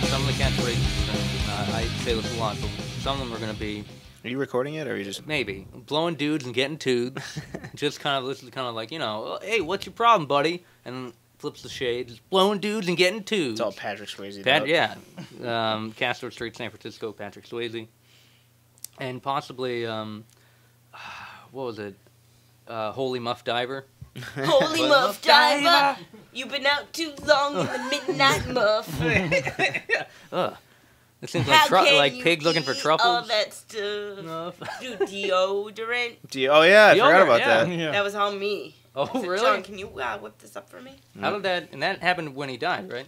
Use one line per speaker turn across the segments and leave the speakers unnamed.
Some of the catchphrases, I say this a lot, but some of them are going to be...
Are you recording it, or are you just...
Maybe. Blowing dudes and getting tood. Just kind of, this is kind of like, you know, hey, what's your problem, buddy? And flips the shade. Just blowing dudes and getting tood.
It's all Patrick Swayze.
Yeah. Castro Street, San Francisco, Patrick Swayze. And possibly, what was it? Holy Muff Diver.
Holy Muff Diver, you've been out too long in the midnight muff.
Ugh. It seems like pigs looking for truffles.
All that stuff. Do deodorant.
Oh yeah, I forgot about that.
Yeah.
That was on me.
Oh,
said,
really?
John, can you whip this up for me?
How did that... And that happened when he died, right?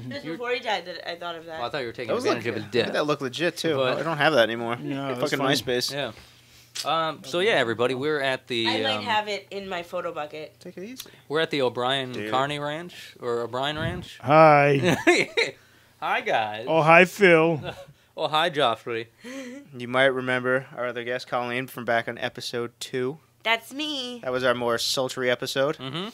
Just before he died, that I thought of that.
Well, I thought you were taking advantage of his death.
That looked legit, too.
But,
I don't have that anymore.
No,
fucking MySpace.
Yeah. So, yeah, everybody, we're at the...
I might have it in my photo bucket.
Take it easy.
We're at the O'Brien Carney Ranch, or O'Brien Ranch.
Hi.
Hi, guys.
Oh, hi, Phil.
Oh, hi, Joffrey.
You might remember our other guest, Kolleen, from back on episode 2.
That's me.
That was our more sultry episode.
Mm-hmm.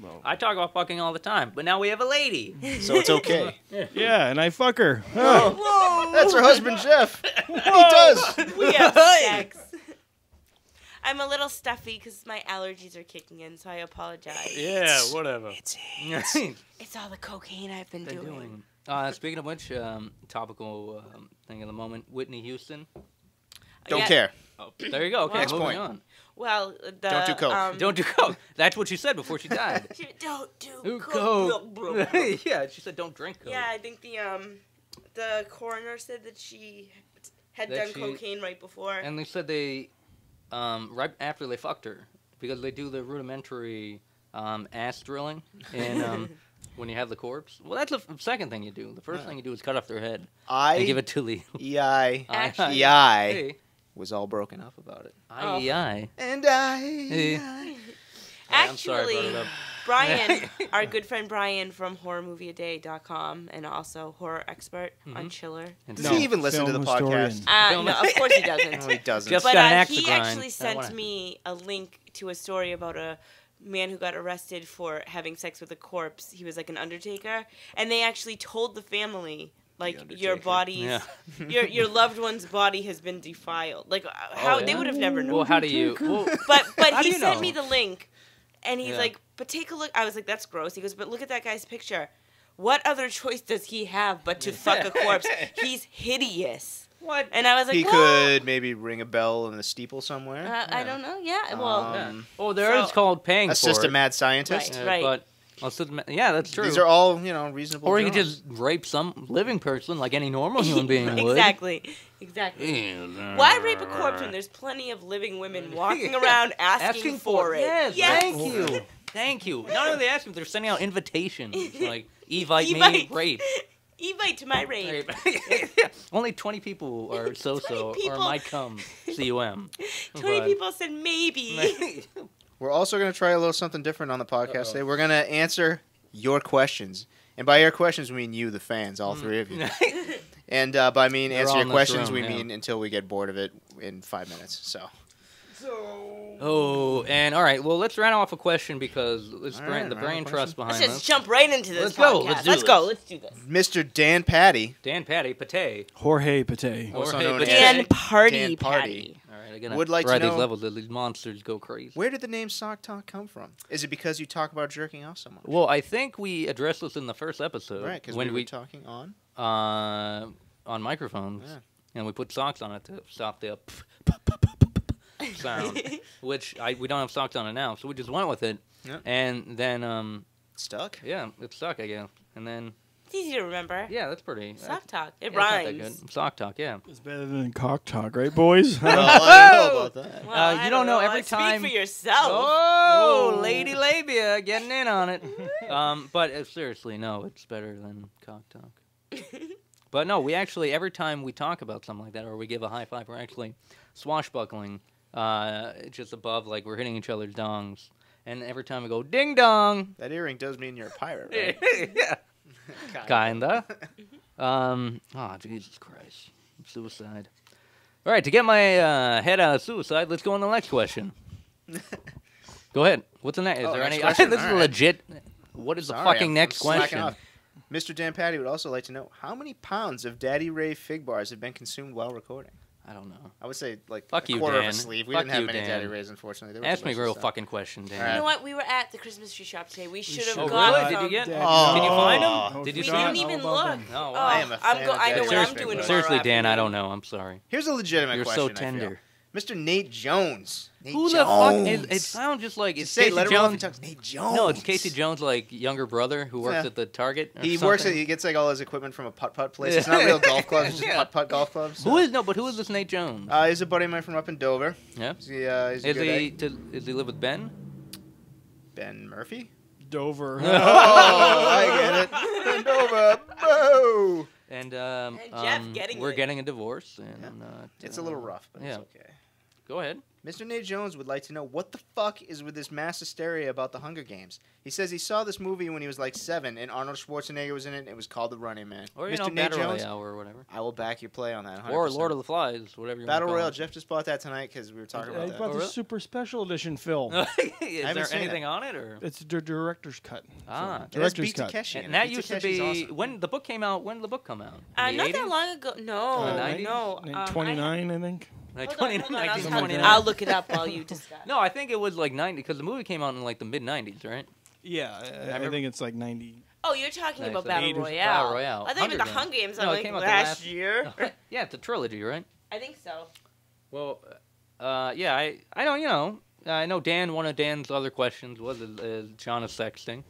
Well, I talk about fucking all the time, but now we have a lady.
So it's okay.
Yeah, and I fuck her.
Whoa.
That's her husband, Jeff. He does.
We have sex. I'm a little stuffy because my allergies are kicking in, so I apologize.
Yeah, whatever.
It's
It's all the cocaine I've been doing.
Speaking of which, topical thing of the moment, Whitney Houston.
Don't care.
Oh, there you go. Okay,
Next
moving
point.
on.
Well,
Don't do coke.
Don't do coke. That's what she said before she died.
Don't do
Do
coke.
coke. Yeah, she said don't drink coke.
Yeah, I think the coroner said that she had done cocaine right before.
And they said they, right after they fucked her, because they do the rudimentary ass drilling and when you have the corpse. Well, that's the second thing you do. The first thing you do is cut off their head and give it to the...
EI was all broken up about it.
EI.
And I...
Actually, Brian, our good friend Brian from horrormovieaday.com and also horror expert on Chiller.
Does he even listen to the podcast?
No, of course he doesn't.
No, he doesn't.
Just
But
got an axe to
he
grind.
actually sent me a link to a story about a man who got arrested for having sex with a corpse. He was like an undertaker, and they actually told the family, like, your body's, your loved one's body has been defiled. Like, how they would have never known.
Well, how do you? Well,
but
how
he
do you
sent
know?
me the link, and he's like, but take a look. I was like, that's gross. He goes, but look at that guy's picture. What other choice does he have but to fuck a corpse? He's hideous.
What?
And I was like,
he could maybe ring a bell in the steeple somewhere.
I don't know. Yeah. Well.
Oh, there is called paying for
Assist a
it.
mad scientist.
Right.
But yeah, that's true.
These are all, reasonable.
Or you could
jobs.
just rape some living person like any normal human being would.
Exactly. Why rape a corpse when there's plenty of living women walking around asking for it?
Yes. Thank you. Thank you. Not only asking, they're sending out invitations like Evite me, rape.
Evite to my rape.
Only 20 people are so-so or might come. CUM.
20 people said maybe.
We're also going to try a little something different on the podcast today. We're going to answer your questions. And by your questions, we mean you, the fans, all three of you. And by mean answer your questions, we mean until we get bored of it in 5 minutes. So.
Oh, and all right. Well, let's run off a question because the brain trust behind
Let's
this.
just jump right into this.
Let's go.
Let's go. Let's do this.
Mr. Dan Patty.
Dan Patty, Pate.
Jorge Pate.
Also known as
Dan Party.
Dan Party.
All right, again,
Would like to
ride
know
these levels. These monsters go crazy.
Where did the name Sock Talk come from? Is it because you talk about jerking off so much?
Well, I think we addressed this in the first episode.
Right, because we were talking
on microphones, and we put socks on it to stop the sound, which we don't have socks on it now, so we just went with it, and then
stuck.
Yeah, it stuck, I guess, and then
it's easy to remember.
Yeah, that's pretty.
Sock talk. It
rhymes.
rhymes.
Not that good. Sock talk. Yeah.
It's better than cock talk, right, boys?
Well, I don't know about that.
Well,
you don't know every time.
Speak for yourself.
Oh, Lady Labia, getting in on it. But seriously, no, it's better than cock talk. But no, we actually every time we talk about something like that, or we give a high five, we're actually swashbuckling, just above, like we're hitting each other's dongs. And every time we go ding dong.
That earring does mean you're a pirate, right?
Yeah. Kinda. Oh, Jesus Christ. Suicide. All right, to get my head out of suicide, let's go on to the next question. Go ahead. What's the next? Is there
next
any?
question?
This is
All right.
legit. What is the fucking next
slacking
question?
off. Mr. Dan Patty would also like to know how many pounds of Daddy Ray fig bars have been consumed while recording.
I don't know.
I would say like
Fuck
a
you,
quarter of
Dan.
a sleeve. We
Fuck
didn't have
you,
many
Dan.
Daddy Rays, unfortunately. They were
Ask me a
delicious
real
stuff.
fucking question, Dan.
You know what? We were at the Christmas tree shop today. We should have
Oh,
got
really?
some.
Did you get?
Oh.
Can you find them?
Oh,
Did
We
you see
didn't
them?
even
How about
look.
them?
No,
Oh,
I am a fan of
I know
Daddy
what
Ray
I'm
fig
doing
bars.
tomorrow
Seriously, Dan, I
afternoon.
don't know. I'm sorry.
Here's a legitimate
You're
question.
so tender.
Mr. Nate Jones. Nate
Who
Jones.
the fuck? It sounds just like it's
Just say it,
Casey
let it roll off your
Jones.
tongue. Nate Jones.
No, it's Casey Jones' like younger brother who works
Yeah.
at the Target. Or
He
something.
works at. He gets like all his equipment from a putt-putt place. It's not real golf clubs. It's just
Yeah.
putt-putt golf clubs.
Who is Who is this Nate Jones?
He's a buddy of mine from up in Dover.
Yeah.
He's a
Is
good
he?
egg.
Does he live with Ben?
Ben Murphy?
Dover.
Oh, I get it. Ben Dover. Boo!
And
Jeff getting
we're
it.
getting a divorce, and
It's a little rough, but
yeah.
it's okay.
Go ahead.
Mr. Nate Jones would like to know what the fuck is with this mass hysteria about the Hunger Games. He says he saw this movie when he was like 7, and Arnold Schwarzenegger was in it, and it was called The Running Man.
Or you
Mr.
know,
Nate
Battle
Jones,
Royale or whatever.
I will back your play on that 100%.
Or Lord of the Flies, whatever you
Battle
want to
Royale.
call
Jeff just bought that tonight because we were talking
I
about that.
bought
Oh,
the
really?
super special edition, Phil.
it. Is
haven't
there
seen
anything on it, or?
It's the director's cut.
Ah.
It has
Director's
Beat
cut.
Takeshi in
And
it.
that
Beat
used to
Takeshi's
be
awesome.
when the book came out. When did the book come out? In the
Not that
80s?
long ago. No,
90s?
no.
29, I think.
Like
Hold on,
1929.
I'll look it up while you discuss.
No, I think it was like 90 because the movie came out in like the mid 90s, right?
Yeah, I
remember-
think it's like 90.
Oh, you're talking
Nice.
about
The
Battle
80s.
Royale.
Battle Royale.
I think about the
Hunger
Hunger Games.
No,
I'm
it
like
came out the
last
last-
year.
Yeah, it's a trilogy, right?
I think so.
Well, yeah, I don't, I know Dan. One of Dan's other questions was is Jonah sexting?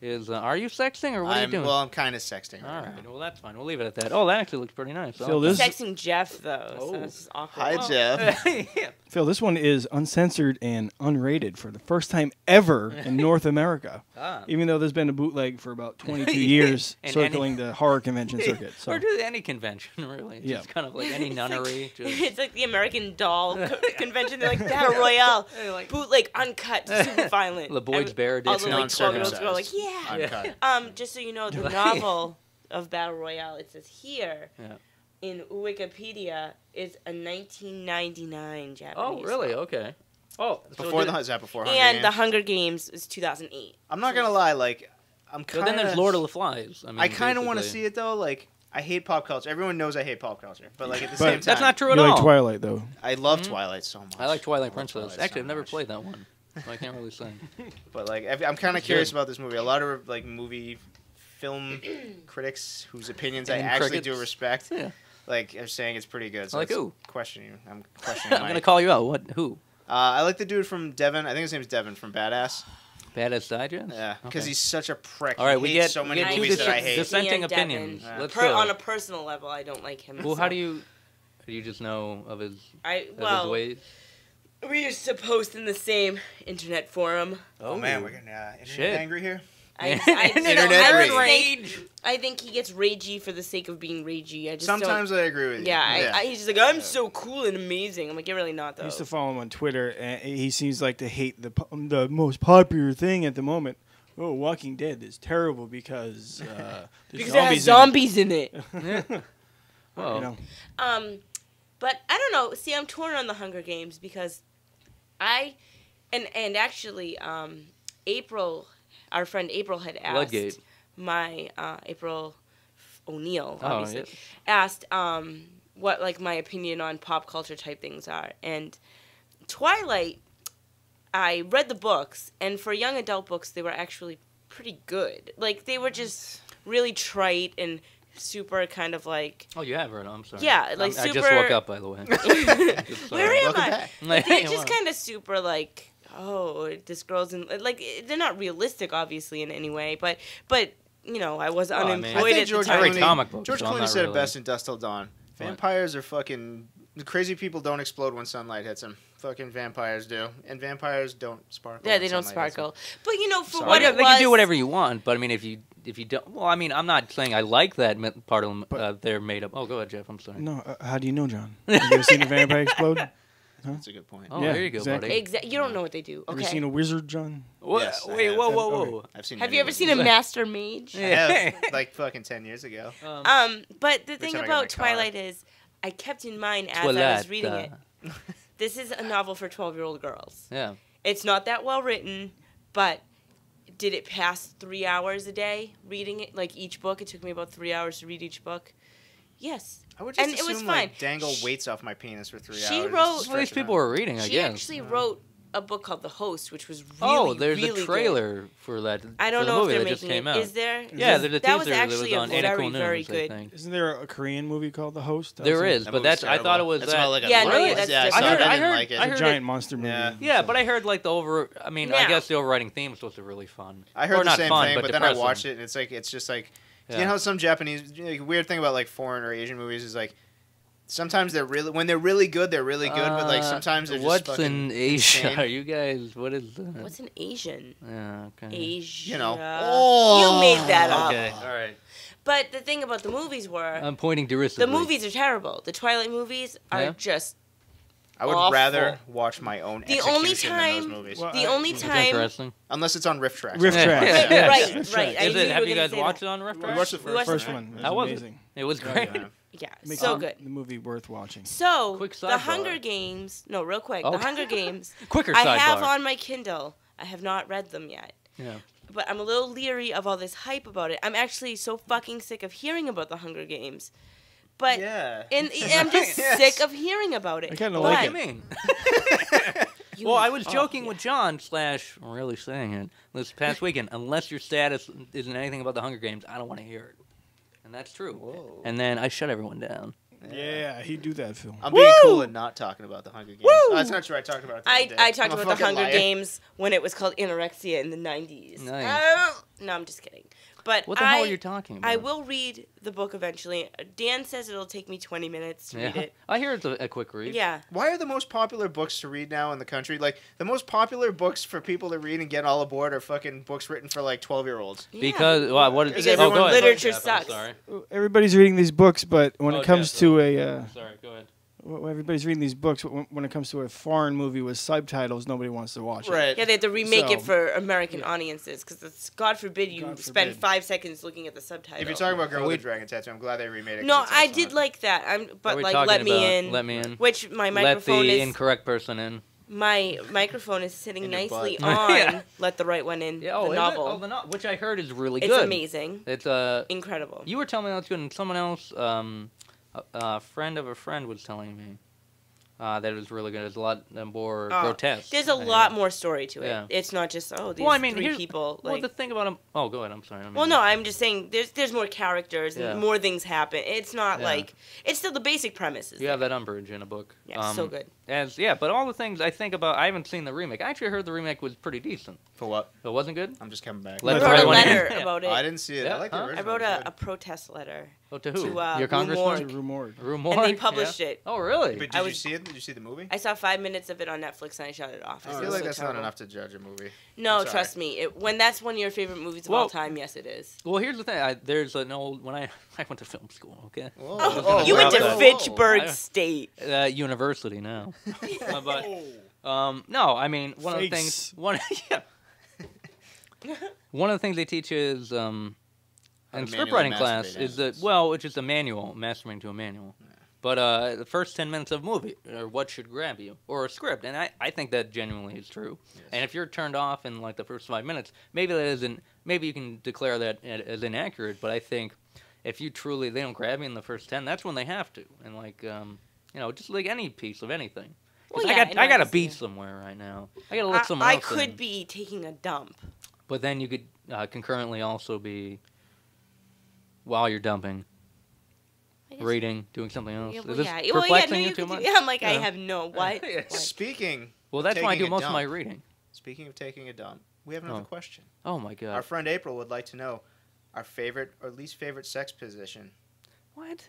Are you sexting or what are you doing?
Well, I'm kind of sexting.
All right, well that's fine. We'll leave it at that. Oh, that actually looks pretty nice.
Phil,
He's
this-
texting Jeff though, so
Oh.
this is awkward.
Hi,
Well,
Jeff.
yeah.
Phil, this one is uncensored and unrated for the first time ever in North America.
Ah.
Even though there's been a bootleg for about 22 years
And
circling the horror convention circuit. So.
Or do any convention, really. It's
Yeah.
just kind of like any nunnery. Just...
It's like the American Doll convention. They're like Battle Royale,
like-
bootleg, uncut, super violent.
The Boyd's Bear
All
did
the like 12-year-olds go like,
Non-circumcised.
yeah.
Uncut.
Just so you know, the novel of Battle Royale, it says here
Yeah.
in Wikipedia, is a 1999 Japanese.
Oh, really?
film.
Okay. Oh, so
Before
did-
is that before Hunger
And
Games?
the Hunger Games is 2008.
I'm not gonna lie, like I'm
But
kind
then there's Lord of the Flies. I mean,
I kind of want to
basically.
see it though. Like I hate pop culture. Everyone knows I hate pop culture, but like at the
But
same time,
That's not true
You
at
like
all.
Twilight, though.
I love Twilight so much.
I like Twilight
love
Princess.
Twilight
Actually,
so
I've never
much.
played that one, so I can't really say.
But like I'm kind of
It's
curious
good.
about this movie. A lot of like film critics whose opinions I
And
actually
crickets.
do respect,
Yeah.
like are saying it's pretty good. So
Like
it's
who?
questioning you. I'm questioning.
I'm
my-
gonna call you out. What? Who?
I like the dude from Devon. I think his name's Devon from Badass.
Badass Digest.
Yeah, because
Okay.
he's such a prick.
All right,
He
we
hates
get
so
we
many
get two
movies that I hate.
dissenting
Me and Devin.
opinions.
Yeah.
Let's go.
On a personal level, I don't like him.
Well, how
so.
do you just know of his his
Well,
ways?
we used to post in the same internet forum.
Oh man, we're getting
Shit.
internet angry here.
I
rage.
I think he gets ragey for the sake of being ragey. I just
Sometimes I agree with you.
Yeah, he's just like, I'm so cool and amazing. I'm like, you're really not,
I
though.
used to follow him on Twitter, and he seems like to hate the most popular thing at the moment. Oh, Walking Dead is terrible because there's
because it has
zombies
zombies in it.
in it.
Well,
You know.
But I don't know. See, I'm torn on the Hunger Games because and actually, April, our friend April had asked
Bloodgate.
my April O'Neil,
Oh,
obviously,
yes.
asked what like my opinion on pop culture type things are. And Twilight, I read the books, and for young adult books, they were actually pretty good. Like they were just really trite and super kind of like.
Oh, you have heard. I'm sorry.
Yeah, like
I just
super-
woke up, by the way. Just,
Where am
Welcome
I?
back.
Like, they're
Yeah,
just
wow.
kind of super like, oh, this girl's in like they're not realistic, obviously, in any way, but you know, I was
I mean,
unemployed
I think
at
George
the time.
Clooney- comic books,
George
so I'm
Clooney
not
said it
really-
best in Dust Till Dawn. Vampires are fucking crazy. People don't explode when sunlight hits them. Fucking vampires do, and vampires don't sparkle.
Yeah,
when
they don't
sunlight hits 'em.
sparkle. But you know, for
Sorry.
what
Well,
it
they
was,
can do whatever you want, but I mean, if you don't, well, I mean, I'm not saying I like that part of them. They're made up. Oh, go ahead, Jeff. I'm sorry.
No, how do you know, John? Have you ever seen a vampire explode?
That's a good point.
Oh,
Yeah,
there you go,
exactly.
buddy.
you don't know what they do.
Have you
Okay.
seen a wizard, John?
What?
Yes, I
Wait,
have.
whoa, whoa, whoa.
I've seen.
Have
many
you ever
movies.
seen a master mage?
I have, like fucking 10 years ago.
But the thing
time I got my
about
car.
Twilight is, I kept in mind as I was reading it. This is a novel for 12-year-old girls.
Yeah.
It's not that well written, but did it pass 3 hours a day reading it? Like each book, it took me about 3 hours to read each book. Yes.
I would just
and
assume,
it was fine.
like, dangle weights off my penis for 3 hours.
She wrote...
Well, these people were reading, I guess.
She actually wrote a book called The Host, which was really,
Oh, there's
really
a trailer
good.
for that.
I don't
for the
know if
movie
they're
that just
making
came
it.
out.
Is there?
Yeah, there's a
that was
teaser
actually
that was on
a very,
Cool News,
very
I
good.
think.
Isn't there a Korean movie called The Host?
There is, but that's I thought it was
That's
that.
about like a
Yeah, no,
really?
yeah, that's
I
different.
saw it. I
I
didn't
heard-
like it.
I
It's
heard
a giant monster movie.
Yeah.
Yeah, but I heard like the I mean, I
Now-
guess the overriding theme was supposed to be really fun.
I heard
or
the
not
same
fun,
thing,
but
then I
depressing.
watched it, and it's just like,
Yeah.
you know how some Japanese, like, weird thing about like foreign or Asian movies is like, sometimes when they're really good, they're really good, but like sometimes they're just
what's
fucking
in Asia?
insane.
Are you guys? What is that?
What's an Asian?
Yeah, okay.
Asia.
You know.
You made that up.
Okay, all right.
But the thing about the movies were,
I'm pointing derisively.
the movies are terrible. The Twilight movies are
Yeah?
just
I would
awful.
rather watch my own
The
execution
only
than those
time-
movies.
Well,
the only
It's
time.
interesting.
Unless it's on Riff Tracks.
Riff
Yeah.
Tracks.
Yeah.
Right,
Riff
right.
Tracks.
I
Is
knew
it?
you
Have
were
you
gonna
guys
say
watched
that.
it on Riff
We
Tracks?
watched the
We watched
First
the
one.
How was it?
Amazing.
It was
Oh,
great.
yeah.
Yeah,
Makes
so
the-
good.
The movie worth watching.
So
Quick
the
sidebar.
Hunger Games. No, real quick.
Oh.
The Hunger Games.
Quicker
I
sidebar.
have on my Kindle. I have not read them yet.
Yeah.
But I'm a little leery of all this hype about it. I'm actually so fucking sick of hearing about the Hunger Games. But
Yeah.
and I'm just
Yes.
sick of hearing about it.
I kinda
But
What
like
do you mean?
you-
Well, I was
oh,
joking
yeah.
with John / really saying it this past weekend. Unless your status isn't anything about the Hunger Games, I don't want to hear it. And that's true.
Whoa.
And then I shut everyone down.
Yeah, he'd do that, Phil.
I'm being
Woo!
cool and not talking about the Hunger Games. Oh, that's not true. I talked about it the other day.
I talked
I'm a
about the
fucking
Hunger
liar.
Games when it was called anorexia in the 90s.
Nice.
No, I'm just kidding. But
What the hell are you talking about?
I will read the book eventually. Dan says it'll take me 20 minutes to read it.
I hear it's a quick read.
Yeah.
Why are the most popular books to read now in the country? Like, the most popular books for people to read and get all aboard are fucking books written for, like, 12-year-olds.
Because, well, what is
Because
oh,
everyone-
go ahead.
literature
Jeff, I'm
sucks.
sorry.
Everybody's reading these books, but when it comes
Jeff,
to a
Sorry, go ahead.
well, everybody's reading these books, but when it comes to a foreign movie with subtitles, nobody wants to watch it.
Right.
Yeah, they have to remake it
So-
for American audiences because God forbid you
God
spend
forbid.
5 seconds looking at the subtitle.
If you're talking about Girl with a Dragon Tattoo, I'm glad they remade it. 'cause
No,
it's
I
excellent.
did like that.
Are
But
we
like,
talking
let me
about
in.
Let me in.
Which my
Let
microphone
the
is.
incorrect person in.
My microphone is sitting
In your
nicely
butt.
on.
Yeah.
Let the right one in.
Yeah, oh,
the
is
novel.
It? Oh, the novel, which I heard is really
It's
good.
amazing.
It's
Incredible.
You were telling me that's good, and someone else, a friend of a friend, was telling me that it was really good. It's a lot more grotesque.
There's a lot more story to it.
Yeah.
It's not just these
Well, I mean,
three
here's-
people.
Well,
Like,
the thing about him. Oh, go ahead. I'm sorry.
well, no, I'm just saying there's more characters and
Yeah.
more things happen. It's not
Yeah.
like it's still the basic premises.
You have that umbrage in a book.
Yeah, so good.
But all the things I think about, I haven't seen the remake. I actually heard the remake was pretty decent.
For what?
It wasn't good.
I'm just coming back.
Let
I
the
wrote
right
a
one in.
letter
Yeah.
about it.
Oh, I didn't see it.
Yeah,
I like the
huh?
original.
I wrote
It was
a
good.
protest letter.
Oh, to who?
To,
Your
Rue
congressman?
Morgue.
It's rumored.
Rumor?
And they published
Yeah.
it.
Oh, really?
But
I
did you
was-
see it? Did you see the movie?
I saw 5 minutes of it on Netflix and I shut it off.
I
It
feel
was
like
so
that's not
terrible.
enough to judge a movie.
No,
I'm sorry.
trust me. When that's one of your favorite movies of
Well-
all time, yes, it is.
Well, here's the thing. There's an old when I went to film school. Okay.
Whoa.
Oh,
You went to
whoa, whoa.
Fitchburg
I-
State.
University now. But no, I mean one of the
Face.
things one of the things they teach is in
manually
scriptwriting class
masturbate
is that it's just a manual, mastering to a manual. But the first 10 minutes of a movie are what should grab you, or a script, and I think that genuinely is true.
Yes.
And if you're turned off in like the first 5 minutes, maybe that isn't. Maybe you can declare that as inaccurate. But I think if you truly they don't grab you in the first 10, that's when they have to. And like just like any piece of anything. 'Cause
Well,
I
yeah,
got
no, I
a
understand.
beat somewhere right now. I gotta let someone
I
else
could
in.
be taking a dump.
But then you could concurrently also be while you're dumping.
I guess-
Reading, doing something else.
Yeah,
Is
well,
this
yeah.
perplexing
no,
you
you
too
could do-
much?
Yeah, I'm like, I
Yeah.
have no what.
Yeah.
What?
Speaking
Well, that's why I do
taking a
most of my
dump.
reading.
Speaking of taking a dump, we have another
Oh.
question.
Oh my god.
Our friend April would like to know our favorite or least favorite sex position.
What?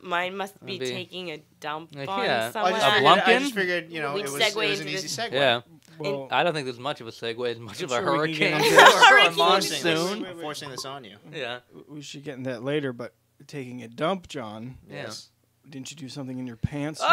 Mine must be
Maybe.
taking a dump
Yeah.
on
Yeah.
someone.
A
I
Blumpkin?
just figured,
We
it was
segue
an
into
easy
this.
segue.
Yeah.
Well,
I don't think there's much of a segue as much
I'm
of a
sure we can
hurricane
get into
or a
Hurricane.
monsoon.
I'm forcing this on you.
Yeah.
we should get into that later, but taking a dump, John,
Yeah.
Yes.
didn't you do something in your pants?
Oh,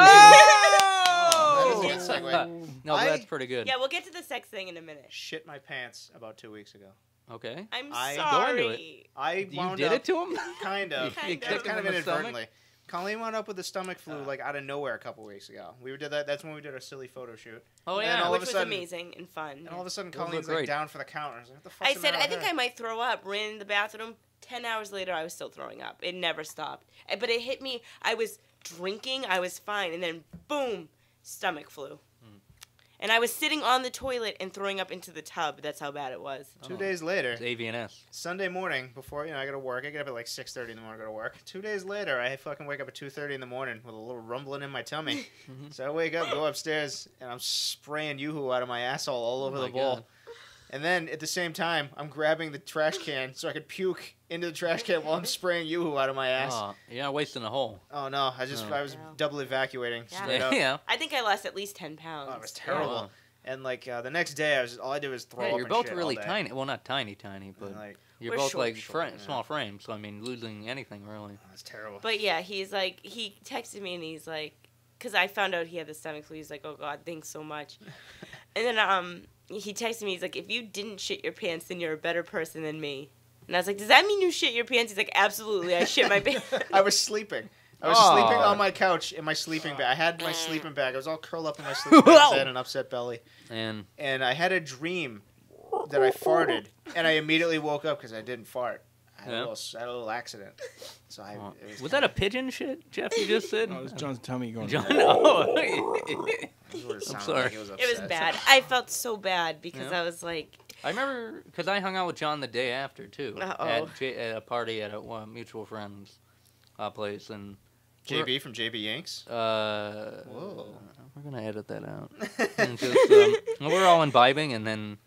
that is a good segue.
No,
I-
that's pretty good.
Yeah, we'll get to the sex thing in a minute.
Shit my pants about 2 weeks ago.
Okay.
I'm
I-
Go into
sorry.
I
You
wound
did
up
it to him?
kind of,
You
It's
kicked
kind
him
of
in the stomach?
inadvertently. Colleen wound up with the stomach flu like out of nowhere a couple weeks ago. We did that. That's when we did our silly photo shoot.
Oh
and
yeah,
all
which
of a
was
sudden,
amazing and fun.
And all of a sudden,
Those
Colleen's
look
like
great.
down for the count. I was like, what the fuck?
I said, I think I might throw up. Ran in the bathroom. 10 hours later, I was still throwing up. It never stopped. But it hit me. I was drinking. I was fine. And then, boom, stomach flu. And I was sitting on the toilet and throwing up into the tub. That's how bad it was.
2 days later,
it's AVNS.
Sunday morning, before I go to work. I get up at like 6:30 in the morning to go to work. 2 days later, I fucking wake up at 2:30 in the morning with a little rumbling in my tummy. So I wake up, go upstairs, and I'm spraying yoo-hoo out of my asshole all over the bowl.
God.
And then at the same time, I'm grabbing the trash can so I could puke into the trash can while I'm spraying yoo-hoo out of my ass.
Oh, you're not wasting a hole.
Oh no, I was double evacuating straight up.
Yeah.
I think I lost at least 10 pounds.
Oh, it was terrible.
Wow.
And like the next day, all I did was throw up.
You're
and
both
shit
really
all day.
tiny. Well, not tiny, but
Like,
you're
We're
both
short,
like
yeah.
small frames. So I mean, losing anything really.
that's terrible.
But yeah, he's like, he texted me and he's like, because I found out he had the stomach flu. He's like, oh God, thanks so much. And then he texted me. He's like, if you didn't shit your pants, then you're a better person than me. And I was like, does that mean you shit your pants? He's like, absolutely, I shit my pants.
I was sleeping. I was sleeping on my couch in my sleeping bag. I had my sleeping bag. I was all curled up in my sleeping bag. I had an upset belly.
And
I had a dream that I farted, and I immediately woke up because I didn't fart. I had, a little accident. So
was that a pigeon shit, Jeff? You just said?
No, it was John's tummy going.
John. Oh.
I'm
sorry.
Like it was
It was bad. I felt so bad because
Yeah.
I was like,
I remember because I hung out with John the day after too
Uh-oh.
at a party at a mutual friend's place, and
JB from JB Yanks.
whoa, we're gonna edit that out. And just, we're all imbibing, and then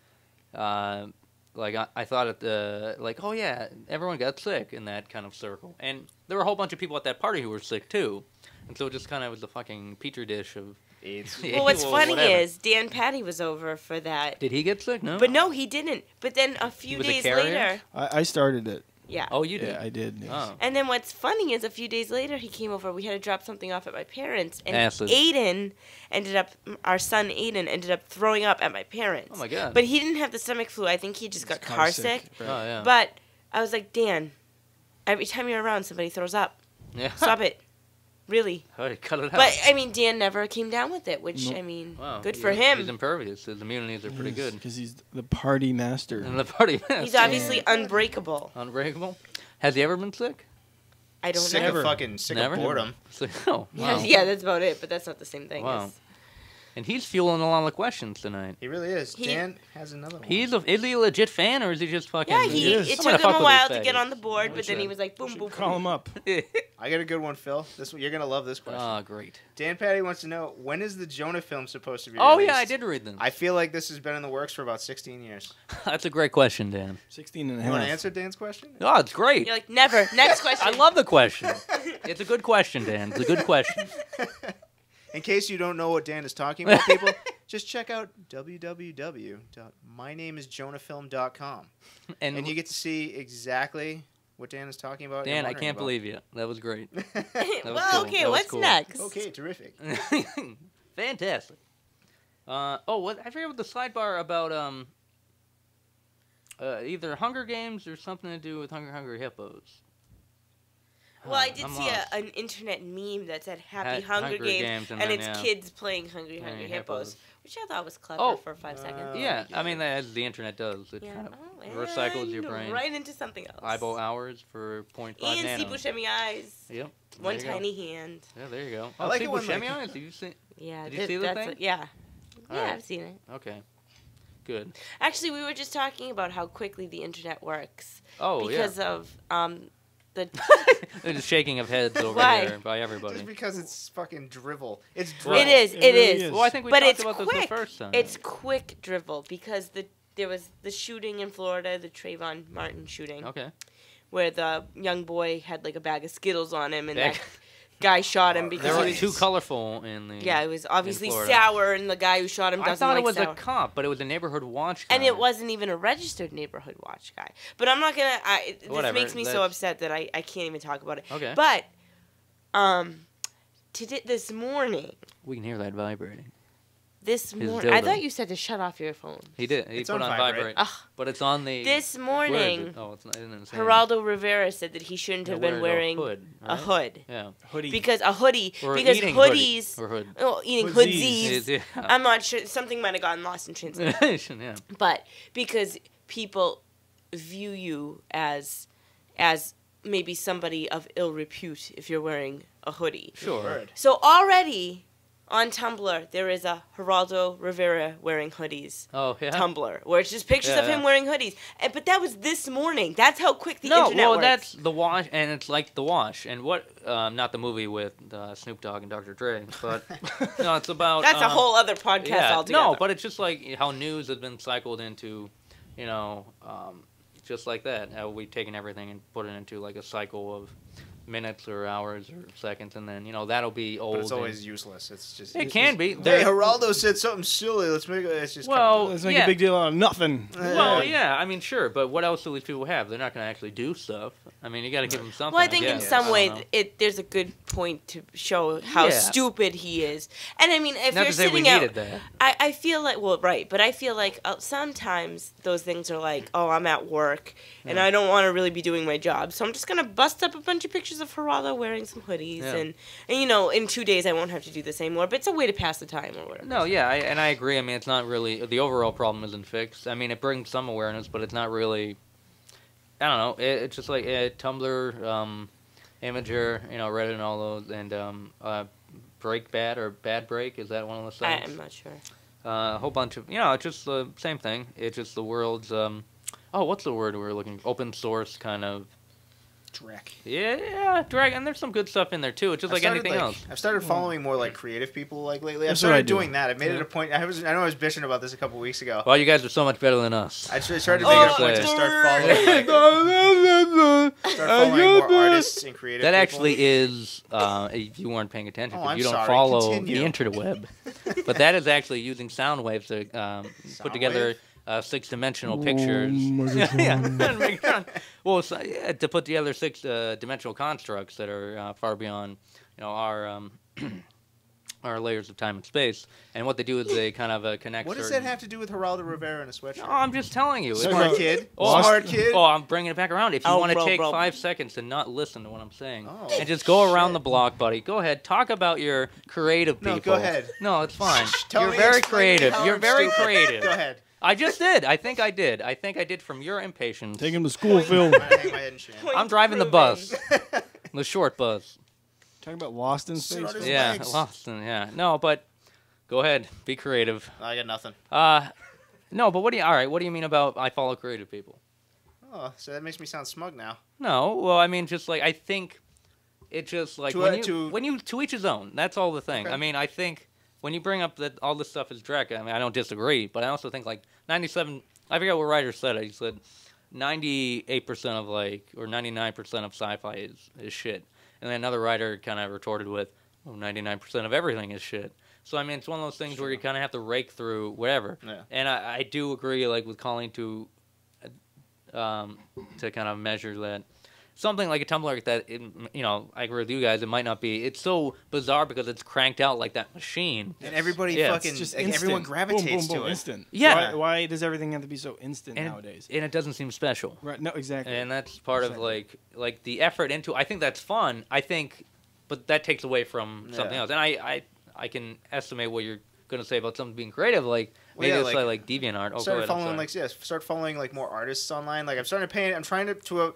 like I thought at the oh yeah, everyone got sick in that kind of circle, and there were a whole bunch of people at that party who were sick too, and so it just kind of was the fucking petri dish of
AIDS.
well, what's funny
whatever.
is Dan Patty was over for that.
Did he get sick? No.
But no, he didn't. But then a few
was a
days
carrier?
later,
I started it.
yeah.
Oh, you did.
Yeah, I did. Yes.
Oh.
And then what's funny is a few days later he came over. We had to drop something off at my parents, and
Acid.
our son Aiden ended up throwing up at my parents.
Oh my God.
But he didn't have the stomach flu. I think he just got car sick.
Right.
Oh yeah.
But I was like, Dan, every time you're around, somebody throws up.
Yeah.
Stop it. Really.
How to cut it out.
But I mean, Dan never came down with it, which
Nope.
I mean,
Wow.
good for
He's
him.
impervious. His immunities are pretty good.
Because he's the party master.
And the party.
He's obviously unbreakable.
Unbreakable. Has he ever been sick?
I don't
Sick
know.
of sick
Never?
of boredom.
Sick. Oh, wow.
Yeah, that's about it. But that's not the same thing.
Wow.
as-
And he's fueling a lot of the questions tonight.
He really is.
He-
Dan has another one.
Is he a legit fan, or is he just fucking?
Yeah,
is.
it
I'm gonna
took him
fuck
a
with
while
these
to get
faggots.
on the board,
We
but then he
should-
was like, boom, boom,
Call him up.
I got a good one, Phil. You're gonna love this question.
Oh, great.
Dan Patty wants to know, when is the Jonah film supposed to be
Oh
released?
yeah, I did read them.
I feel like this has been in the works for about 16 years.
That's a great question, Dan.
16 and a
You want to
half.
answer Dan's question?
Oh, it's great.
You're like, never. Next question.
I love the question. It's a good question, Dan. It's a good question.
In case you don't know what Dan is talking about, people, just check out www.mynameisjonahfilm.com.
And
You get to see exactly what Dan is talking about.
Dan, I can't believe you. That was great. was
well,
cool.
okay,
That was
what's
cool.
next?
Okay, terrific.
Fantastic. What I forget what the sidebar about either Hunger Games or something to do with Hungry Hippos.
Well, I did
I'm
see
lost.
an internet meme that said Happy
Hunger
Hunger Games,
Games, and
and
then,
it's
yeah.
kids playing Hungry
Hungry
Hippos,
Hippos.
which I thought was clever
Oh.
for 5 seconds.
Yeah,
Yeah.
I mean, as the internet does, it
Yeah.
kind of
Oh,
recycles your
and
brain.
right into something else.
Eyeball hours for 0.5
And
nano.
see Buscemi eyes.
Yep.
One
There you go.
tiny hand.
Yeah, there you go.
I like
see
it when,
Buscemi
like-
eyes? Did you see?
Yeah,
Did you see the
that's
thing?
yeah.
All
Yeah,
right.
I've seen it.
Okay. Good.
Actually, we were just talking about how quickly the internet works
Oh,
because of the
There's a shaking of heads over
Why?
here by everybody.
Just because it's fucking drivel. It's
it
drivel.
is
It
it
really
is.
is.
Well, I think we
But
talked
it's
about this
quick.
the first time.
It's quick drivel because there was the shooting in Florida, the Trayvon Martin shooting,
Okay.
where the young boy had like a bag of Skittles on him, and
Bag-
that guy shot him
They
because
were
he was,
too colorful in the.
yeah, it was obviously
Florida.
sour, and the guy who shot him
I
doesn't
thought
like
it was
sour.
a cop, but it was a neighborhood watch guy.
And it wasn't even a registered neighborhood watch guy. But I'm not gonna. This
Whatever,
makes me so
that's-
upset that I can't even talk about it.
Okay.
But, today this morning,
We can hear that vibrating.
This morning, I thought you said to shut off your phone.
He did. He put on vibrate. But it's on the.
This morning,
oh, it's not,
Geraldo Rivera said that he shouldn't have been wearing
a hood.
Yeah,
hoodie.
Because a hoodie.
Or
because hoodies.
Or hood.
Oh, eating hoodies. Yeah. I'm not sure. Something might have gotten lost in translation.
Yeah.
But because people view you as maybe somebody of ill repute if you're wearing a hoodie.
Sure.
So already. On Tumblr, there is a Geraldo Rivera wearing hoodies.
Oh, yeah?
Tumblr, where it's just pictures of him wearing hoodies. But that was this morning. That's how quick the internet works.
That's The Wash, and it's like The Wash. And what, not the movie with Snoop Dogg and Dr. Dre, but, no, it's about...
That's a whole other podcast altogether.
No, but it's just like how news has been cycled into, just like that. How we've taken everything and put it into like a cycle of minutes or hours or seconds, and then that'll be old.
But it's always useless. It's just
it can be.
Hey, Geraldo said something silly. Let's make it. It's just
let's make a big deal out of nothing.
Well, yeah, I mean, sure, but what else do these people have? They're not going to actually do stuff. I mean, you got to give them something.
Well, I think in some way there's a good point to show how stupid he is, and I mean, if
not
you're
to say
sitting
we
out,
needed that.
I feel like but I feel like sometimes those things are like, oh, I'm at work and I don't want to really be doing my job, so I'm just gonna bust up a bunch of pictures of Geraldo wearing some hoodies, and in 2 days I won't have to do this anymore. But it's a way to pass the time or whatever.
No, yeah, and I agree. I mean, it's not really the overall problem isn't fixed. I mean, it brings some awareness, but it's not really. I don't know. It's just like Tumblr, Imager, Reddit, and all those, and Break Bad or Bad Break. Is that one of the sites?
I'm not sure.
A whole bunch of it's just the same thing. It's just the world's what's the word we're looking? Open source kind of.
Drek.
Yeah, Drek, and there's some good stuff in there too. It's just like anything else.
I've started following more like creative people lately. I've started doing that. I've made it a point. I know I was bitching about this a couple weeks ago.
Well, you guys are so much better than us.
I started making a point to start following more artists and creative people.
That actually is, if you weren't paying attention, because you don't follow the interweb. But that is actually using sound waves to put together 6-dimensional pictures. Well, to put together 6-dimensional constructs that are far beyond, our layers of time and space. And what they do is they kind of connect.
What does that have to do with Geraldo Rivera in a sweatshirt?
No, I'm just telling you.
Smart kid. Smart kid.
Oh, I'm bringing it back around. If you want to take 5 seconds to not listen to what I'm saying and just go around the block, buddy, go ahead. Talk about your creative people.
No, go ahead.
No, it's fine. You're very creative. You're very creative.
Go ahead.
I just did. I think I did from your impatience.
Take him to school, Phil.
I'm driving the bus. The short bus.
Talking about Lost in Space?
Yeah, Lost in, yeah. No, but go ahead. Be creative.
I got nothing.
No, but what do you mean about I follow creative people?
Oh, so that makes me sound smug now.
No, well, I mean, just like, I think it's just like, when you to each his own. That's all the thing. Okay. I mean, I think when you bring up that all this stuff is Drek, I mean, I don't disagree, but I also think like 97, I forget what writer said it. He said 98% of or 99% of sci-fi is shit. And then another writer kind of retorted with, 99% of everything is shit. So, I mean, it's one of those things where you kind of have to rake through whatever. Yeah. And I do agree, like, with Kolleen to kind of measure that. Something like a Tumblr like that, I agree with you guys, it might not be. It's so bizarre because it's cranked out like that machine.
And everybody fucking, just everyone gravitates to it.
Instant.
Yeah.
Why does everything have to be so instant nowadays?
And it doesn't seem special.
Right. No, exactly.
And that's part of like the effort into, I think that's fun, but that takes away from something else. And I can estimate what you're going to say about something being creative, like maybe it's like DeviantArt.
Start following like more artists online. Like I'm trying to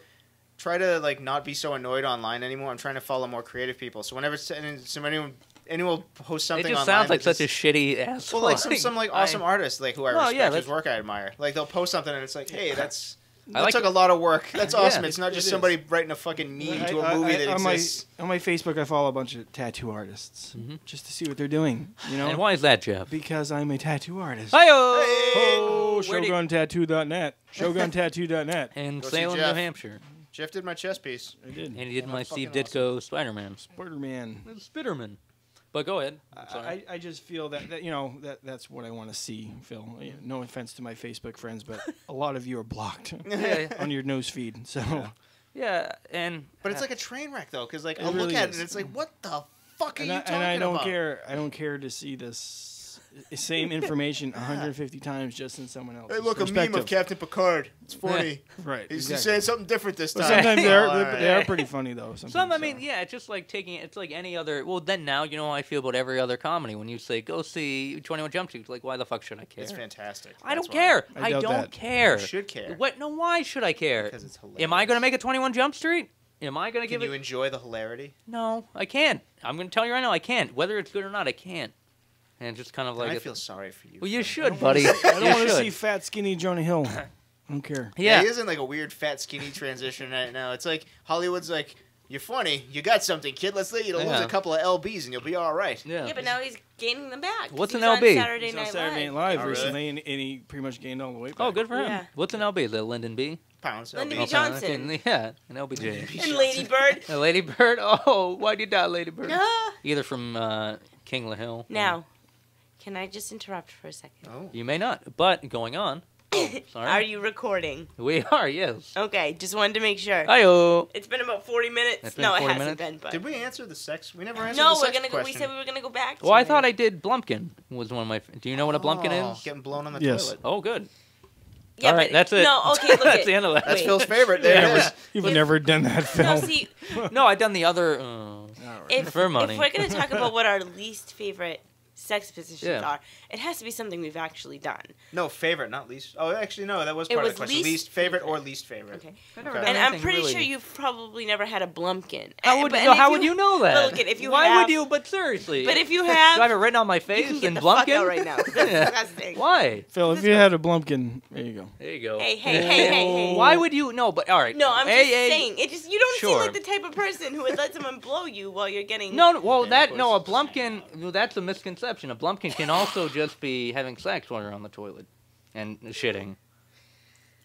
try to like not be so annoyed online anymore. I'm trying to follow more creative people. So whenever anyone posts something online,
it just sounds like such a shitty asshole.
Well, like some like awesome artists like who I respect, whose work I admire. Like they'll post something and it's like, hey, that took a lot of work. That's awesome. It's not just somebody writing a fucking meme to a movie that exists.
On my Facebook, I follow a bunch of tattoo artists just to see what they're doing.
And why is that, Jeff?
Because I'm a tattoo artist.
Hi-yo!
Shoguntattoo.net. Shoguntattoo.net.
In Salem, New Hampshire.
Jeff did my chess piece.
I did.
And he did my Steve Ditko Spider-Man.
Spider-Man.
Spiderman. But go ahead.
I just feel that that's what I want to see, Phil. No offense to my Facebook friends, but a lot of you are blocked on your nose feed. So
but
it's like a train wreck though, because like I'll look at it and it's like, what the fuck are you talking about?
And I don't care. I don't care to see this. same information 150 times just in someone else.
Hey, look, a meme of Captain Picard. It's funny.
Right.
He's saying something different this time.
But sometimes they are pretty funny though.
I mean, yeah, it's just like taking it. It's like any other. Well, then now you know how I feel about every other comedy. When you say go see 21 Jump Street, like why the fuck should I care?
It's fantastic.
I don't care.
I
don't care.
You should care.
What? No, why should I care?
Because it's hilarious.
Am I going to make a 21 Jump Street? Am I going to give it?
Can you enjoy the hilarity?
No, I can't. I'm going to tell you right now, I can't. Whether it's good or not, I can't. And just kind of like
I feel sorry for you.
Well, you should, buddy.
I don't want to see fat, skinny Jonah Hill. I don't care.
Yeah, he is in like a weird fat, skinny transition right now. It's like Hollywood's like, you're funny, you got something, kid. Let's let you lose a couple of lbs and you'll be all right.
Yeah, but now he's gaining them back.
What's an
LB?
LB?
Saturday Night Live
recently, and he pretty much gained all the weight back.
Oh, good for him.
Yeah.
What's an LB? Is that Lyndon B?
Pounds.
Lyndon B. Johnson.
Yeah, an LBJ.
And Lady Bird.
A Lady Bird? Oh, why'd you die, Lady Bird?
Ah.
Either from King LaHill.
Now, can I just interrupt for a second?
Oh.
You may not, but going on. Oh, sorry.
Are you recording?
We are, yes.
Okay, just wanted to make sure.
Hi-yo.
It's been about 40 minutes.
It's been
No, it
40
hasn't
minutes?
been. But
Did we answer the sex? We never answered
no,
the
we're
sex
gonna go. We
question.
said we were gonna go back.
Well, I thought I did Blumpkin. Was one of my. Do you know what a Blumpkin is?
Getting blown on the
Yes.
toilet.
Oh, good.
Yeah,
All right,
but
that's it.
No, okay, look
That's
at
the end of that.
That's
Wait.
Phil's favorite. There it is.
You've never done that, Phil.
No, see,
No, I've done the other.
if
for money.
if we're gonna talk about what our least favorite sex positions
Yeah.
are, it has to be something we've actually done.
No, favorite, not least. Oh, actually, no, that was
It
part
was
of the question.
least
Least favorite or least favorite.
Okay.
never
Okay.
done
And I'm
anything
pretty
really.
sure you've probably never had a Blumpkin.
How would,
But-
no,
and
how
if
would you know that?
But look, if you
Why
have,
would you? But seriously.
But if you
do I
have,
have it written on my
you
face
can get
in
the
Blumpkin?
fuck out right now. That's disgusting.
Why?
Phil, if you had a Blumpkin, there you go.
There you go.
Hey.
Why would you? No, but all right.
No, I'm just
Hey,
saying. It just you don't
Sure.
seem like the type of person who would let someone blow you while you're getting.
No, well,
Yeah,
that
of
no, a
course.
Blumpkin. Well, that's a misconception. A Blumpkin can also just be having sex while you're on the toilet and shitting.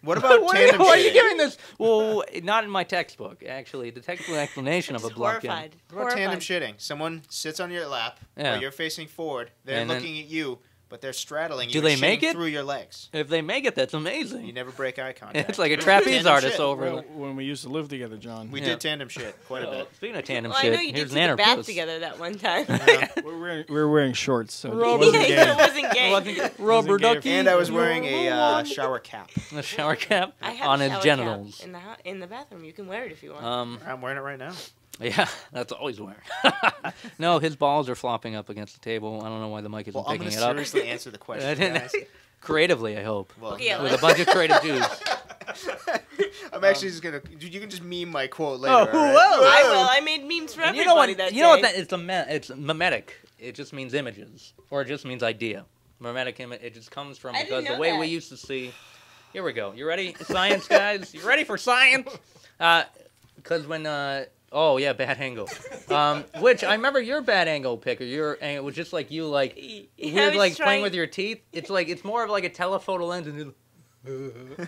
What about
Why
tandem
are you
shitting?
giving this? Well, not in my textbook. Actually, the textbook explanation of a
Just
Blumpkin.
horrified.
What about tandem shitting? Someone sits on your lap
Yeah.
while you're facing forward. They're
And then-
looking at you, but they're straddling you.
Do
and
they make
shitting
it?
through your legs?
If they make it, that's amazing.
You never break eye contact.
It's like a
Tandem
trapeze artist
shit.
over.
Well, when we used to live together, John.
We
Yeah.
did tandem shit quite a
Well,
bit.
speaking of tandem
Well, I
shit,
know you did
here's
take a
Nanner
bath
Puss.
together that one time.
We were wearing shorts, so
Rubber
it wasn't
Yeah,
gay.
it wasn't gay.
Rubber
gay.
ducky.
And I was wearing a shower cap.
a shower cap
I have
on
a
his
shower
genitals.
cap in the bathroom. You can wear it if you want.
I'm wearing it right now.
Yeah, that's always wearing. No, his balls are flopping up against the table. I don't know why the mic isn't
Well, I'm
picking
going
it
to
up.
seriously answer the
I
question,
didn't-
guys.
Creatively, I hope.
Well,
Okay, yeah,
no.
With a bunch of creative Jews.
I'm actually just going to... You can just meme my quote later.
Oh,
all right?
whoa.
I will. I made memes for
And
everybody
you know what?
that
You know what?
day.
That it's mimetic. It just means images, or it just means idea. Mimetic image. It just comes from
I didn't
because the
know
way
that.
we used to see. Here we go. You ready, science guys? You ready for science? Because when oh yeah, bad angle. Which I remember your bad angle picker. Your angle was just like you like weird like playing with your teeth. It's like it's more of like a telephoto lens and.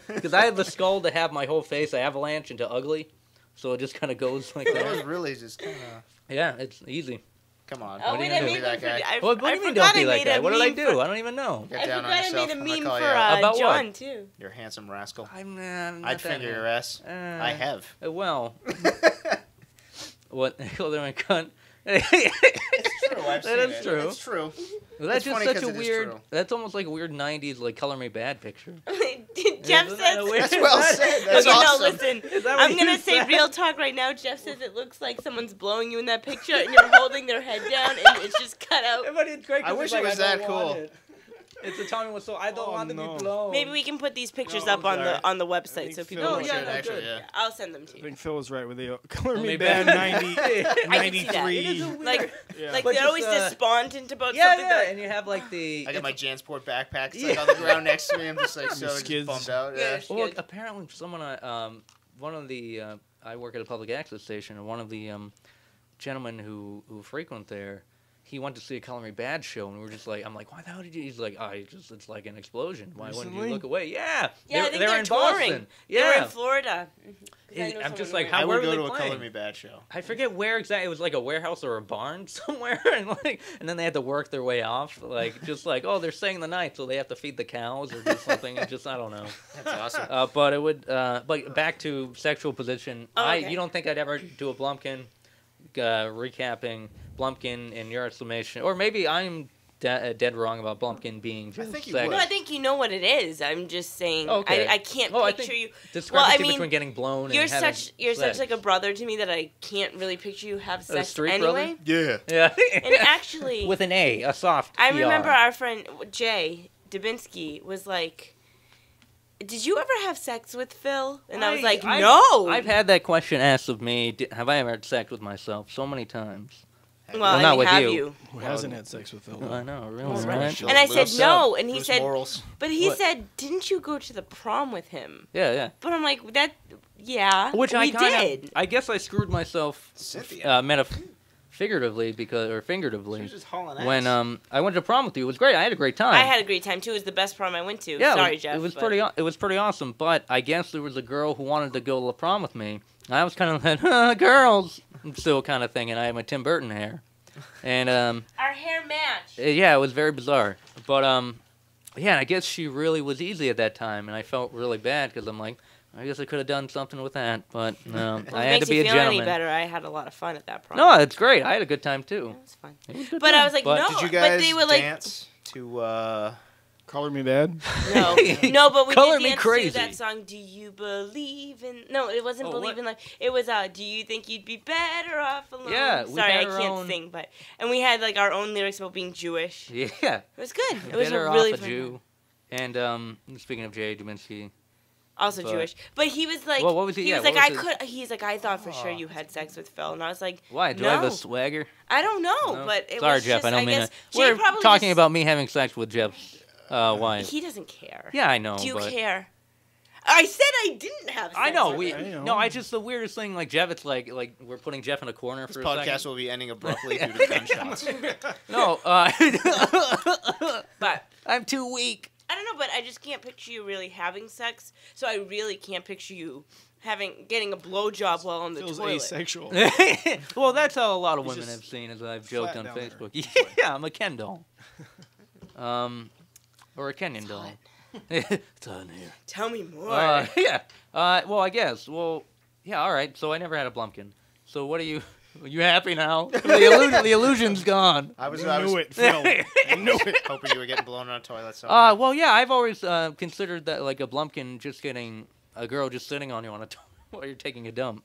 Because I had the skull to have my whole face avalanche into ugly, so it just kind of goes like
That was
that.
really just kind of...
Yeah, it's easy.
Come on.
Oh,
What do
wait,
you
I
do?
made
That
one for...
guy.
What do
I
you mean
forgot
don't be
I
like
made a
that? What did I
meme
do?
for-
I don't even know.
Get
I
down
forgot
on
I
yourself.
made a
I'm gonna
meme
call
for
you out.
About what?
John, too.
You're a handsome rascal.
I'm not
I'd
that
finger
bad.
your ass. I have.
Well, what? Well, they're my cunt.
It's true. I've
That
seen
is
it.
true.
It's true.
Well, that's
It's
just
funny
such
'cause
a
it is
weird.
true.
That's almost like a weird '90s like color me bad picture.
Jeff
Isn't
says...
that a weird-
That's well said. That's
Okay,
awesome.
no, listen.
Is that what
I'm
you
going to say
said?
real talk right now. Jeff says it looks like someone's blowing you in that picture and you're holding their head down and it's just cut out.
But it's great 'cause
I
it's
wish
like,
it was
I don't
that
want
cool.
it. It's a Tommy was so I don't
Oh,
want to
no.
be blown.
Maybe we can put these pictures
No,
up on
sorry.
the
I
website
think
so people
Phil
can
yeah,
see
no,
them.
actually,
good.
yeah.
I'll send them to
I
you.
think Phil was right with the color
Only
me bad
bad.
90,
I can see that.
93.
It is a weird.
Like,
Yeah.
like
But
they're
just,
always despondent about
Yeah,
something
yeah,
that...
and you have like the.
I got my Jansport backpack. It's
Yeah.
like on the ground next to me. I'm just like so just
skids.
bummed out. Yeah.
Yeah.
Well, look, apparently someone, one of the, I work at a public access station, and one of the gentlemen who frequent there, he went to see a Color Me Bad show, and we were just like, I'm like, why the hell did you? He's like, it's like an explosion. Why wouldn't
Recently?
you look away? Yeah,
Yeah, I think
they're
they're
in
touring.
Boston.
They were in
Yeah,
Florida.
I'm just like,
I
how where
would
were
go
they
to a
playing?
Color Me Bad show.
I forget where exactly. It was like a warehouse or a barn somewhere, and then they had to work their way off, just like, oh, they're staying the night, so they have to feed the cows or do something. It just I don't know.
That's awesome.
But it would. But back to sexual position.
Oh, okay.
You don't think I'd ever do a Blumpkin, recapping Blumpkin in your estimation, or maybe I'm dead wrong about Blumpkin being just
think you
sex.
would.
No, I think you know what it is. I'm just saying.
Okay.
I can't
I
picture
think
you.
discrepancy
I mean,
between getting blown
You're
and having
you're
sex.
such like a brother to me that I can't really picture you have sex
street
anyway.
brother?
Yeah.
Yeah.
And actually,
With an A, a soft
I
ER.
remember our friend Jay Dubinsky was like, "Did you ever have sex with Phil?" And I was like, "No."
I've had that question asked of me. Have I ever had sex with myself? So many times.
well,
Well,
I
not
mean,
with
have
you.
you?
Who hasn't had sex with Phil?
I know, really.
Well,
Right?
And I said no, and he
Loose
said,
morals.
but he
What?
said, "Didn't you go to the prom with him?"
Yeah.
But I'm like, yeah,
Which
we
I kind
did.
of. I guess I screwed myself.
Cynthia.
Figuratively
She
figuratively.
was just hauling ass.
When I went to prom with you, it was great. I had a great time.
I had a great time too. It was the best prom I went to.
Yeah,
Sorry, Jeff.
It was
but-
pretty awesome. But I guess there was a girl who wanted to go to the prom with me. And I was kind of like, girls, still kind of thing. And I had my Tim Burton hair, and
Our hair matched.
yeah, it was very bizarre. But yeah, I guess she really was easy at that time, and I felt really bad because I'm like, I guess I could have done something with that, but no,
Well,
I
if it
had to
makes
be
you
a
feel
gentleman.
any better, I had a lot of fun at that prom.
No, it's great. I had a good time too.
It was fun.
It was a good
But
time.
I was like,
But-
no.
Did you
but
guys
they were like,
dance to?
Color Me Bad?
no, no. But we
Color
did
Me
dance
Crazy.
to that song. Do you believe in? No, it wasn't
Oh,
believe
what?
in life. It was. Do you think you'd be better off alone?
Yeah, we
Sorry,
had
I
our
can't
own-
sing, but and we had like our own lyrics about being Jewish.
Yeah,
It was good. It was
better
a really
off a
fun
Jew. And speaking of Jay Dubinsky,
Also
But-
Jewish, but he was like,
Well, what was he-
he
yeah,
was like,
what
I
was
could. He's like, I thought for sure you had sex with Phil, and I was like,
why do I have
No.
a swagger?
I don't know,
No?
but it
Sorry,
was
Jeff.
just,
I don't mean
guess
to.
Jay
We're
probably
talking
just-
about me having sex with Jeff's wife.
He doesn't care.
Yeah, I know.
Do you
but
care? I said I didn't have sex
I know.
with
We
him.
I know.
no. I just the weirdest thing. Like Jeff, it's like we're putting Jeff in a corner
This
for a
podcast
second.
will be ending abruptly due to gunshots.
No,
But
I'm too weak.
I don't know, but I just can't picture you really having sex. So I really can't picture you getting a blowjob while on the
Feels
toilet.
asexual.
Well, that's how a lot of
He's
women
just
have seen, as I've joked
flat
on
down
Facebook.
there.
Yeah, I'm a Ken doll. Or a Kenyan doll. It's on here.
Tell me more.
Yeah. Well, I guess. Well, yeah. All right. So I never had a Blumpkin. So what are you? Are you happy now? The illusion's gone.
I was
I knew it, Phil. I knew it.
hoping you were getting blown on a toilet. Somewhere.
Well, yeah. I've always considered that like a Blumpkin just getting a girl just sitting on you on a toilet while you're taking a dump.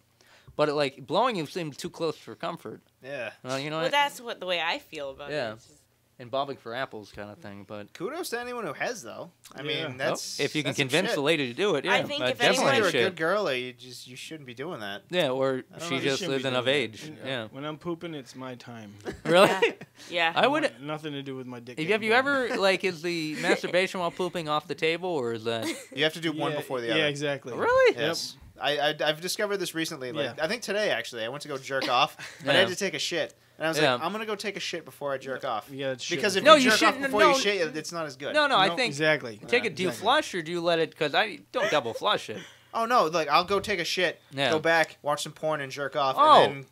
But like blowing you seems too close for comfort.
Yeah.
You know.
Well, that's the way I feel about
Yeah.
it. It's just-
And bobbing for apples kind of thing. But
Kudos to anyone who has, though. I
Yeah.
mean, that's
if you can
that's some
convince
shit.
the lady to do it, yeah.
I think if
Definitely,
anyone-
you're a
should.
good girl. You shouldn't be doing that.
Yeah, or
I don't
she
know,
just
Shouldn't
lives
be
enough
doing
age.
it.
Yeah.
When I'm pooping, it's my time.
Really?
Yeah.
I would.
Nothing to do with my dick.
Have
getting
you
blown.
ever like is the masturbation while pooping off the table or is that
You have to do one before the other.
Yeah, exactly.
really?
Yes. I've discovered this recently. Like
Yeah.
I think today actually, I went to go jerk off, but I
Yeah.
had to take a shit, and I was
Yeah.
like, I'm gonna go take a shit before I jerk off.
Yeah, it's shit.
Because if
No,
you
you
jerk off
shouldn't-
before
no.
you shit, it's not as good.
No, I
No,
think
exactly.
take it. Do you
Exactly.
flush or do you let it? Because I don't double flush it.
Oh no, like I'll go take a shit,
Yeah.
go back, watch some porn, and jerk off,
Oh.
and then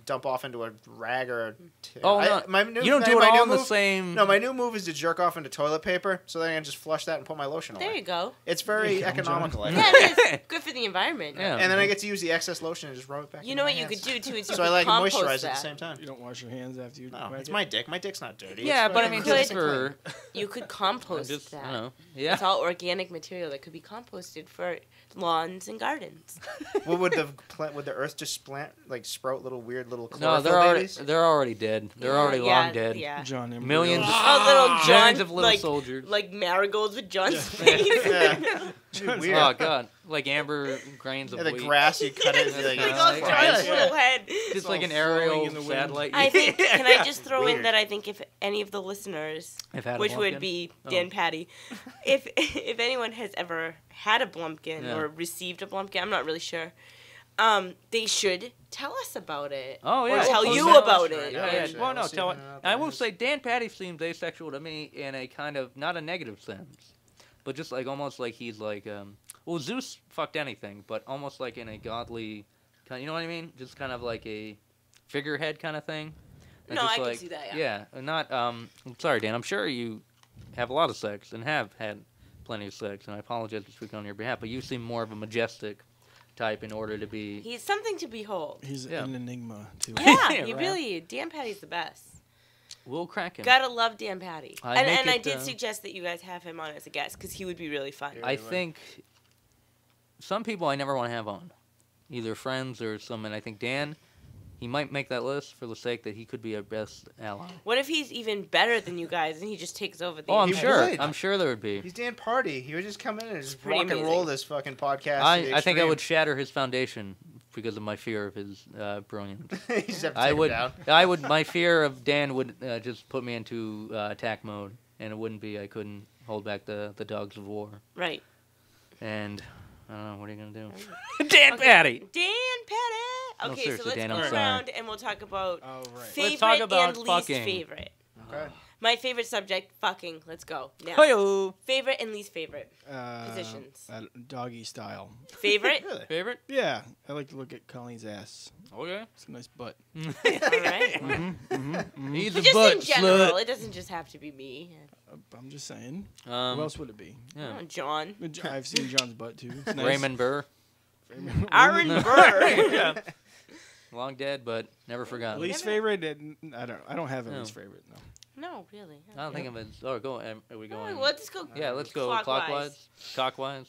dump off into a rag or.
Oh no,
my new,
you don't do it
my
all
new
in the
move-
same.
No, my new move is to jerk off into toilet paper, so then I can just flush that and put my lotion
There
away.
you go.
It's very
There you go,
economical. I
Yeah,
think.
it is good for the environment.
Yeah.
And then I get to use the excess lotion and just rub it back.
You
in
know
my
what you
hands.
could do too is you
So
could
I like
compost
moisturize
that.
at the same time.
You don't wash your hands after you.
No,
whack
it's
it?
my dick. My dick's not dirty.
Yeah,
It's
but I
fucking
mean
Could-
just for
You could
I
compost
just
that.
I don't know. Yeah.
It's all organic material that could be composted for lawns and gardens.
What would the earth just sprout little weird little
No,
chlorophyll babies?
they're already dead. They're already
Yeah,
long dead.
Yeah.
John embryos.
Millions.
Oh, little John,
Millions of little
like,
soldiers.
like marigolds with John's face.
Yeah. Dude, weird.
Oh god, like amber grains of
Yeah, the
wheat.
grass you cut it.
Like,
Like
Yeah,
all
like
John's
that.
little head.
Just
all
like an
flowing
aerial
in the wind.
satellite.
I think. Can I just throw in
Weird.
that I think if any of the listeners,
I've had a
which would
Blumpkin.
be
Oh.
Dan Patty, if anyone has ever had a Blumpkin
Yeah.
or received a Blumpkin, I'm not really sure. They should tell us about it.
Oh
Or
yeah.
tell
We'll
you
post that
about
right
it.
now,
Yeah, yeah.
actually.
Well, no,
We'll see
tell
if
it.
anyone out
I
there
will
is.
say Dan Patty seems asexual to me in a kind of not a negative sense, but just like almost like he's like well Zeus fucked anything, but almost like in a godly kind. You know what I mean? Just kind of like a figurehead kind of thing. And
No,
just
I can
like,
see that,
Yeah, and not. I'm sorry, Dan. I'm sure you have a lot of sex and have had plenty of sex, and I apologize for speaking on your behalf, but you seem more of a majestic type in order to be.
He's something to behold.
He's
Yeah.
an enigma too.
Yeah,
Yeah,
he
right.
really. Dan Patty's the best.
We'll crack him.
Gotta love Dan Patty.
I
did suggest that you guys have him on as a guest because he would be really fun.
I think some people I never want to have on, either friends or someone. I think Dan, he might make that list for the sake that he could be our best ally.
What if he's even better than you guys and he just takes over the?
Oh, I'm sure.
would.
I'm sure there would be.
He's Dan Party. He would just come in and just
pretty
rock and roll
amazing.
this fucking podcast.
I think I would shatter his foundation because of my fear of his brilliance.
You just have to
I
take him
would.
down.
I would. My fear of Dan would just put me into attack mode, and it wouldn't be. I couldn't hold back the dogs of war.
Right.
And I don't know. What are you gonna do? Dan Patty.
Dan Patty.
No,
Okay,
seriously,
so let's
Dan,
go
I'm sorry.
around and we'll talk about favorite
Let's talk about
and least
fucking.
favorite.
Okay.
My favorite subject, fucking. Let's go. Now.
Hey-o.
Favorite and least favorite positions.
Doggy style.
Favorite?
Really?
Favorite?
Yeah, I like to look at Colleen's ass.
Okay.
It's a nice butt.
All right.
He's
But
a
just
butt
in general,
slut.
it doesn't just have to be me.
I'm just saying. Who else would it be?
Yeah.
Oh, John.
I've seen John's butt too. It's nice.
Raymond Burr.
Aaron Burr.
Yeah. Long dead, but never forgotten.
Least favorite? I don't have a least favorite. No.
No, really.
I don't think of it. Oh, go. Are we going?
Well, let's go.
Yeah, let's go
Clockwise.
clockwise.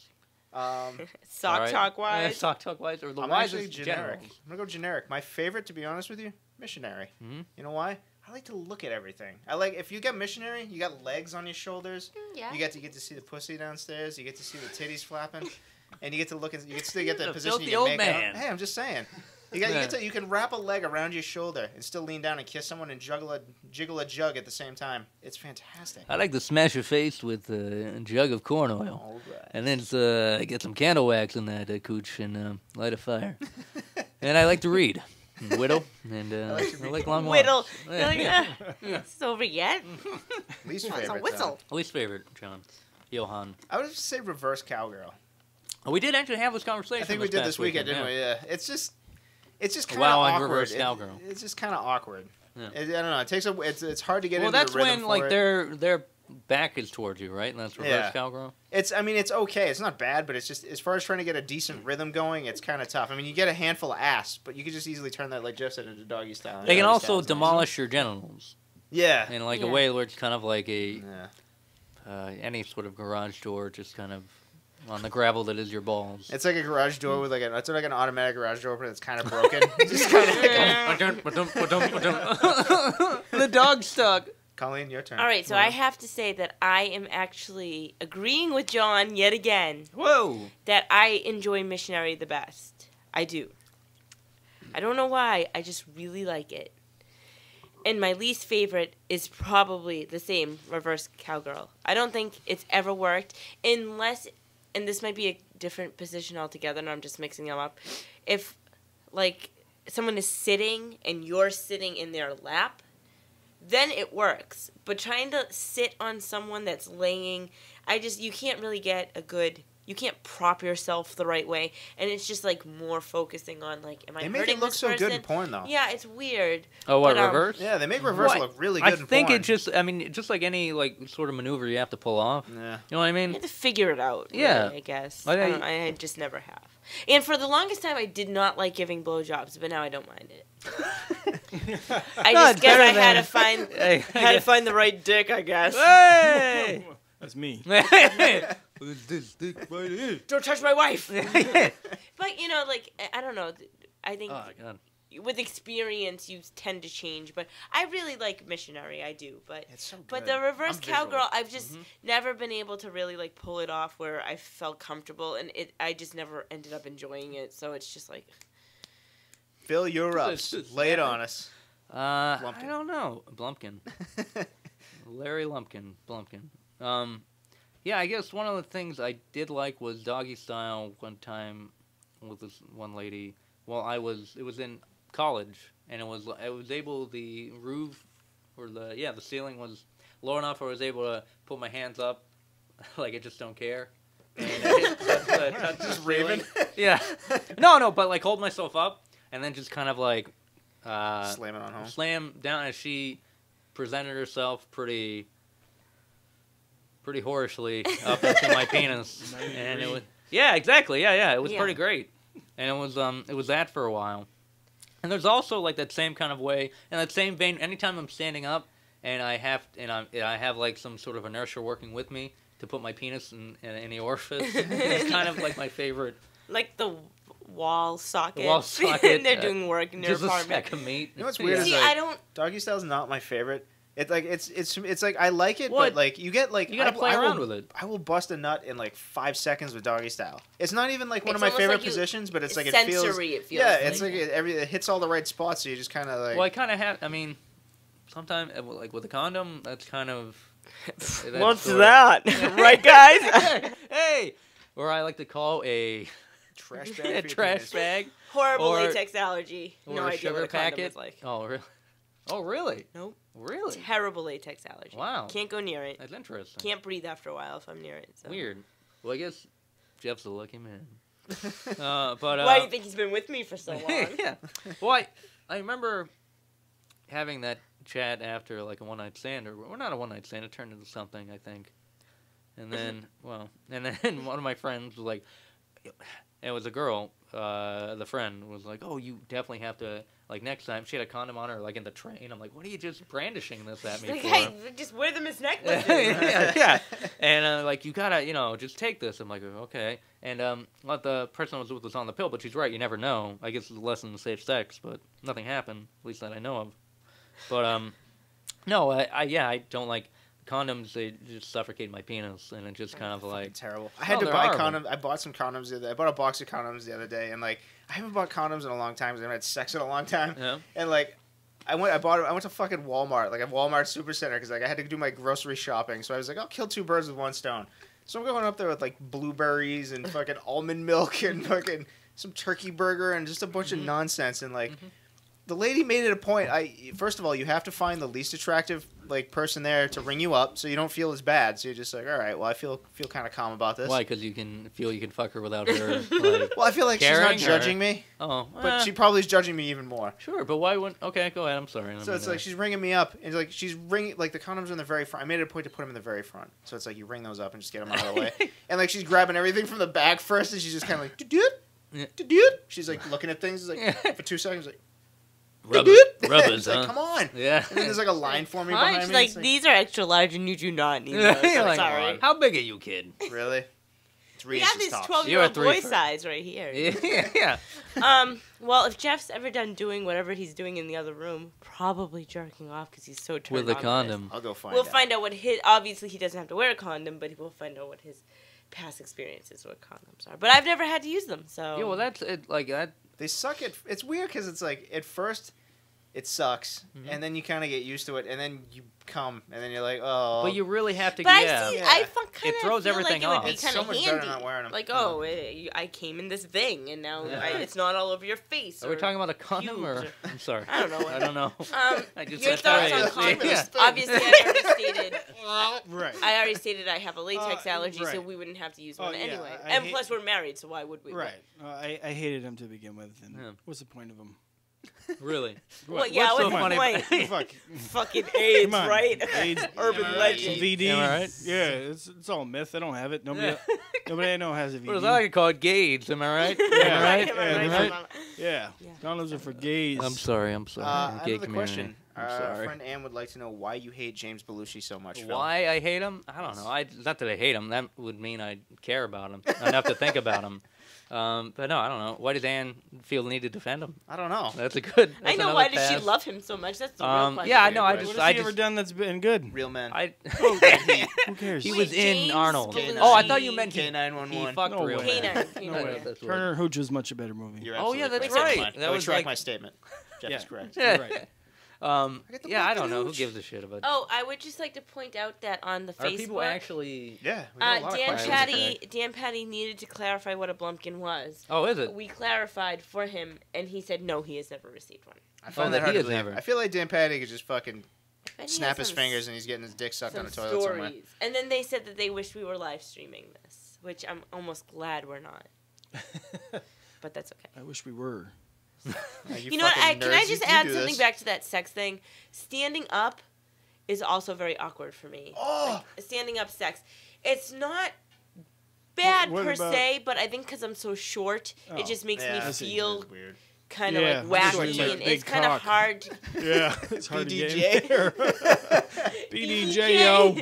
Sock
All right.
talk wise.
Sock talk wise, or the
I'm
wise
actually
is
generic.
general.
I'm gonna go generic. My favorite, to be honest with you, missionary.
Mhm.
You know why? I like to look at everything. I like if you got missionary, you got legs on your shoulders.
Yeah.
You get to see the pussy downstairs. You get to see the titties flapping, and you get to look at. You can still get the
The
position you
filthy
can
old
make
man.
out. Hey, I'm just saying. You can wrap a leg around your shoulder and still lean down and kiss someone and jiggle a jug at the same time. It's fantastic.
I like to smash your face with a jug of corn oil,
All right.
and then get some candle wax in that cooch and light a fire. And I like to read, and whittle, and I like long walks.
Whittle.
Yeah.
You're like, it's over yet?
Least
It's
favorite.
a whistle.
Least favorite, John. Johan.
I would just say reverse cowgirl.
Oh, we did actually have this conversation.
I think we did
past
this weekend, didn't we? Yeah. It's just kind of
Wow, and
awkward.
reverse cowgirl.
It's just kind of awkward.
Yeah.
I don't know. It takes it's hard to get
Well,
into
that's
the rhythm
when
for
like
it.
their back is towards you, right? And that's reverse
Yeah.
cowgirl.
It's okay. It's not bad, but it's just as far as trying to get a decent rhythm going, it's kind of tough. I mean, you get a handful of ass, but you could just easily turn that, like Jeff said, into doggy style.
They can
Doggy
also
style is nice.
demolish your genitals
Yeah.
in like a
Yeah.
way where it's kind of like a
Yeah.
any sort of garage door, just kind of on the gravel that is your balls.
It's like a garage door with it's like an automatic garage door, but it's kind of broken. Just kind of
The dog's stuck.
Colleen, your turn.
All right, so I have to say that I am actually agreeing with John yet again
Whoa.
that I enjoy Missionary the best. I do. I don't know why. I just really like it. And my least favorite is probably the same, Reverse Cowgirl. I don't think it's ever worked unless, and this might be a different position altogether, and I'm just mixing them up. If, like, someone is sitting and you're sitting in their lap, then it works. But trying to sit on someone that's laying, you can't really get you can't prop yourself the right way, and it's just like more focusing on like, am I
They
hurting
make it look
this
so good
person?
in porn, though.
Yeah, it's weird.
Oh, what,
But,
reverse?
Yeah, they make reverse
What?
look really
I
good in
think
porn.
it just, I mean, just like any like sort of maneuver you have to pull off.
Yeah.
You know what I mean?
You have to figure it out.
Yeah.
Really, I guess.
I-
I just never have. And for the longest time, I did not like giving blowjobs, but now I don't mind it. I
No,
just
it's
guess
better
I had
than-
to find
Hey,
had to find the right dick. I guess.
Hey!
That's me.
This dick right here.
Don't touch my wife. But you know, like I don't know. I think
Oh God.
with experience, you tend to change. But I really like Missionary. I do. But
It's so good.
But the reverse
I'm visual.
cowgirl, I've just never been able to really like pull it off where I felt comfortable, and I just never ended up enjoying it. So it's just like,
Fill your ups.
Just
Lay it on us.
I
Blumpkin.
don't know. Blumpkin. Larry Lumpkin. Blumpkin. Yeah, I guess one of the things I did like was doggy style one time with this one lady. Well, it was in college, and the roof or the ceiling was low enough where I was able to put my hands up like I just don't care. And touch the
Just
ceiling.
raving.
Yeah. No, but like hold myself up and then just kind of like
Slam it on home.
slam down as she presented herself pretty whorishly up into my penis, and it was exactly it was
Yeah.
pretty great, and it was that for a while, and there's also like that same kind of way in that same vein. Anytime I'm standing up and I have like some sort of inertia working with me to put my penis in any orifice. It's kind of like my favorite.
Like the wall socket.
The wall socket.
They're doing work in your
just
apartment.
A sack of meat.
You know what's weird?
See,
is, like,
I don't.
Doggy style's not my favorite. It's like it's like I like it,
What?
but like you get like
You gotta play around with it.
I will bust a nut in like 5 seconds with doggy style. It's not even like one of
It's
my favorite
almost like
positions, but it's like
sensory,
it feels.
it feels
Yeah,
like.
it's like it hits all the right spots, so you just kind of like.
Well, I kind of have. I mean, sometimes like with a condom, that's kind of.
What's that? Right, guys?
Hey, or I like to call a
trash bag.
trash bag.
Horrible
Or-
latex allergy.
Or
No
a
idea
sugar
what a condom
packet.
is like.
Oh really? Oh really?
Nope.
Really?
Terrible latex allergy.
Wow.
Can't go near it.
That's interesting.
Can't breathe after a while if I'm near it. So.
Weird. Well, I guess Jeff's a lucky man. But
Why do you think he's been with me for so long?
yeah. Well, I remember having that chat after like a one night stand, or not a one night stand. It turned into something, I think. And then, and then one of my friends was like, it was a girl. The friend was like, "Oh, you definitely have to like next time." She had a condom on her, like in the train. I'm like, "What are you just brandishing this at me
Like,
for?"
hey, just wear them as necklaces.
yeah. And like, you gotta, just take this. I'm like, okay. And let the person I was with was on the pill, but she's right. You never know. I guess it's a lesson in safe sex, but nothing happened, at least that I know of. But no, I don't like condoms. They just suffocate my penis, and it's just kind of like
terrible. I had to
they're
buy
horrible.
condoms. I bought some condoms the other day. I bought a box of condoms the other day, and like I haven't bought condoms in a long time because I haven't had sex in a long time.
Yeah.
And like I went to fucking Walmart, like a Walmart Supercenter, because like I had to do my grocery shopping. So I was like, I'll kill 2 birds with one stone. So I'm going up there with like blueberries and fucking almond milk and fucking some turkey burger and just a bunch of nonsense. And like the lady made it a point. First of all, you have to find the least attractive like person there to ring you up, so you don't feel as bad. So you're just like, all right, well, I feel kind of calm about this.
Why? Because you can feel you can fuck her without her. Like,
Well, I feel like she's
caring,
not judging me,
oh,
but she probably is judging me even more.
sure. But why wouldn't? Okay, go ahead. I'm sorry.
So it's like she's ringing me up, and like she's ringing like the condoms are in the very front. I made it a point to put them in the very front. So it's like you ring those up and just get them out of the way. And like she's grabbing everything from the back first, and she's just kind of like, "Dude." She's like looking at things like for 2 seconds, like.
rubbers,
It's
huh?
like, come on.
Yeah.
And then there's like a line forming
Fine,
behind
she's
me.
like,
It's
these are extra large and you do not need those.
You're
I'm
like,
sorry.
how big are you, kid?
Really? It's
We have this 12-year-old
You're a
boy
3
size right here.
Yeah.
Well, if Jeff's ever done doing whatever he's doing in the other room, probably jerking off because he's so turned
With a
on by
condom.
I'll go find
We'll
out.
find out what his. Obviously, he doesn't have to wear a condom, but we'll find out what his past experiences with condoms are. But I've never had to use them, so.
Yeah, well, that's it. Like that.
They suck at. It's weird because it's like at first, it sucks, and then you kind of get used to it, and then you come, and then you're like, oh.
But you really have to.
But
yeah.
I see.
Yeah.
I kind of
throws
feel
everything
like it would
off.
be
It's
kind
so
of
much
handy.
better not wearing 'em.
Like, I came in this thing, and now
Yeah.
it's not all over your face.
Are we
or
talking about a condom or?
pubes.
I'm sorry.
I don't know.
I don't know. I just
Your
said
thoughts on
sorry.
condoms?
Yeah.
Obviously, I already stated.
Right.
I already stated I have a latex allergy, so
right.
we wouldn't have to use
Oh,
one
yeah,
anyway.
I
And
hate-
plus, we're married, so why would we?
Right. I hated him to begin with. And
Yeah.
what's the point of him?
Really?
Well, yeah,
What's so
what's the
funny?
point?
Fuck.
Fucking AIDS,
Come on.
right?
AIDS.
Urban legend.
VD.
Am I right?
Yeah, it's all myth. I don't have it. Nobody I know has a VD.
What is that like called? Gauge? Am I right?
Yeah.
Am I right?
Am I
Yeah,
right?
right?
Am I-
Yeah.
Yeah.
Condoms are for gays.
I'm sorry. I'm sorry. Gay
Another
community.
question.
I'm
Our
sorry.
friend Ann would like to know why you hate James Belushi so much. Phil.
Why I hate him? I don't know. Not that I hate him. That would mean I care about him. I'd have to think about him. But no, I don't know. Why does Anne feel the need to defend him?
I don't know.
That's a good.
I
that's
know.
another
Why does she
pass.
love him so much? That's the real question.
Yeah, I know. I
What
just.
What has
I
he ever
just.
done that's been good?
Real men.
Who cares?
He
Wait,
was in
James
Arnold.
Belushi.
Oh, I thought you meant he
K911.
fucked
No
real
way.
men.
K9.
No
Yeah,
way.
that's what-
Turner Hooch was much a better movie.
You're
Oh, yeah,
absolutely
that's
correct.
right.
I
That was
retract
like-
my statement. Jeff is correct.
Yeah.
Right.
Yeah, I don't know. Who gives a shit about?
Oh, I would just like to point out that on the
Are
Facebook,
people actually?
Yeah. We got a lot of
Dan
questions.
Patty needed to clarify what a Blumpkin was.
Oh, is it?
We clarified for him, and he said no, he has never received one.
I find
Oh,
that
that
hard
he
to
has
believe.
never.
I feel like Dan Patty could just fucking
I bet he
snap
has
his
some
fingers and he's getting his dick sucked on a
some
toilet somewhere.
stories. And then they said that they wished we were live streaming this, which I'm almost glad we're not. But that's okay.
I wish we were.
You know what?
fucking
Can I
nerds,
just
you
add
do
something
this.
back to that sex thing? Standing up is also very awkward for me.
Oh!
Like, standing up sex. It's not bad
What
per
about-
se, but I think because I'm so short,
Oh,
it just makes
Yeah,
me
that's
feel
weird.
kind of like wacky, and it's kind of hard.
Yeah, it's hard
BDJ.
to get in there. BDJ, yo.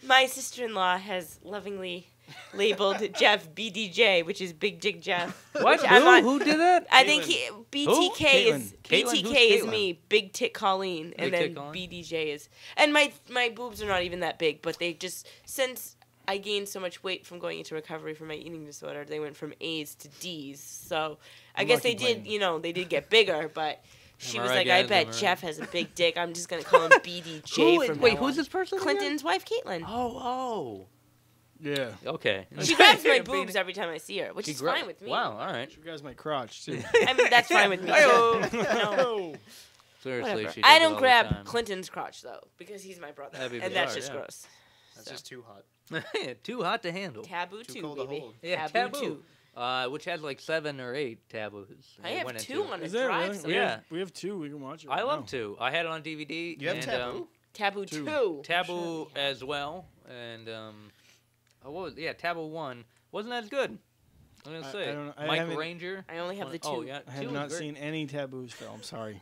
My sister-in-law has lovingly labeled Jeff BDJ, which is Big Dick Jeff.
What? Who did that?
I think BTK is
Caitlin?
BTK is
Caitlin?
me, Big Tit Kolleen, and then BDJ is. And my boobs are not even that big, but they just, since I gained so much weight from going into recovery from my eating disorder, they went from A's to D's. So I guess they did, they did get bigger, but she was like, I bet Jeff has a big dick. I'm just going to call him BDJ from now on.
Who's this person?
Clinton's wife, Caitlin.
Oh.
Yeah.
Okay.
She grabs my boobs every time I see her, which is fine with me.
Wow, all right.
She grabs my crotch, too.
I mean, that's fine with me, too. No.
Seriously, she
I don't grab Clinton's crotch, though, because he's my brother. And that's just gross.
That's just too hot.
Too hot to handle.
Taboo
too
2,
cold
baby.
to hold.
Yeah,
Taboo
2. Which has like 7 or 8 taboos.
I have 2 on a
Is there
drive.
really? We have 2. We can watch it.
I love 2. I had it on DVD.
You have Taboo?
Taboo 2.
Taboo as well. And, Taboo 1 wasn't as good. I'm going to say. Mike Ranger.
I only have the 2.
Oh, yeah.
I have not seen any Taboos film. Sorry.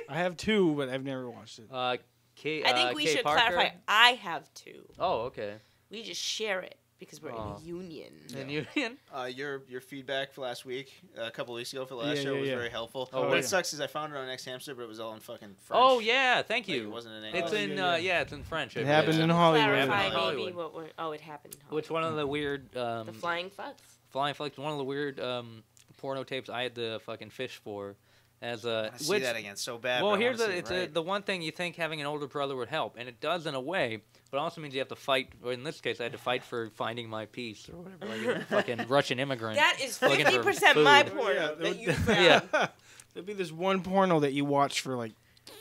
I have 2, but I've never watched it.
I think we should clarify. I have 2.
Oh, okay.
We just share it because we're in a union.
In union?
Your feedback for last week, a couple weeks ago for the last show was very helpful.
Oh,
what it sucks is I found it on X Hamster, but it was all in fucking French.
Oh yeah, thank you.
Like, it wasn't in English.
It's in it's in French.
It happened in Hollywood.
Clarify maybe what we're. Oh, it happened in Hollywood.
Which one of the weird?
The flying fucks.
Flying fucks. One of the weird porno tapes I had to fucking fish for. As a,
I see that again so bad.
Well, here's the one thing you think having an older brother would help, and it does in a way, but it also means you have to fight. Or in this case, I had to fight for finding my piece or whatever, like a fucking Russian immigrant.
That is 50% my porno that you found.
There'd be this one porno that you watch for like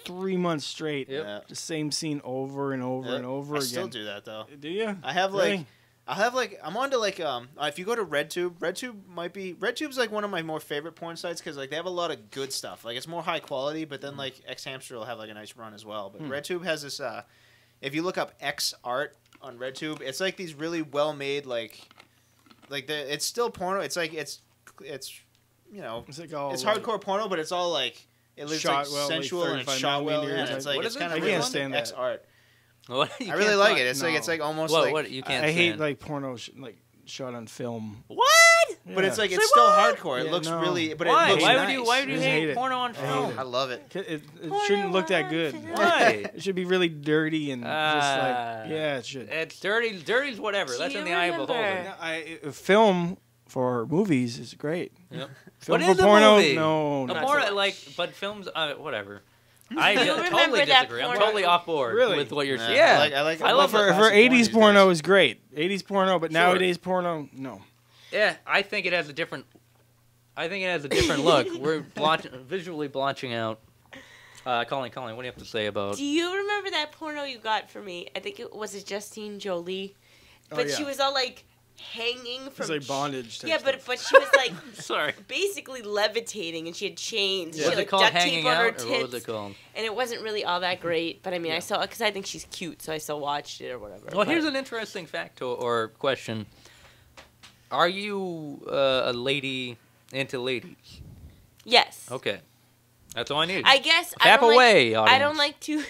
3 months straight.
Yep.
The same scene over and over and over again.
I still do that though.
Do you?
I have I'm on to if you go to RedTube's like one of my more favorite porn sites because like they have a lot of good stuff. Like it's more high quality, but then like X Hamster will have like a nice run as well. But RedTube has this if you look up X art on RedTube, it's like these really well made it's still porno. It's like it's it's like all it's hardcore porno, but it's all like it looks like sensual and shot well. Yeah, it's like it's kind of
can't stand
X art.
What?
I really like it. It's like almost
what you can't.
I hate like porno like shot on film.
What?
Yeah. But it's like it's still hardcore. It looks really. But
why?
It looks
why
nice.
Why would you hate porno on film?
I love it.
It shouldn't look that good.
Why?
It should be really dirty and just like it should.
It's dirty. Dirty's whatever. That's in the eye of the beholder.
Film for movies is great.
Yep.
Film
what is
for porno?
A movie?
No.
A porno but films whatever. I totally disagree. I'm totally off board with what you're saying. Yeah,
I love
for 80s porno is great. 80s porno, but nowadays porno, no.
Yeah, I think it has a different look. We're visually blotching out. Colleen, what do you have to say about?
Do you remember that porno you got for me? I think it was Justine Jolie, but she was all like hanging from
like bondage.
Yeah, but she was like
sorry,
basically levitating, and she had chains.
Yeah.
She
was
had
it called
duct
hanging
tape on her
out,
tits,
or what was it called?
And it wasn't really all that great. But I mean, I saw because I think she's cute, so I still watched it or whatever.
Well, here's an interesting fact or question: are you a lady into ladies?
Yes.
Okay, that's all I need.
I guess
Tap away, audience.
I don't like to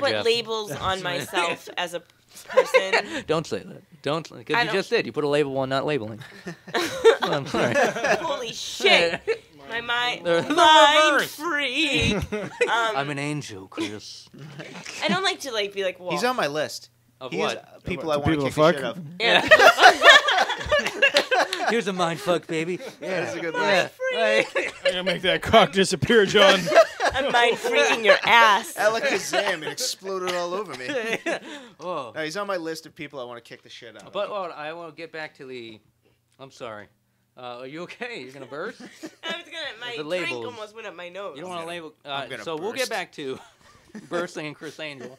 put
Jeff.
labels on myself as a person.
Don't say that. Don't, because you just did. You put a label on not labeling. I'm sorry.
Holy shit. My mind freak.
I'm an angel, Chris.
I don't like to be like, well.
He's on my list.
Of what?
People I want to kick the shit of.
Yeah.
Here's a mind fuck, baby.
Yeah, that's a good
list.
I'm gonna make that cock disappear, John.
I'm mind freaking your ass.
Alakazam, it exploded all over me.
Oh.
No, he's on my list of people I want to kick the shit out of.
But I want to get back to the. I'm sorry. Are you okay? You're gonna burst?
I was gonna. My drink almost went up my nose.
You don't want to label.
So
we'll get back to bursting and Chris Angel,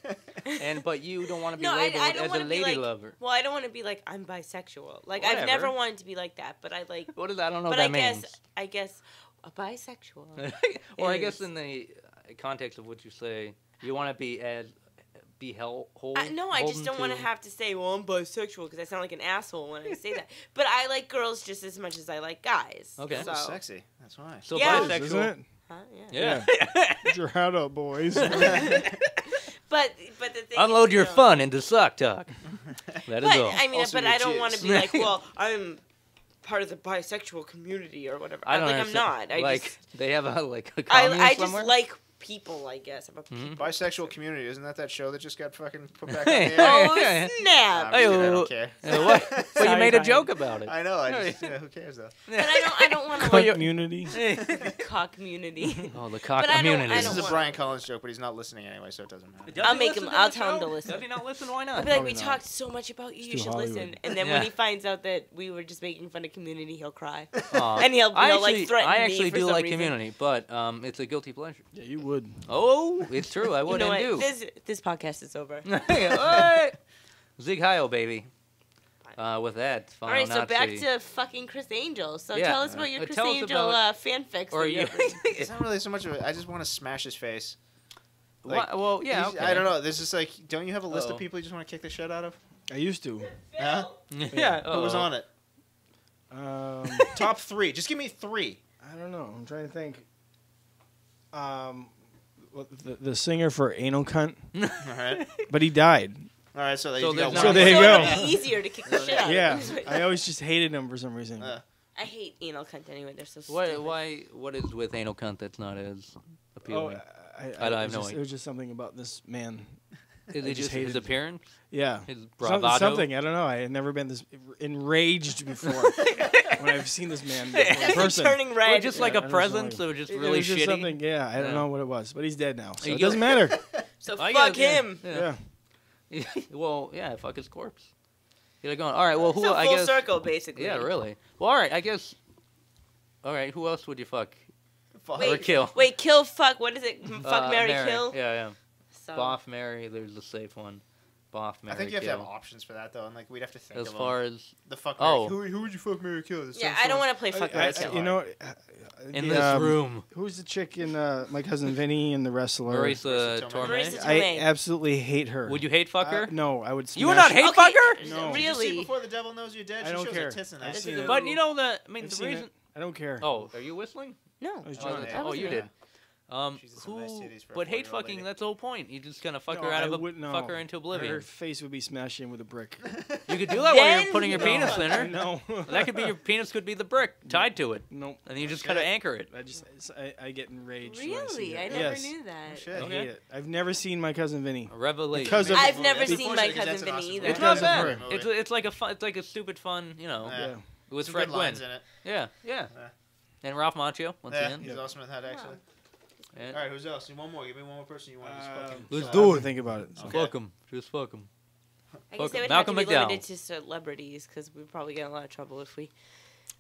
but you don't want to be labeled as a lady lover.
Well, I don't want to be like I'm bisexual. Like I've never wanted to be like that, but I like.
What is that? I don't know what that means.
I guess a bisexual.
Or I guess in the context of what you say, you want to be as be held.
No, I just don't want to have to say, well, I'm bisexual because I sound like an asshole when I say that. But I like girls just as much as I like guys.
Okay.
So sexy. That's why.
So
Yeah.
bisexual.
Isn't it?
Huh?
Yeah.
Get your hat up, boys.
But the thing
Unload
is,
your fun into sock talk. That is
But
all.
I mean,
Also
but
your
I don't
jizz.
want to be like, well, I'm part of the bisexual community or whatever.
I don't
I'm
understand.
not.
Like they have a commune
I
somewhere?
just like people. I guess I'm a people.
Bisexual community, isn't that show that just got fucking put back on the air?
Oh
Yeah.
snap!
I
Hey,
don't care.
What? But you
Sorry,
made a
Brian.
joke about it.
I know. Who cares though?
But I don't want to
Community.
cock community.
Oh, the cock
But I don't-
community.
I
This
don't
is a
want-
Brian Collins joke, but he's not listening anyway, so it doesn't matter.
Does
I'll
he
make
listen
him-
to
I'll
the
tell him
show?
to listen.
Does he not listen? Why
I'll
not?
be like,
Probably
we
not.
talked so much about you.
It's
You
too
should
Hollywood.
listen. And then
Yeah.
when he finds out that we were just making fun of Community, he'll cry.
Aw.
And he'll like threaten
I
me
actually
for
do
some
like
reason.
Community, but it's a guilty pleasure.
Yeah, you would.
Oh, it's true. I
You
would
know
and
what?
do.
This podcast is over.
Hey, Zig Heil, baby. With that,
All right, so back
Nazi.
to fucking Chris Angel. So
Yeah.
tell us about your Chris
Tell us
Angel
about-
fanfics.
or
that
you.
ever-
It's not really so much of it. I just want to smash his face. Like,
Well, yeah.
he's-
Okay.
I don't know. There's just like, don't you have a list
Uh-oh.
of people you just want to kick the shit out of?
I used to.
Huh?
Yeah.
Who was on it? Top 3. Just give me 3.
I don't know. I'm trying to think. The singer for Anal Cunt,
All right.
but he died.
All right. So,
So
you got
there's
one.
So there you
so
go.
it'll be easier to kick the shit out of
Yeah,
him.
I always just hated him for some reason.
I hate anal cunt anyway. They're so
Why?
stupid.
Why? What is with anal cunt that's not as
Oh,
appealing?
I
have
it was
no
just-
idea.
It was just something about this man.
Is
I
it
just
just his
hated-
appearance?
Yeah,
His bravado?
something. I don't know. I had never been this enraged before when I've seen this man in
Just
person.
turning
Or
red.
just
Yeah,
like
I
a
don't know,
presence
something.
that was just
It
really
was just
shitty?
something. Yeah, I
Yeah.
don't know what it was, but he's dead now, so
You
it
go-
doesn't matter.
So
I
fuck
guess,
him.
Yeah.
Yeah.
Well, yeah, fuck his corpse. You're going, all right, well, who
So
I
full
guess.
circle, basically.
Yeah, really. Well, all right, I guess. All right, who else would you fuck?
Fuck.
Or kill?
Wait, kill, fuck. What is it? Fuck, marry, kill.
Yeah, yeah.
So,
Boff, marry. There's the safe one. Boff, marry,
I think you have to
kill.
have options for that though, and like we'd have to think
As
of
far as
the fuck.
Oh.
Who would you fuck, marry, kill? This
yeah,
sounds
I don't
so-
want to play fuck, marry, kill.
You know,
in
the,
this room,
who's the chick in My Cousin Vinny and the Wrestler?
Marisa
Marisa
Tomei.
Marisa
I
Tomei.
absolely hate her.
Would you hate fuck her?
No, I would.
You would not
smash-
hate
Okay,
fuck her?
No.
Did you see
Really?
Before the Devil Knows You're Dead?
I
She
don't
shows
care.
her tits in that.
I've
This
seen
is
it.
a-
But you know the. I mean,
I've
the
seen
reason.
it. I don't care.
Oh, are you whistling?
No.
was
Oh,
John.
that's-
I
oh,
wasn't
you
there.
did.
She's got some
Who?
nice titties for a
But hate
40-year-old
fucking.
lady.
That's the whole point. You just gonna fuck
No,
her out
I
of a.
wouldn't- no.
Fuck her into oblivion.
Her face would be smashed in with a brick.
You could do that while
Then-
you're putting your penis in her.
No.
That could be your penis. Could be the brick tied to it,
No.
and you just kind of anchor it.
I get enraged. when I see
Really?
that.
I never
Yes.
knew that.
Shit.
I
Okay.
hate it. I've never seen My Cousin Vinny.
A revelation.
Because of-
I've never
That's
seen
unfortunate
My
'cause that's
Cousin
an
Vinny
awesome
either.
It's
movie.
not
Because of
bad.
her.
It's like a fun. It's like a stupid fun. You know,
Yeah.
with
Some
Fred
good
Gwynn.
lines in it.
Yeah.
Yeah.
And Ralph Macchio once
Yeah,
again.
he's awesome at that actually.
And
All right, who's else? One more. Give me one more person you want to just fucking.
Let's
I
do
have to
it.
think about it. So.
Okay.
Fuck him. Just fuck him.
I
Fuck
guess they would
Malcolm
have to be
McDowell.
limited to celebrities because we'd probably get in a lot of trouble if we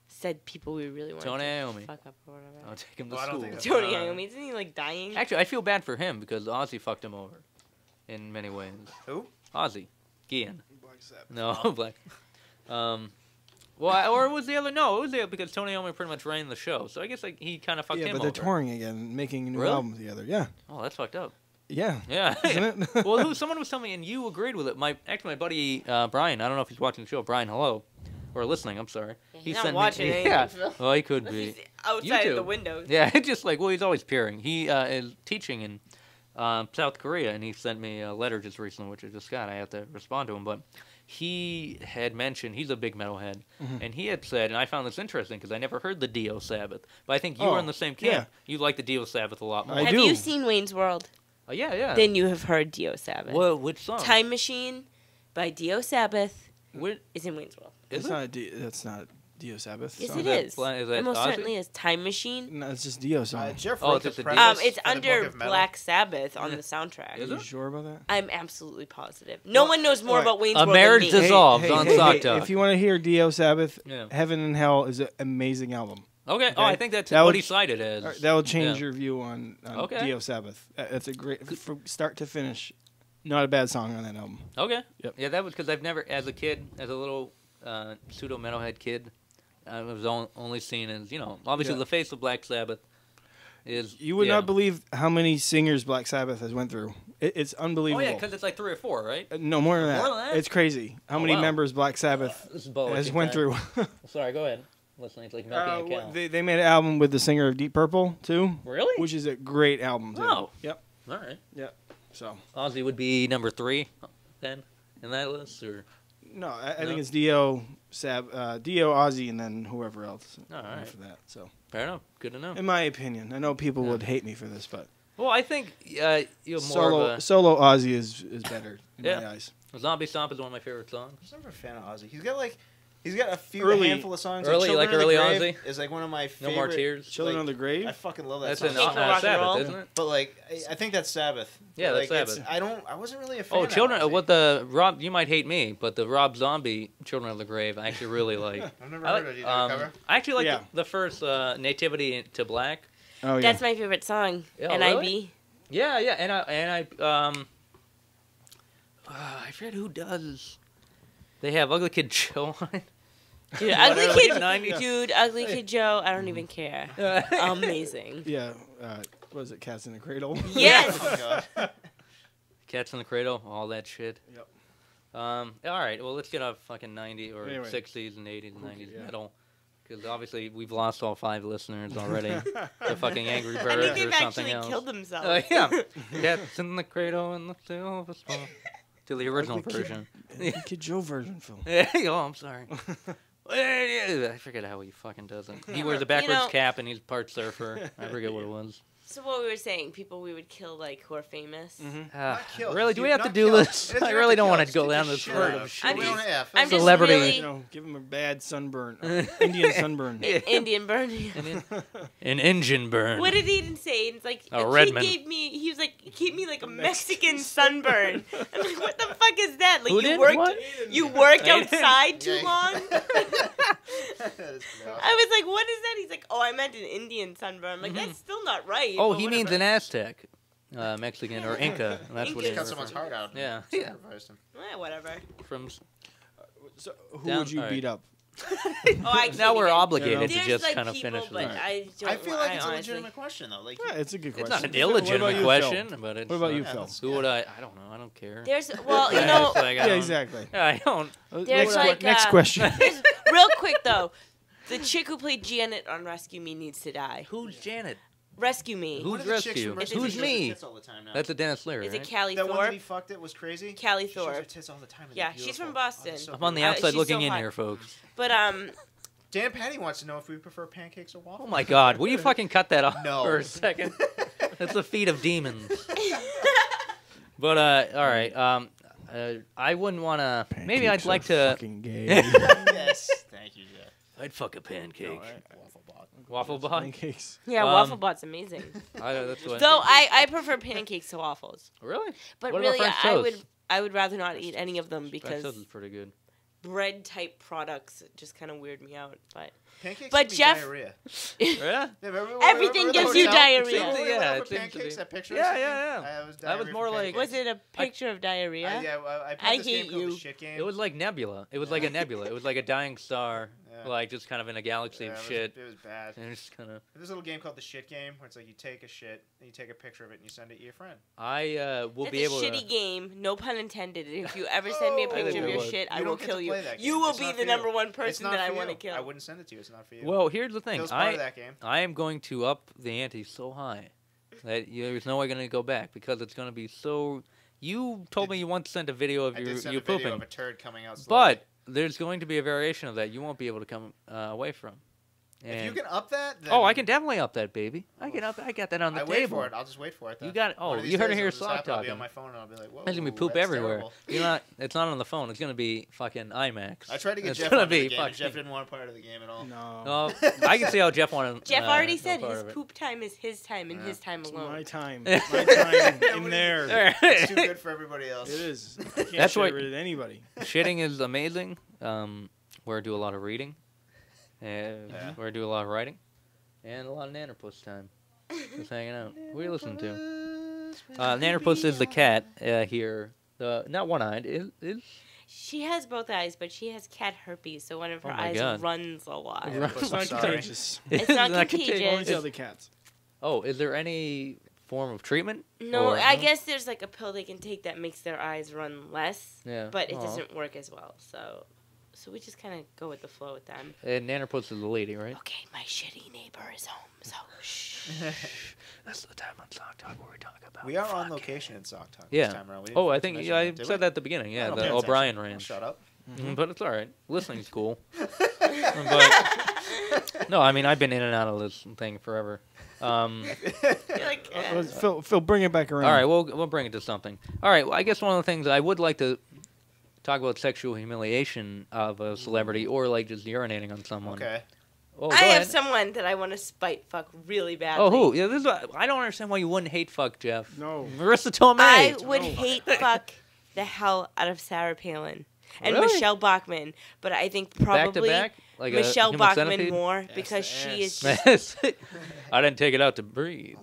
said people we really wanted
Tony
to
Iommi.
fuck up or whatever.
I'll take him to
Well, I don't
school.
think that's-
Tony Iommi, isn't he like dying?
Actually, I feel bad for him because Ozzy fucked him over, in many ways.
Who?
Ozzy, Gian.
Black Sabbath.
No, Black. Well, or it was the other? No, it was the other because Tony Iommi pretty much ran the show. So I guess like he kind of fucked
Yeah,
him
but they're
over.
touring again, making a new
Really?
album together. Yeah.
Oh, that's fucked up.
Yeah.
Yeah.
Isn't it?
Well, someone was telling me, and you agreed with it. My buddy Brian. I don't know if he's watching the show. Brian, hello, or listening. I'm sorry.
Yeah,
He
he's not
sent me-
watching anything,
Yeah.
Phil.
Well, he could
He's
be.
outside of the
YouTube.
window.
Yeah, it's just like, well, he's always peering. He is teaching in South Korea, and he sent me a letter just recently, which I just got. I have to respond to him, but he had mentioned he's a big metalhead, and he had said, and I found this interesting because I never heard the Dio Sabbath, but I think you were
Oh,
in the same camp.
yeah.
You like the Dio Sabbath a lot more.
I
Have
do.
you seen Wayne's World?
Yeah, yeah.
Then you have heard Dio Sabbath.
Well, which song?
Time Machine by Dio Sabbath
Which,
is in Wayne's World.
is
It's
it?
not that's not Dio Sabbath.
Yes,
song.
it
that
is.
Is that
It most
Ozzy?
certainly is. Time Machine.
No, it's just Dio song.
Jeff
Oh,
wrote
it's
the
just a
preface
It's
for the Book
under
of Metal.
Black Sabbath on
Yeah.
the soundtrack.
Is
Are
it?
you sure about that?
I'm absolutely positive. No one knows more
Alright.
about Wayne's
A
World
marriage
than me.
dissolved on Sock Talk.
If you want to hear Dio Sabbath,
Yeah.
Heaven and Hell is an amazing album.
Okay. Oh, I think that's
That
what
would-
he cited as.
Alright, that will change
yeah.
your view on
Okay.
Dio Sabbath. That's a great, from start to finish, not a bad song on that album.
Okay.
Yep.
Yeah, that was because I've never, as a kid, as a little pseudo metalhead kid, I was only seen as, obviously
Yeah.
the face of Black Sabbath is.
You would
yeah.
not believe how many singers Black Sabbath has went through It's unbelievable.
Oh yeah, because it's like 3 or 4, right?
No, more than that.
More than that?
It's crazy how many members Black Sabbath
This is
has went through.
Sorry, go ahead. Listening, it's like milking a cow.
They made an album with the singer of Deep Purple too.
Really?
Which is a great album too.
Oh.
Yep.
All right.
Yep. So
Ozzy would be number 3 then in that list, or
no, I think it's Dio, Ozzy, and then whoever else
all right.
after that. So
fair enough. Good to know.
In my opinion, I know people would hate me for this, but
well, I think you have more of a
solo Ozzy is better in my eyes.
Zombie Stomp is one of my favorite songs.
I was never a fan of Ozzy. He's got a
handful
of songs.
Early Ozzy
is like one of my favorite.
No More Tears.
Children of the Grave.
I fucking love that
That's
song.
an Sabbath, isn't it?
But like, I think that's Sabbath.
Yeah,
but,
that's Sabbath.
I wasn't really a fan.
Oh,
of
Children.
Ozzy.
What the Rob? You might hate me, but the Rob Zombie Children of the Grave, I actually really like.
I've never heard of it. Cover.
I actually like the first Nativity to Black.
Oh yeah.
That's my favorite song.
Yeah,
NIB.
really? Yeah, and I forget who does. They have Ugly Kid Joe on it.
Dude, Ugly Kid Joe, I don't even care. Amazing.
Yeah, what is it, Cats in the Cradle?
Yes!
Oh, God.
Cats in the Cradle, all that shit.
Yep.
All right, well, let's get off fucking 90s or
Anyway.
60s and 80s and 90s metal. Because obviously we've lost all 5 listeners already. The fucking Angry
I
Birds
think they've
or something
actually
else.
killed themselves.
Yeah. Cats in the Cradle and the Silver Spoon. To the original
Ugly
version.
Kid Joe version, Phil.
Oh, I'm sorry. I forget how he fucking does it. He wears a backwards cap and he's part surfer. I forget what it was.
So what we were saying, people we would kill, like, who are famous.
Kill.
Really? Do we
Dude,
have to
not
do
kill.
this?
It doesn't
I
have
really
to
don't
kill.
want to
Just
go
get
down
the
this
shit
road
out
of
of
shit.
I'm
We
just-
don't have.
I'm just
Celebrity.
really
Give him a bad sunburn. Indian sunburn.
Indian burn.
An engine burn.
What did he even say? It's like
A
he
Redmond.
he gave me like a Mexican sunburn. I'm like, what the fuck is that? Like
Who
you
did?
worked
What?
you worked
Aiden.
outside too
Yeah.
long?
That is pretty awesome.
I was like, what is that? He's like, oh, I meant an Indian sunburn. I'm like, that's still not right.
Oh,
but
he means
whatever.
an Aztec. Mexican or Inca. That's what
Inca.
he
Cut
is.
someone's heart out.
Yeah.
Sacrificed him.
Whatever.
From
So who
Down-
would you
alright.
beat up?
Oh, I can't
now we're
even.
obligated to
There's
just
like
kind of
people,
finish
but
this.
I don't.
I feel like it's a
honestly-
legitimate question though. Like,
Yeah, it's a good
It's
question.
not an
What about
illegitimate
you,
question,
Phil?
but it's.
What about you,
Yeah,
Phil?
that's-
Who would I don't know. I don't care.
There's well, you
Yeah,
know,
it's like, I
Yeah,
don't-
exactly.
I don't.
There's like,
next question.
there's, real quick though, the chick who played Janet on Rescue Me needs to die.
Who's Janet?
Rescue Me.
Who-
one of the chicks
Rescue?
from
It's
Rescue
Who's
shows her
me?
tits all the time now.
That's a Dennis Leary,
Is
right?
it Callie
that one that he
Thorpe?
fucked it was crazy.
Callie
She shows her
Thorpe.
tits all the time. and
Yeah,
they're
she's
beautiful.
from Boston.
that's so
I'm on the
good.
outside
she's
looking
so
in
hot.
here, folks.
But
Dan Patty wants to know if we prefer pancakes or waffles.
Oh my God! Will you fucking cut that off
No.
for a second? That's the feet of demons. But all right. I wouldn't want to. Maybe I'd
Pancakes
like
are
to.
Fucking gay.
Yes. Thank you, Jeff.
I'd fuck a pancake.
Waffle bot.
Waffle bot.
Pancakes.
yeah,
Um,
waffle bot's amazing.
That's what.
Though I prefer pancakes to waffles.
Really?
But
What about
really,
French
I
toast?
would rather not eat any of them
French
because
toast is pretty good.
bread type products just kind of weird me out. But
Pancakes
But
give me
Jeff-
diarrhea.
Yeah.
Yeah, remember
Everything
remember the
gives you
hotel?
diarrhea.
Same thing
Yeah,
we went
it
for
seems to
pancakes.
be.
That picture.
Yeah,
I sent
yeah,
you?
yeah.
I was
That was
diarrhea
more
for
like-
pancakes.
was it a picture of diarrhea?
I
I
played this
hate
game called
you.
the shit game.
It was like nebula. It was like a nebula. It was like a dying star,
Yeah.
like just kind of in a galaxy
Yeah,
of shit.
It was bad.
And it's kind of.
There's a little game called the shit game where it's like you take a shit and you take a picture of it and you send it to your friend.
I will
That's
be able
a shitty
to.
game, no pun intended. If you ever send me a
Oh.
picture of
I
your
would.
shit, I
You
will
don't get
kill
to
you.
play that game.
You will
It's
be
not
the
for
number
you.
one
It's
person
not
that I
for
want to
you.
kill.
I wouldn't send it to you. It's not for you.
Well, here's the thing.
Phil's part of that game.
I am going to up the ante so high that there's no way going to go back because it's going to be so. You told me you once sent a video of
I
you
did send
you
a video
pooping,
of a turd coming out slowly.
but there's going to be a variation of that you won't be able to come away from.
if you
And-
can up that, then
oh, I can definitely up that, baby. I can up. I got that on the
I
table.
wait for it. I'll just wait for it. Then.
You got.
One
Oh,
of these
you heard it
days
here.
it'll just
Sock
happen. I'll be
talking.
on my phone and I'll be like, whoa.
It's gonna be poop
that's
everywhere.
terrible.
You're not. It's not on the phone. It's gonna be fucking IMAX.
I tried to get
It's
Jeff
gonna
onto the
be
game, and
fucking.
Jeff didn't want a part of the game at all.
No.
Oh, I can see how Jeff wanted.
Jeff already
no
said
part
his
of it.
poop time is his time and his time
It's
alone.
my time. My time in there.
It's too good for everybody else.
It is. I can't
That's
share
why-
it with anybody.
Shitting is amazing. Where I do a lot of reading, where I do a lot of writing, and a lot of Nannerpuss time. Just hanging out. What are you listening to? Nannerpuss is the cat here. Not one-eyed. Is
She has both eyes, but she has cat herpes, so one of her
Oh my
eyes
God.
runs a lot.
Yeah.
It's not
Sorry.
contagious.
It's not
Only
contagious.
to other cats.
Oh, is there any form of treatment?
No,
Or,
I guess there's like a pill they can take that makes their eyes run less.
Yeah.
But it doesn't work as well. So we just kind of go with the flow with them.
And Nannerpuss is the lady, right?
Okay, my shitty neighbor is home, so shh.
That's the time on Sock Talk where we talk about.
We are on location in Sock Talk
Yeah.
this time around.
Oh, I think I said that at the beginning. Yeah, the O'Brien
Ranch.
Ranch.
Shut up.
But it's all right. Listening's cool. But no, I mean I've been in and out of this thing forever.
Phil, bring it back around.
All right, we'll bring it to something. All right, well, I guess one of the things I would like to talk about sexual humiliation of a celebrity or like just urinating on someone.
Okay.
Oh,
I have someone that I want to spite fuck really badly.
Oh, who? Yeah, this is I don't understand why you wouldn't hate fuck Jeff.
No.
Marissa Tomei.
I would hate fuck the hell out of Sarah Palin and
Really?
Michelle Bachman, but I think probably
back to back? Like
Michelle
a
Bachman
centipede?
more because she is just...
I didn't take it out to breathe.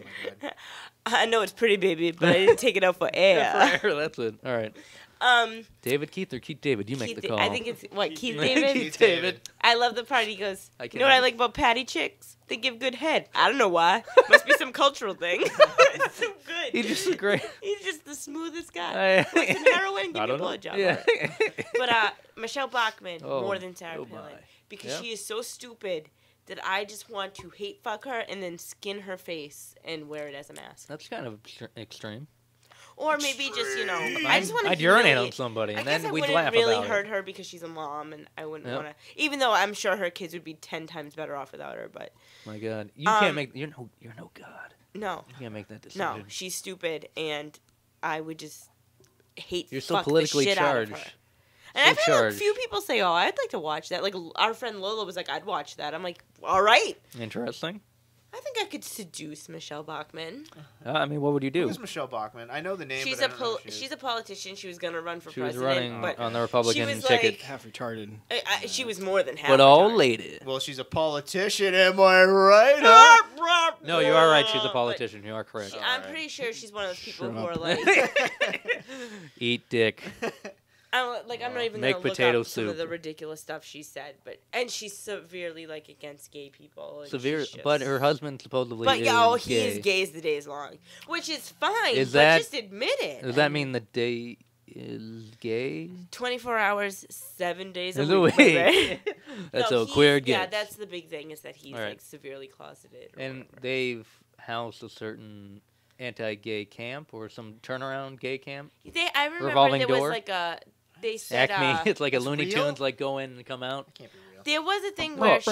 I know it's pretty, baby, but I didn't take it out for air.
That's it. All right. David Keith or Keith David? You make the call.
I think it's, Keith David?
Keith David.
I love the part. He goes,
I
you know what I like about patty chicks? They give good head. I don't know why. Must be some cultural thing. It's so good.
He's just great.
He's just the smoothest guy. Want some heroin? Give me a blowjob.
Yeah.
But Michelle Bachman,
Oh.
more than Sarah
Oh,
Palin.
my.
Because
Yeah.
she is so stupid that I just want to hate fuck her and then skin her face and wear it as a mask.
That's kind of extreme.
Or maybe just, I just want to
I'd urinate on somebody, and
I guess
then
I
we'd
wouldn't
laugh
really
about
hurt
it.
her because she's a mom, and I wouldn't
Yep.
want to. Even though I'm sure her kids would be 10 times better off without her, but
My God, you can't make. You're no God.
no,
You can't make that decision.
no, she's stupid, and I would just hate.
You're so
fuck
politically
the shit
charged.
Out of her.
So
And I've had a
charged.
few people say, "Oh, I'd like to watch that." Like our friend Lola was like, "I'd watch that." I'm like, "All right."
Interesting.
I think I could seduce Michelle Bachman.
I mean, what would you do?
Who's Michelle Bachman? I know the name.
She's
but I don't know who she is.
she's a politician. She was gonna run for
She was
president,
running
but
on the Republican
was
ticket.
like-
Half retarded.
she was more than half.
But all
retarded.
lady.
Well, she's a politician. Am I right? Huh?
No, you are right. She's a politician. You are correct.
I'm pretty sure she's one of those people
Shut
who
up.
are like,
Eat dick.
I'm not even
Make
gonna look
potato
up some of
soup.
the ridiculous stuff she said, and she's severely like against gay people. And
Severe,
she's just-
but her husband supposedly
But
is
he
gay.
is gay as the day is long, which is fine.
Is
but
that-
just admit it.
Does that mean the day is gay?
24 hours, 7 days a
Is a
week?
week.
baby.
That's
No,
a queer
he's- Yeah,
gets.
that's the big thing is that he's
All right.
like severely closeted. Or
And
whatever.
they've housed a certain anti-gay camp or some turnaround gay camp.
I remember
Revolving
there
door?
was like a. They said
Acme. It's like a
It's
Looney
real?
Tunes, like go in and come out.
It can't be real.
there was a thing where she.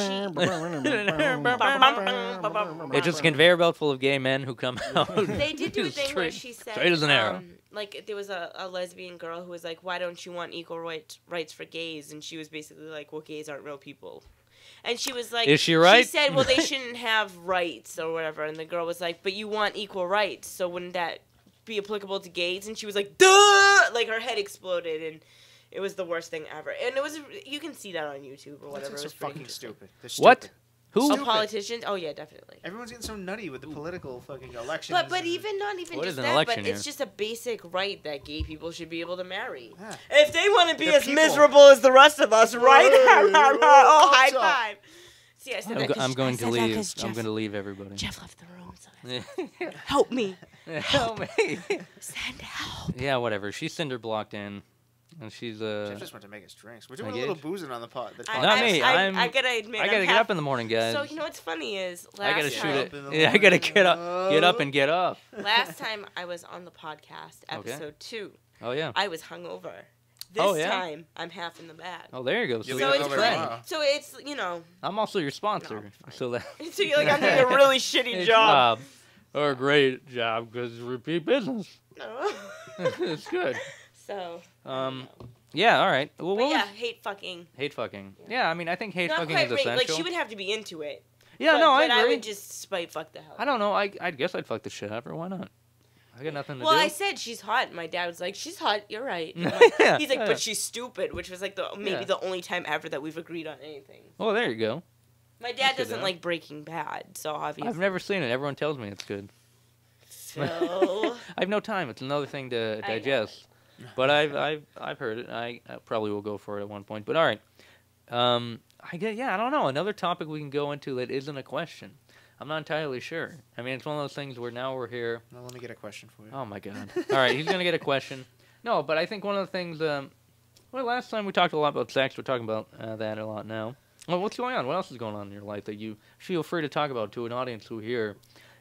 It's just a conveyor belt full of gay men who come out.
They did do a
Just
thing where
straight-
she said,
straight as an arrow.
like there was a lesbian girl who was like, "Why don't you want equal rights for gays?" And she was basically like, "Well, gays aren't real people." And she was like,
Is she right?
She said, "Well, they shouldn't have rights or whatever." And the girl was like, "But you want equal rights, so wouldn't that be applicable to gays?" And she was like, "Duh!" Like her head exploded, and it was the worst thing ever. And it was you can see that on YouTube or whatever.
That's
It was
so
pretty
fucking
interesting.
stupid. They're
What?
stupid.
Who?
Oh, politicians? Oh yeah, definitely.
Everyone's getting so nutty with the political fucking elections.
But
and-
even not even
What
just
is an
that,
election
but it's
year?
just a basic right that gay people should be able to marry.
Yeah.
If they want to be
They're
as
people.
miserable as the rest of us, right? Oh, high
up.
five. See, I said that 'cause-
I'm going
I
to
said that
leave.
'cause
I'm
Jeff-
going to leave everybody.
Jeff left the room, so I said, help me.
Help me.
Send help.
Yeah, whatever. She's cinder blocked in, and she's
Jeff just went to make us drinks. We're doing a
Engaged?
little boozing on the pot.
Not me, I'm-
I gotta admit,
I gotta
I'm
get up in the morning, guys.
So you know what's funny is
I gotta
last
shoot
time,
it.
Up in the
Yeah, I gotta
morning.
get up and get up.
last time I was on the podcast,
Okay.
episode 2,
Oh yeah.
I was hungover. This
Oh, yeah?
time I'm half in the bag.
Oh, there you go.
You'll
So
be
So
that's
it's
hungover
a
good.
trend.
tomorrow.
So it's
I'm also your sponsor.
No, fine.
So that
so you're like I'm doing a really shitty job.
or a great job because repeat business.
No.
It's good.
So.
Yeah. All right. Well,
But
what
yeah,
was
hate fucking.
hate fucking? Yeah. I mean, I think hate
Not
fucking
quite
is
right.
essential.
Like she would have to be into it.
yeah.
but,
No, I
but
agree.
I would just spite fuck the hell.
I don't know. I guess I'd fuck the shit out of her. Why not? I got nothing to
Well,
do.
I said she's hot. My dad was like, "She's hot. You're right." I'm
Yeah,
like- He's like,
yeah.
"But she's stupid," which was like maybe
Yeah.
the only time ever that we've agreed on anything.
Oh, there you go.
My dad
That's good
doesn't
to know.
like Breaking Bad, so obviously.
I've never seen it. Everyone tells me it's good.
So
I have no time. It's another thing to
I know.
digest. But I've heard it. I probably will go for it at one point. But all right. I don't know. Another topic we can go into that isn't a question. I'm not entirely sure. I mean, it's one of those things where now we're here.
Well, let me get a question for you.
Oh, my God. All right, he's going to get a question. No, but I think one of the things... well, last time we talked a lot about sex. We're talking about that a lot now. Well, what's going on? What else is going on in your life that you feel free to talk about to an audience who here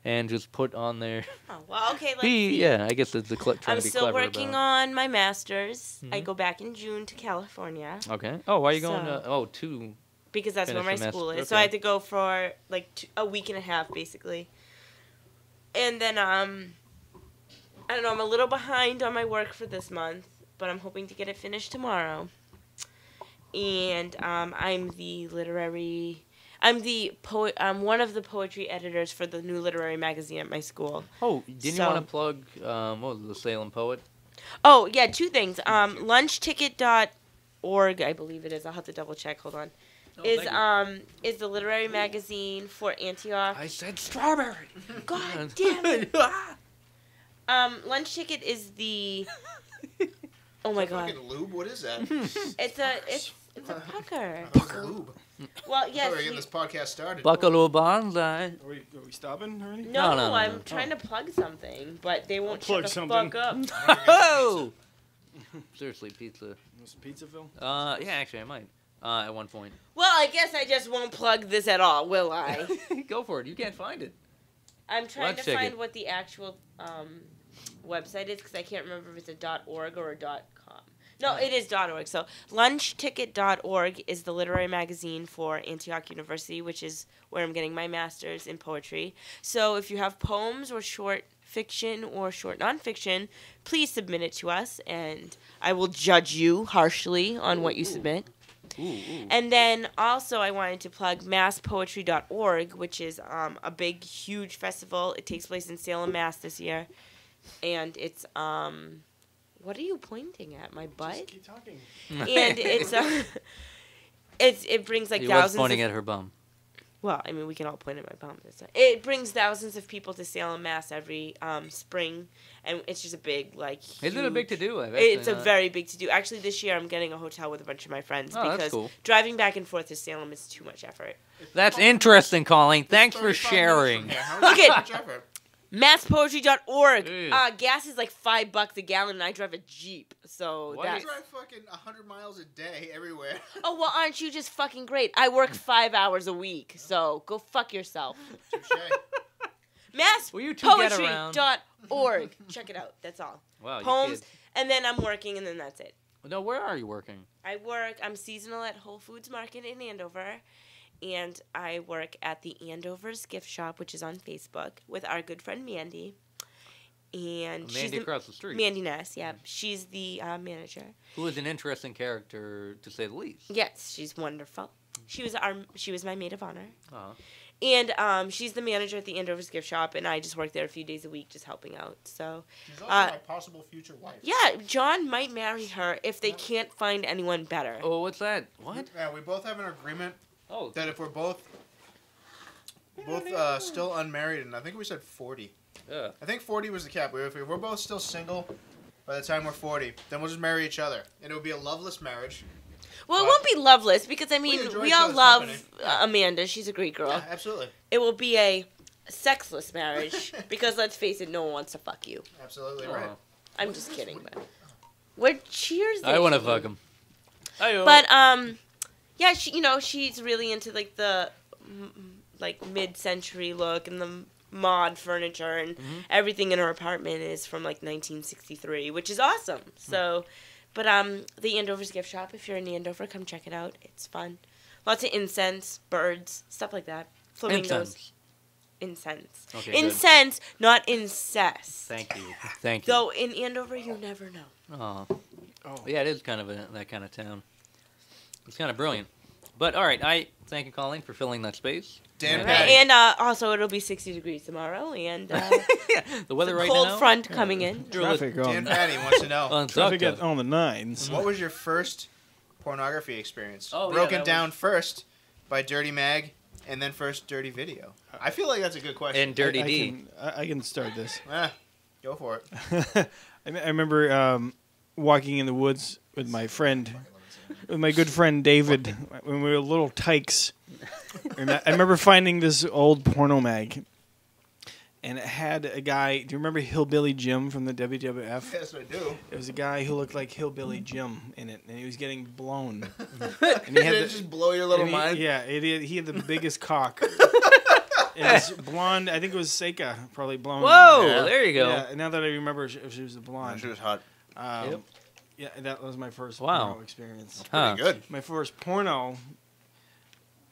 and just put on there?
Oh, well, okay, let's see.
Yeah, I guess it's the trying
I'm
to be
still
clever
working
about.
on my master's. I go back in June to California.
Okay. Oh, why are you going
So-
to...
Because that's where my
Finish the
school is.
semester.
So I have to go for like a week and a half, basically. And then, I don't know, I'm a little behind on my work for this month, but I'm hoping to get it finished tomorrow. And I'm one of the poetry editors for the new literary magazine at my school.
Oh, didn't you want to plug, what was it, the Salem Poet?
Oh, yeah, two things. Lunchticket.org, I believe it is. I'll have to double check. Hold on. Is the literary magazine for Antioch.
I said strawberry.
God damn it. Lunch Ticket is the... Oh my God.
Fucking lube? What is that?
It's a pucker.
Lube.
Well, yes.
We're getting this podcast started.
Buckaloo Bonsai.
Are we stopping already?
No,
No.
I'm trying to plug something, but they won't shut the
something.
fuck up.
Oh! Seriously, pizza.
Some pizza, Phil?
Yeah, actually, I might. At one point.
Well, I guess I just won't plug this at all, will I?
Go for it. You can't find it.
I'm trying
Lunch
to
Ticket.
find what the actual website is, because I can't remember if it's a .org or a .com. No, it is .org. So lunchticket.org is the literary magazine for Antioch University, which is where I'm getting my master's in poetry. So if you have poems or short fiction or short nonfiction, please submit it to us, and I will judge you harshly on what you submit.
Ooh.
And then also I wanted to plug masspoetry.org, which is a big, huge festival. It takes place in Salem, Mass this year. And it's, what are you pointing at? My butt?
Just keep talking.
And it brings like
He
thousands
was pointing
of...
at her bum.
Well, I mean, we can all point at my bum. It brings thousands of people to Salem, Mass every spring, and it's just a big, like, huge...
Is it a big to-do?
It's a very big to-do. Actually, this year I'm getting a hotel with a bunch of my friends
That's
because
cool.
driving back and forth to Salem is too much effort.
That's interesting, Colleen. Thanks for sharing.
Look at masspoetry.org.
Ew.
Gas is like $5 a gallon, and I drive a Jeep, so
What
that's...
I drive fucking 100 miles a day everywhere.
Oh, well, aren't you just fucking great? I work 5 hours a week, so go fuck yourself.
Will you two get around?
Masspoetry.org. Check it out. That's all.
Wow, you
Poems,
kid.
and then I'm working, and then that's it.
No, where are you working?
I'm seasonal at Whole Foods Market in Andover, and I work at the Andover's Gift Shop, which is on Facebook, with our good friend Mandy. And she's
Mandy across the street.
Mandy Ness, yeah. She's the manager.
Who is an interesting character, to say the least.
Yes, she's wonderful. She was my maid of honor.
Uh-huh.
And she's the manager at the Andover's Gift Shop, and I just work there a few days a week just helping out. So,
She's also my possible future wife.
yeah, John might marry her if they can't find anyone better.
Oh, what's that? What?
Yeah, we both have an agreement
Oh,
that if we're both still unmarried, and I think we said 40.
yeah.
I think 40 was the cap. If we're both still single by the time we're 40, then we'll just marry each other. And it would be a loveless marriage.
Well, it won't be loveless because, I mean,
enjoy
we
each
all
other's
love
company.
Amanda. She's a great girl.
Yeah, absolutely.
It will be a sexless marriage because, let's face it, no one wants to fuck you.
Absolutely right.
I'm just kidding, but we're cheers.
I want to fuck him.
But yeah, she's really into like the mid-century look and the mod furniture, and everything in her apartment is from like 1963, which is awesome. So, but the Andover's Gift Shop, if you're in Andover, come check it out. It's fun. Lots of incense, birds, stuff like that. Flamingos. Incense.
Okay,
incense, not incest.
Thank you.
Though in Andover, you never know.
Oh. Yeah, it is kind of that kind of town. It's kind of brilliant. But, all right, I thank you, Colleen, for filling that space.
Dan
Right,
Patty.
and also, it'll be 60 degrees tomorrow, and
The weather right
cold
now?
front coming in.
Traffic
Dan
on,
Patty wants to know,
On
traffic
Zucca.
on the nines.
what was your first pornography experience?
Oh, yeah,
Broken
that
down first by Dirty Mag, and then first Dirty Video. I feel like that's a good question.
And Dirty D.
I can start this.
Go for it.
I remember walking in the woods with my friend with my good friend David when we were little tykes. And I remember finding this old porno mag. And it had a guy. Do you remember Hillbilly Jim from the WWF?
Yes, I do.
It was a guy who looked like Hillbilly Jim in it, and he was getting blown.
And he had to just blow your little mind.
Yeah, he had the biggest cock. And this blonde, I think it was Seika, probably blonde.
Whoa, there you go.
Yeah, now that I remember, she was a blonde.
She was hot.
Yep.
Yeah, that was my first
Wow.
porno experience.
Pretty good.
My first porno.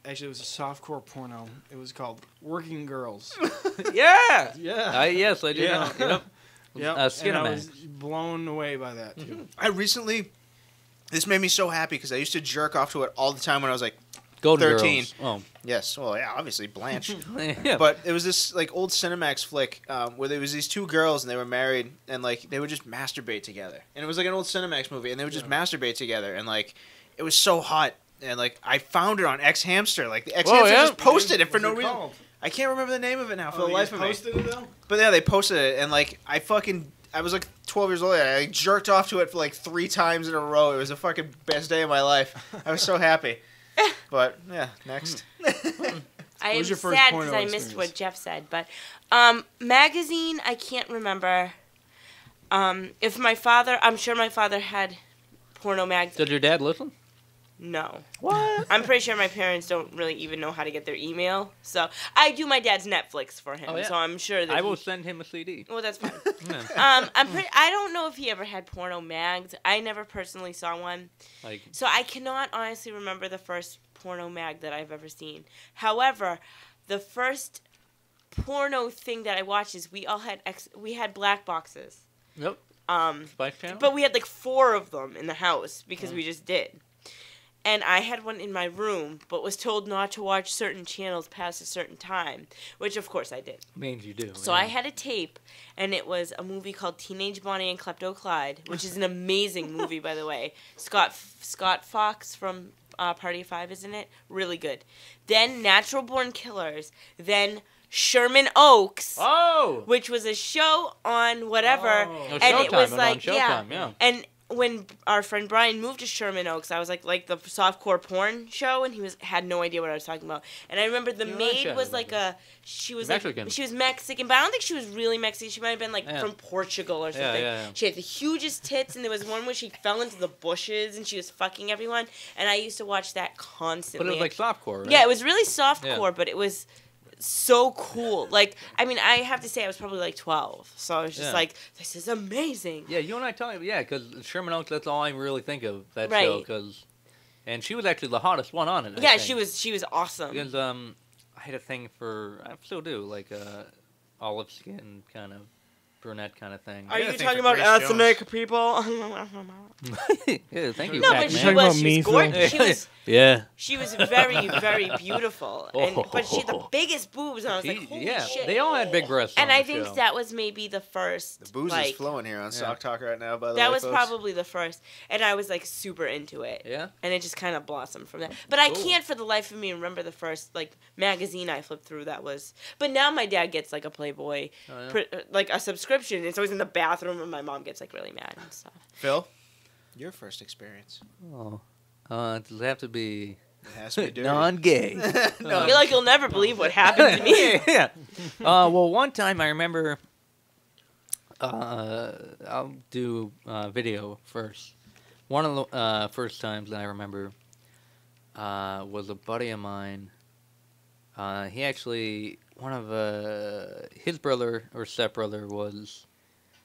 Actually, it was a softcore porno. It was called Working Girls.
Yeah.
Yeah.
Yes, I do
Yeah.
know. Yep.
Yep. And I was blown away by that, too.
This made me so happy because I used to jerk off to it all the time when I was like
Golden
13.
Girls. Oh.
Yes. Well, yeah, obviously Blanche.
Yeah.
But it was this like old Cinemax flick where there was these two girls and they were married and like they would just masturbate together. And it was like an old Cinemax movie and they would just masturbate together and like it was so hot. And, like, I found it on X Hamster. Like, the X Hamster just posted it for no reason. I can't remember the name of it now for the life of me.
Posted it, though?
But, yeah, they posted it. And, like, I was, like, 12 years old. I like, jerked off to it for, like, 3 times in a row. It was the fucking best day of my life. I was so happy. But, yeah, next.
I am
was your first
sad
porno
because I missed
experience?
what Jeff said. But magazine, I can't remember. If my father, I'm sure my father had porno mags.
Did your dad listen?
No.
What?
I'm pretty sure my parents don't really even know how to get their email. So I do my dad's Netflix for him.
Oh, yeah.
So I'm sure that
I will send him a CD.
Well, that's fine.
Yeah.
I don't know if he ever had porno mags. I never personally saw one.
Like,
So I cannot honestly remember the first porno mag that I've ever seen. However, the first porno thing that I watched is we had black boxes.
yep. Spice Channel?
But we had like 4 of them in the house because we just did. And I had one in my room, but was told not to watch certain channels past a certain time, which of course I did.
Means you do.
So I had a tape, and it was a movie called Teenage Bonnie and Klepto Clyde, which is an amazing movie, by the way. Scott Fox from Party of Five is in it. Really good. Then Natural Born Killers. Then Sherman Oaks, which was a show on whatever, and it was like
Showtime, yeah.
And when our friend Brian moved to Sherman Oaks, I was like the softcore porn show, and he had no idea what I was talking about. And I remember the maid was like she was
Mexican.
She was Mexican, but I don't think she was really Mexican. She might have been like from Portugal or something.
Yeah.
She had the hugest tits, and there was one where she fell into the bushes and she was fucking everyone. And I used to watch that constantly.
But it was like softcore, right?
Yeah, it was really softcore, but it was so cool. Like, I mean, I have to say I was probably like 12, so I was just like, this is amazing.
Yeah, you and I talking, because Sherman Oaks, that's all I really think of, that
Right.
show, and she was actually the hottest one on it. I
Yeah,
think.
she was awesome.
Because I had a thing for, I still do, like olive skin kind of brunette kind of thing.
Are
Yeah, I
you
think
talking
for
about
Grace
ethnic people?
Yeah, thank you.
No,
Pac-Man.
but she
talking
was
about
she
me,
was gorgeous.
Phil?
She was very, very beautiful. But she had the biggest boobs, and I was like, holy shit.
They all had big breasts.
And
on
I
the
think
show.
that was maybe the first.
The booze is flowing here on Sock Talk right now, by the way,
That was
folks.
probably the first. And I was like super into it.
Yeah.
And it just kind of blossomed from that. But I can't for the life of me remember the first like magazine I flipped through that was. But now my dad gets like a Playboy, like a subscription. It's always in the bathroom, and my mom gets like really mad and stuff.
Phil, your first experience.
Does it have to be
It has to be dirty.
non-gay?
I feel like you'll never believe what happened to me.
Yeah. Well, one time I remember. I'll do video first. One of the first times that I remember was a buddy of mine. He actually, one of his brother or stepbrother was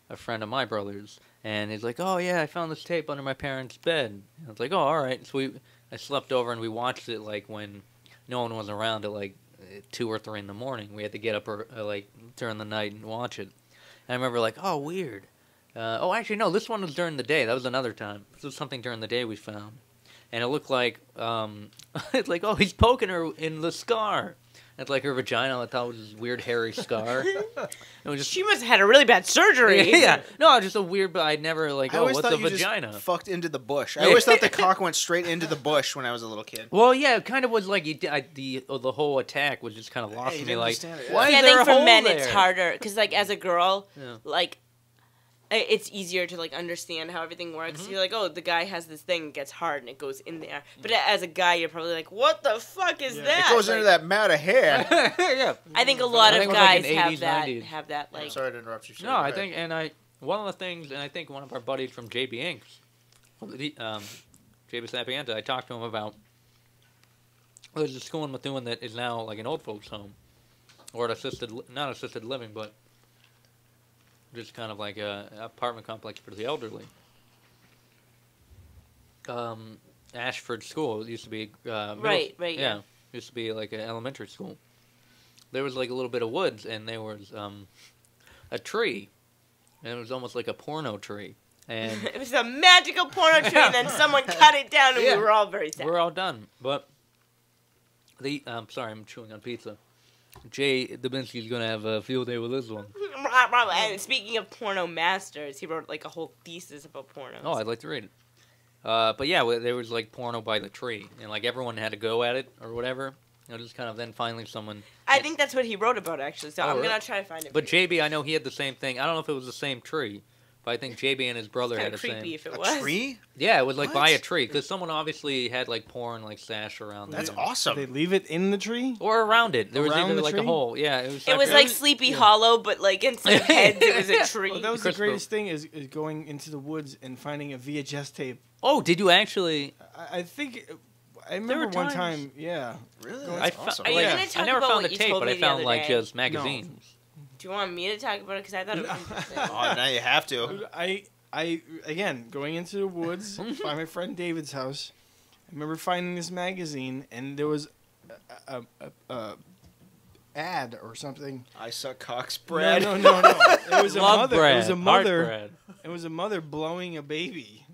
a friend of my brother's, and he's like, "Oh yeah, I found this tape under my parents' bed." And I was like, "Oh, all right." So I slept over and we watched it like when no one was around at like 2 or 3 in the morning. We had to get up like during the night and watch it. And I remember like, "Oh, weird." Actually no, this one was during the day. That was another time. This was something during the day we found, and it looked like it's like, oh, he's poking her in the scar. It's like her vagina. I thought it was this weird hairy scar. It was just
She must have had a really bad surgery.
yeah. No, just a weird. But I'd never like.
I
Oh,
always
what's
thought
a
you
vagina?
just fucked into the bush. I always thought the cock went straight into the bush when I was a little kid.
Well, yeah, it kind of was like the whole attack was just kind of lost
you
me.
didn't
Like,
understand it, yeah.
why
See,
is
I
there
think
a
for
hole
men
there?
it's harder because like as a girl,
Yeah.
like it's easier to like understand how everything works. You're like, oh, the guy has this thing, it gets hard, and it goes in there. But as a guy, you're probably like, what the fuck is that?
It goes into that mat of hair.
Yeah.
I think a lot of guys
like
have
80s,
that.
90s.
Have that like.
I'm sorry to interrupt you.
No, I think, one of the things, and I think one of our buddies from JB Inks, JB Sapienta, I talked to him about. There's a school in Methuen that is now like an old folks home, or an not assisted living, but just kind of like a apartment complex for the elderly. Ashford School, it used to be
Right, yeah.
Used to be like an elementary school. There was like a little bit of woods, and there was a tree, and it was almost like a porno tree. And
it was a magical porno tree, and then someone cut it down, and we were all very sad.
We're all done, but sorry, I'm chewing on pizza. Jay Dubinsky's gonna have a field day with this one.
And speaking of porno masters, he wrote like a whole thesis about pornos.
Oh, I'd like to read it. But yeah, there was like porno by the tree, and like everyone had to go at it or whatever. You know, just kind of then finally someone.
I think that's what he wrote about actually. So I'm gonna try to find it.
But JB, I know he had the same thing. I don't know if it was the same tree, but I think JB and his brother had the same.
Creepy if it
a
was.
tree?
Yeah, it was like by a tree because someone obviously had like porn like stashed around.
That's
there.
awesome.
They leave it in the tree?
Or around it. There was
Around
either
the
like
tree?
a hole. Yeah, it
It was like Sleepy Hollow, but like instead of heads, it was a tree.
Well, that was the greatest thing is going into the woods and finding a VHS tape.
Oh, did you actually?
I think I remember
were
one
times-
time. Yeah.
Really?
I
That's
fo-
awesome.
Are you
yeah.
gonna talk
I never
about
found
what
a
you
tape,
told
but
me
I
the
found
other
like
day?
just magazines.
Do you want me to talk about it? Because I thought it was interesting.
Oh, now you have to.
I again going into the woods by my friend David's house. I remember finding this magazine, and there was a ad or something.
I suck cocks bread.
No. It was a
Love
mother.
bread,
It was a
heart
mother.
bread.
It was a mother blowing a baby.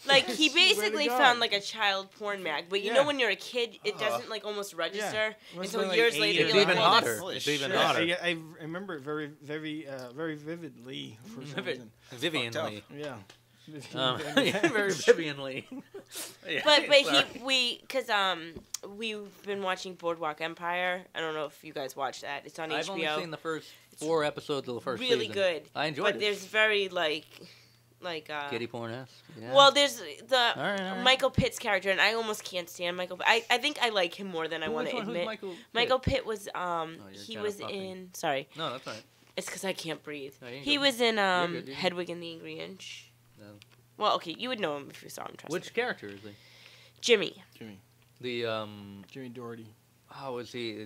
Like he
Swear to
basically
God.
found like a child porn mag, but you
Yeah.
know when you're a kid, it doesn't like almost register,
It must
and so
have been, like,
years
8
later
or
It's
you're like,
even
oh,
hotter.
that's-
Holy
It's even
shit.
hotter.
I remember it very vividly for some reason.
Vivian Lee.
Yeah.
Very Vivian Lee. Yeah.
But we've been watching Boardwalk Empire. I don't know if you guys watched that. It's on
I've
HBO.
only seen the first 4 episodes of the first
really
season.
good.
I enjoyed
but
it.
there's very like
Kitty porn-esque. Yeah.
well, there's the
All right.
Michael Pitt's character, and I almost can't stand Michael. I think I like him more than I want to admit. Michael Pitt was he
kinda
was
puffy.
in sorry.
No, that's all right.
It's because I can't breathe.
No, you can
He
go.
was in
You're good, you're good.
Hedwig and the Angry Inch.
No.
Well, okay, you would know him if you saw him. Trust
Which
me.
character is he?
Jimmy.
The
Jimmy Doherty.
how is he?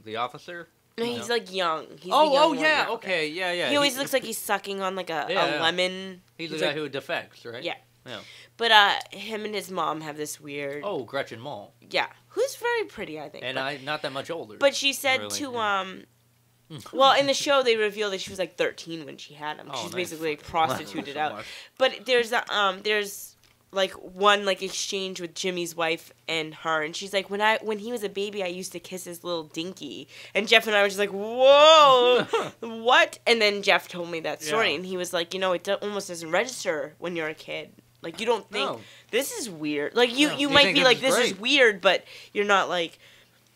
The officer?
No, he's like young. He's the
Oh,
young one.
yeah. Okay, yeah.
He always looks like he's sucking on like a
Yeah.
lemon.
He's the
he's
guy
like-
who defects, right?
Yeah.
Yeah.
But him and his mom have this weird.
Oh, Gretchen Mol.
Yeah, who's very pretty, I think.
And
but,
not that much older.
But she said
Really,
to
yeah.
Well, in the show they reveal that she was like 13 when she had him.
Oh,
She's
nice.
basically like, prostituted
So
out.
much.
But there's like one like exchange with Jimmy's wife and her, and she's like, when he was a baby, I used to kiss his little dinky, and Jeff and I were just like, whoa, what? And then Jeff told me that story,
Yeah.
and he was like, it almost doesn't register when you're a kid. Like you don't think
No.
this is weird. Like you
You
might
think
be
this
like
is
this is
great.
weird, but you're not like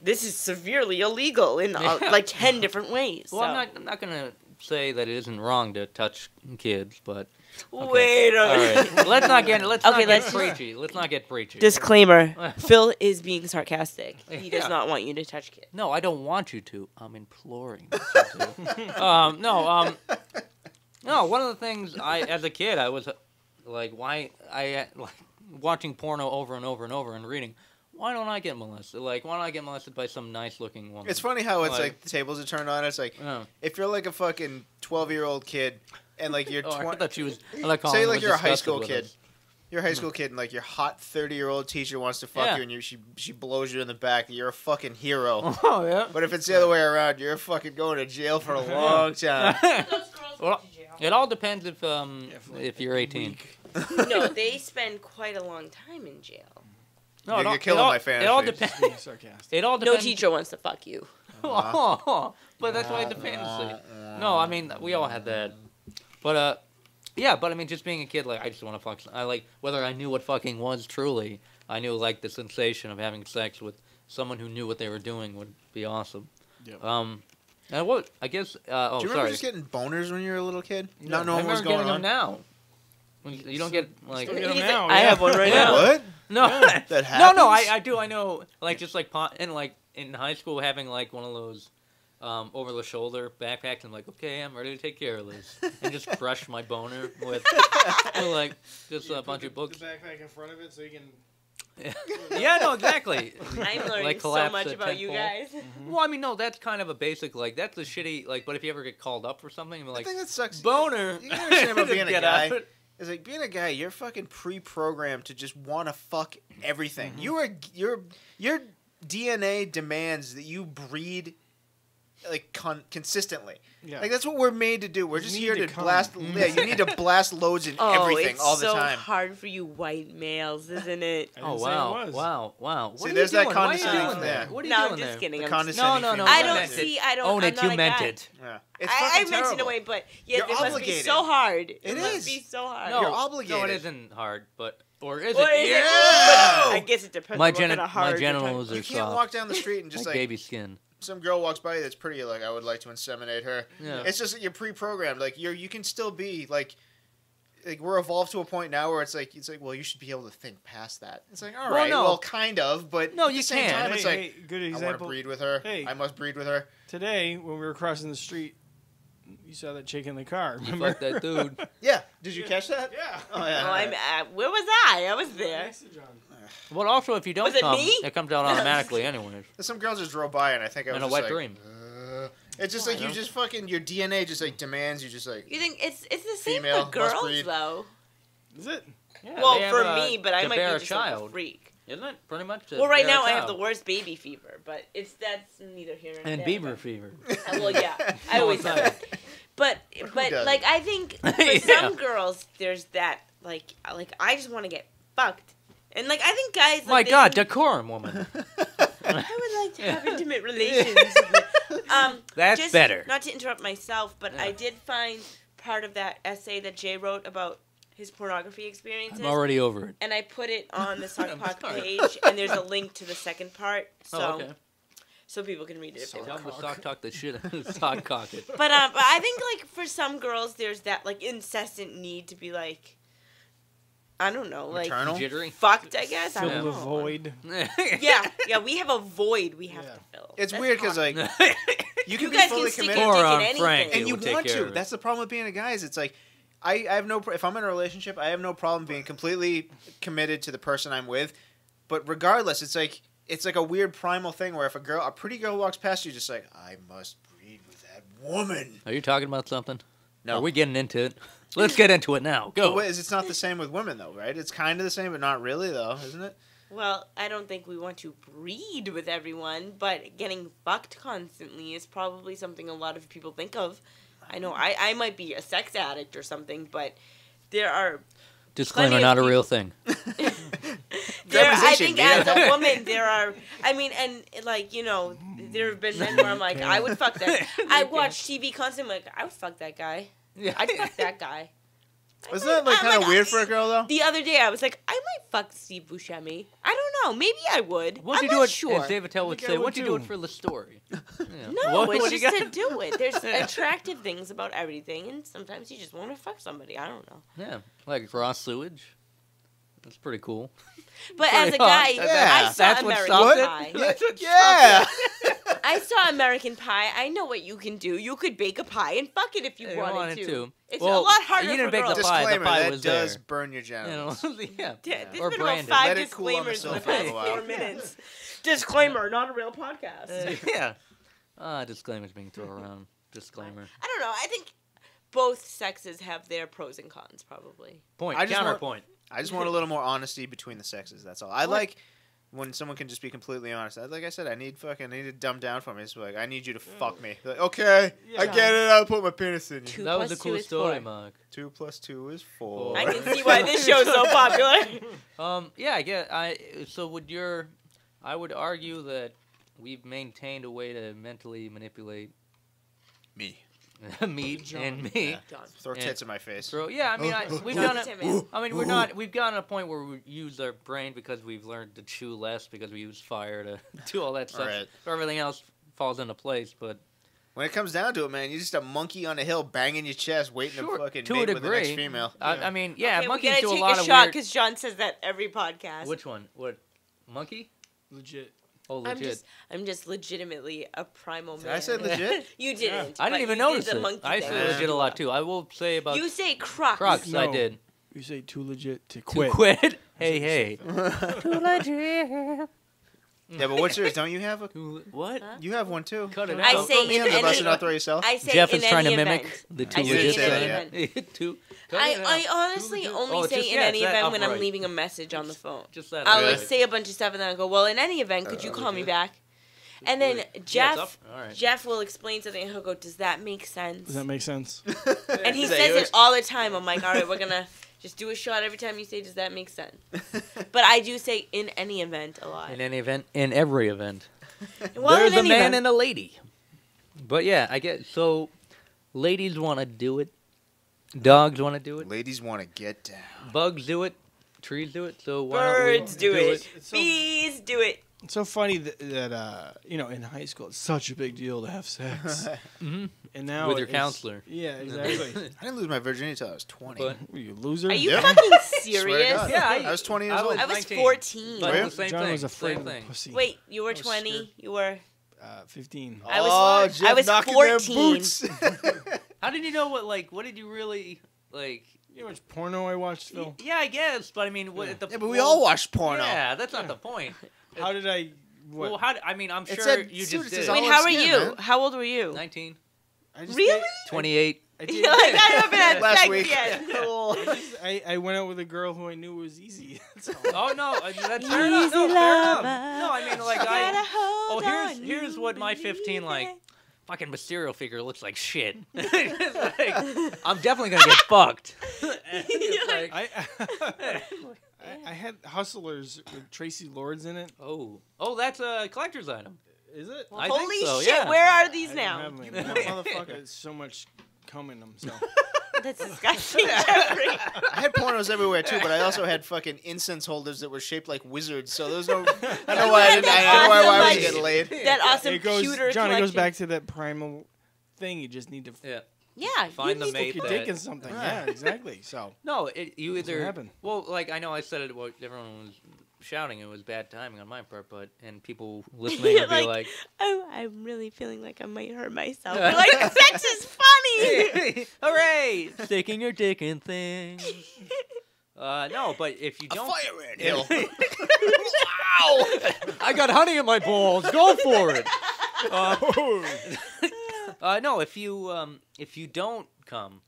this is severely illegal in like 10 different ways.
Well,
so.
I'm not gonna say that it isn't wrong to touch kids, but okay.
Wait a
All
minute.
right. Let's not get
let's-
preachy. Let's not get preachy.
Disclaimer: Phil is being sarcastic. He does
Yeah.
not want you to touch kids.
No, I don't want you to. I'm imploring you to. No. One of the things as a kid, I was like, watching porno over and over and over and reading. Why don't I get molested? Like, why don't I get molested by some nice-looking woman?
It's funny how it's like the tables are turned on. It's like
Oh.
if you're like a fucking 12-year-old kid and like you're
Oh, I
20.
thought she was.
Say like you're a high
disgusted
school
with
kid.
us.
You're a high school kid and like your hot 30-year-old teacher wants to fuck
Yeah.
you and she blows you in the back. You're a fucking hero.
Oh yeah.
But if it's the other way around, you're fucking going to jail for a long time.
Well, it all depends if you're 18.
No, they spend quite a long time in jail.
No,
You're killing my
It all
fantasies.
depends.
Being sarcastic.
It all
No
depends.
teacher wants to fuck you.
But that's why it's a fantasy. No, I mean we all had that. But yeah. But I mean, just being a kid, like I just want to fuck. I like whether I knew what fucking was truly. I knew like the sensation of having sex with someone who knew what they were doing would be awesome.
Yep.
What? I guess.
Do you remember just getting boners when you were a little kid?
Yeah.
Not knowing what was going on.
Now. You don't get like.
Still get them now,
I have one right now.
What?
No,
That happens?
no. I do. I know. Like just like and like in high school having like one of those over the shoulder backpacks. I'm like, okay, I'm ready to take care of this, and just crush my boner with like just a bunch of books.
The backpack in front of it so you can.
Yeah, no, exactly.
I'm learning
Like
so
collapse
much
at
about you
10-fold.
guys.
Well, I mean, no, that's kind of a basic like that's a shitty like. But if you ever get called up for something, you're
I
like
think that sucks.
boner.
You gotta understand about being a
Get
guy.
out.
It's like being a guy. You're fucking pre-programmed to just want to fuck everything.
Mm-hmm.
Your DNA demands that you breed like consistently.
Yeah.
Like that's what we're made to do. We're
You
just
need
here
to
to
come.
blast. Yeah, you need to blast loads in everything
it's
all the
so
time.
hard for you white males, isn't it?
I
Oh
didn't say it
wow!
was.
Wow!
See,
What are
there's
you
that
doing? Why are you
condescending
doing
thing.
that? What are you
No,
doing
I'm just
there?
kidding.
The
I'm just
condescending
No,
female.
I
you
don't
meant it.
see. I don't.
Own
I'm
it.
not
You
a
meant
guy.
it.
Yeah. It's
I
fucking
meant in a
terrible.
way, but yeah,
You're
it must be
obligated.
so hard.
It
must
is.
be so hard.
No,
You're obligated.
No, it isn't hard, but or is
Or
it?
is
Yeah.
it? But I guess it depends
My
on what kind of hard
my
you're
genitals
talking-
are
You can't
soft,
walk down the street and just
like
like
baby skin.
some girl walks by that's pretty. Like I would like to inseminate her.
Yeah.
It's just that you're pre-programmed. Like you can still be like we're evolved to a point now where it's like well you should be able to think past that. It's like all
Well,
right,
no.
well kind of, but
No,
at
you
the same
can't.
time
Hey,
it's like
hey, good
I want
example.
to breed with her.
Hey.
I must breed with her.
Today, when we were crossing the street, you saw that chick in the car.
You
Remember?
fuck that dude.
Yeah. Did you catch that?
Yeah.
Oh yeah.
Oh, where was I? I was there.
Next to John.
Well, also if you don't
Was it
come,
me?
it comes out automatically anyways.
Some girls just drove by and I think I was
And a
just
wet
like,
dream.
it's just like you just fucking your DNA just like demands you just like
You think it's the same
Female,
for
must
girls
breed.
though?
Is it?
Yeah,
Well,
they have,
for me, but I
to
might
bear
be
a
just like a
child,
freak.
isn't it? Pretty much. to
Well, right
bear a
now I have the
child.
worst baby fever, but that's neither here nor
And
there.
Bieber fever.
Well, yeah, I always have that. But
doesn't?
like I think for
Yeah.
some girls there's that like I just want to get fucked, and like I think guys. Like,
My
they
God,
can-
decorum, woman.
I would like to have intimate relations.
That's
just,
better.
Not to interrupt myself, but
Yeah.
I did find part of that essay that Jay wrote about his pornography experiences.
I'm already over it.
And I put it on the
I'm
Sockpock
sorry.
page, and there's a link to the second part, so
Oh, okay.
so people can read it if they
Tell
want.
them to sock talk the shit, sock cock it.
But I think like for some girls, there's that like incessant need to be like, I don't know, like
Maternal?
Jittery.
fucked. I guess I
Fill
don't
the
know.
void.
Yeah, we have a void we have
Yeah.
to fill.
It's
That's
weird because
hard.
like you can
you
be
guys
fully
can stick
committed
your dick
Or,
in anything.
Frank,
and
it
you
would take
want
care
to.
of it.
That's the problem with being a guy. Is it's like I have no. If I'm in a relationship, I have no problem being completely committed to the person I'm with. But regardless, it's like a weird primal thing where if a pretty girl walks past you, just like I must breed with that woman.
Are you talking about something?
No.
Are we getting into it? Let's get into it now. Go.
But wait, it's not the same with women though, right? It's kind of the same, but not really though, isn't it?
Well, I don't think we want to breed with everyone, but getting fucked constantly is probably something a lot of people think of. I know I might be a sex addict or something, but there are
Disclaimer,
plenty of
not a
people-
real thing.
I think
Deposition,
as
yeah.
a woman there are I mean and like you know there have been men where I'm like I would fuck that I watch TV constantly like I would fuck that guy I'd fuck that guy.
Wasn't that like kind of weird for a girl though?
The other day I was like I might fuck Steve Buscemi. I don't know, maybe I would.
What'd
I'm
you do
not
it?
sure.
As David Attell would
think
say,
I would
what'd you do
too.
it for the story? Yeah.
No,
What
it's
do you
just
got?
to do it. There's attractive things about everything, and sometimes you just want to fuck somebody. I don't know.
Yeah, like raw sewage. That's pretty cool.
But
Pretty
as a guy,
hot.
Yeah.
I saw
That's what
American
stopped
Pie.
it. That's what
Yeah.
I saw American Pie. I know what you can do. You could bake a pie and fuck it if you
You
wanted
wanted
to.
to.
It's
Well,
a lot harder
you didn't
for
bake the
girls.
pie.
Disclaimer:
pie
that
was
does
there.
burn your
You
genitals.
know, yeah.
Yeah, there's
Or
been
branded.
about 5
Let it cool on the
disclaimers in the
sofa for a
past
while.
4 minutes. Disclaimer, not a real podcast.
Yeah. Disclaimers being thrown around. Disclaimer.
I don't know. I think both sexes have their pros and cons, probably.
Point.
I just want-
Counterpoint.
I just want a little more honesty between the sexes. That's all. I like when someone can just be completely honest. Like I said, I need to dumb down for me. It's like I need you to fuck me. Like, okay, I
Yeah.
get it. I'll put my penis in you.
2
That was
plus
a cool
2 is
story,
4.
Mark.
2 + 2 is 4.
I can see why this show's so popular.
Yeah, I get. So I would argue that we've maintained a way to mentally manipulate
me.
meat and me.
Yeah. Throw tits in my face.
So yeah, I mean, we've
Don't
done it.
tip it.
I mean, we're not. We've gotten to a point where we use our brain because we've learned to chew less because we use fire to do all that stuff.
Right.
So everything else falls into place. But
When it comes down to it, man, you're just a monkey on a hill banging your chest, waiting to fucking mate with the next female.
I mean, yeah,
okay,
monkeys do a lot of weird...
we're gonna take a shot because John says that every podcast.
Which one? What? Monkey?
Legit.
Oh, legit.
I'm just legitimately a primal man.
Did I say legit?
You didn't.
I didn't even notice it. I say legit a lot, too. I will say about...
You say crocs.
Crocs,
no,
I did.
You say too legit to quit.
To quit? Hey. Too legit.
Yeah, but what's yours? Don't you have a...
What?
Huh?
You have one, too.
Cut it out.
I say in any...
Not throw yourself.
I say
Jeff
in
is trying to
any
mimic
event.
the too
I say
legit
in any
side.
event.
I
I honestly only say in any event when I'm leaving a message on the phone.
Just that.
I'll like say a bunch of stuff and then I'll go, well, in any event, could you call me back? And then Jeff will explain something and he'll go, does that make sense?
Does that make sense?
And he says it all the time. I'm like, all right, we're going to just do a shot every time you say, does that make sense? But I do say in any event a lot.
In any event, in every event.
Well,
There's a man and a lady. But yeah, I get so ladies want to do it. Dogs want to do it.
Ladies want to get down.
Bugs do it. Trees do it. So why
Birds
don't we
do it.
So,
Bees do it.
it's so funny that you know, in high school, it's such a big deal to have sex.
Mm-hmm.
And now
with your counselor.
Yeah, exactly.
I didn't lose my virginity until I was 20.
But
Were you a loser?
Are you
Yeah.
fucking
Swear to
serious?
God.
Yeah,
I was 20 years old.
I was
19.
14.
But
Were you?
the same
John
thing.
was afraid
Same
of the
thing.
pussy.
Wait, you were
I was
20.
scared.
You were...
15.
I was-
Oh,
I
Jeff
was
knocking
14.
Their boots.
How did you know what did you really like?
You know how much porno I watched, Phil?
Yeah, I guess, but I mean, what?
Yeah.
The,
Yeah, but we all watch porno.
Yeah, that's not the point.
How did I... What?
Well, I mean, I'm
It
sure
said
you
suit,
just
it
did.
says
it.
Wait,
all
how are
skin,
you?
man.
How old were you?
19,
I just
Really?
28.
I
You're
did.
like, I haven't had
Last
sex
week.
yet.
I went out with a girl who I knew was easy. That's all.
Oh no, that's fair enough. No, fair enough. No, I mean like
Gotta
I.
hold
Oh,
on,
here's
you
what my 15
believe
like.
it.
Fucking Mysterio figure looks like shit. It's like, I'm definitely gonna get fucked. And it's like,
I had Hustlers with Tracy Lords in it.
oh, that's a collector's item.
Is it?
I think
Holy
so,
shit,
yeah.
where are these
I
now?
don't have them. Motherfucker, there's so much cum in them. So.
That's disgusting, Jeffrey.
I had pornos everywhere too, but I also had fucking incense holders that were shaped like wizards. So there's no. I don't know why I didn't. I don't know why I wasn't getting laid.
That awesome
It goes,
pewter
John, it goes
collection.
back to that primal thing. You just need to
Yeah.
Yeah,
Find
you
the
need
mate
to
your
that-
dick in something.
Right.
Yeah, exactly. So
No, you
That's what
either.
happened.
Well, like I know I said it. Well, everyone was shouting. It was bad timing on my part, and people listening
You're
would be like,
oh, I'm really feeling like I might hurt myself. You're like, sex is funny.
"Hooray! Sticking your dick in things." No, but if you
A
don't,
fire ant hill.
wow! I got honey in my balls. Go for it. No, if you don't come,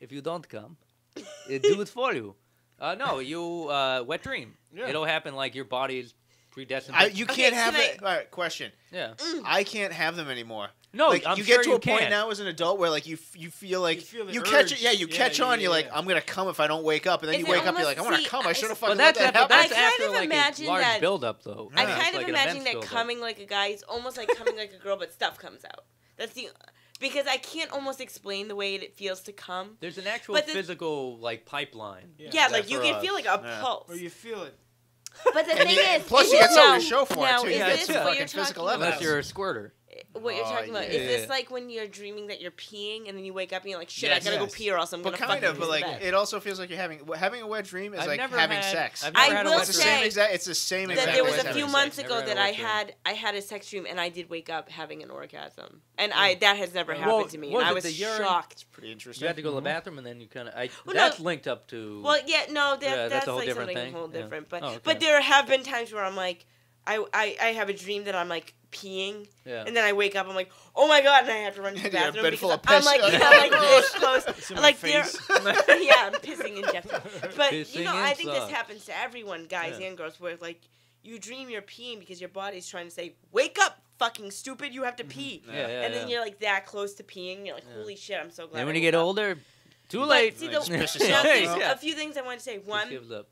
it do it for you. No, you wet dream.
Yeah.
It'll happen like your body's predestined.
You
Okay,
can't have
can I-
it. All right, question.
Yeah.
I can't have them anymore.
No,
Like
I'm
you
sure
get to a point
can.
now as an adult where like you feel like
You feel the
you catch it.
urge.
Yeah, you
Yeah,
catch on.
yeah,
You're like,
yeah.
I'm gonna come if I don't wake up, and then
Is
you
it
wake up. You're like, I want
almost-
to come. I should have fucking
But
let
that's
that happen.
that's
I kind
after
of
like
imagine
a large
that-
buildup, though.
I
Yeah.
kind
It's
of
like an
imagine
immense
that
buildup.
coming like a guy is almost like coming like a girl, but stuff comes out. That's the because I can't almost explain the way it feels to come.
There's an actual
But the-
physical like pipeline.
Yeah, like you
for
can
us.
feel like a
Yeah.
pulse.
or you feel it.
But the
And
thing
you-
is,
plus
is
you get
this
something
now-
to show for it,
now,
too.
Is
You
got
this
some
what
fucking
you're
physical
talking
evidence.
Unless
about?
you're a squirter.
What you're
Oh,
talking about?
yeah.
Is this like when you're dreaming that you're peeing and then you wake up and you're like, shit,
Yes.
I gotta go
Yes.
pee or else I'm
But
gonna
kind
fucking
of, but
piss
like
the bed.
it also feels like you're having a wet dream is
I've
like
never
having
had-
sex.
I've never
I
had a
will
wet
It's the
dream.
same
say
exact. It's the same
that
exact.
there
way
was
as
a
having
few
sex.
months
Never
ago
had a
that
wet
I had a sex dream and I did wake up having an orgasm, and that has never happened
Well,
to me,
was
and I
it
was
the urine?
shocked.
Pretty interesting.
You had to go to the bathroom and then you kind of.
Well,
That's
no.
linked up to.
Well, yeah, no,
Yeah, that's a whole
like
different
something
thing.
whole
Yeah.
different. But
Oh, okay.
but there have been times where I'm like, I have a dream that I'm like peeing,
Yeah.
and then I wake up, I'm like, oh my god, and I have to run to the
Yeah,
bathroom
bed
because
full of
I'm
piss.
like, I'm like this close,
It's in my
like there,
face.
yeah, I'm pissing in Jeff's. But you
Pissing
know, I think this
inside.
happens to everyone, guys
Yeah.
and girls, where like you dream you're peeing because your body's trying to say, wake up, fucking stupid, you have to pee,
Yeah, yeah,
and then
yeah.
you're like that close to peeing, you're like,
Yeah.
holy shit, I'm so glad.
And when
I
you get
woke up.
older, too
But
late.
see,
Just piss
now,
yourself.
there's
Yeah.
a few things I want to say.
Just
One,
gives up.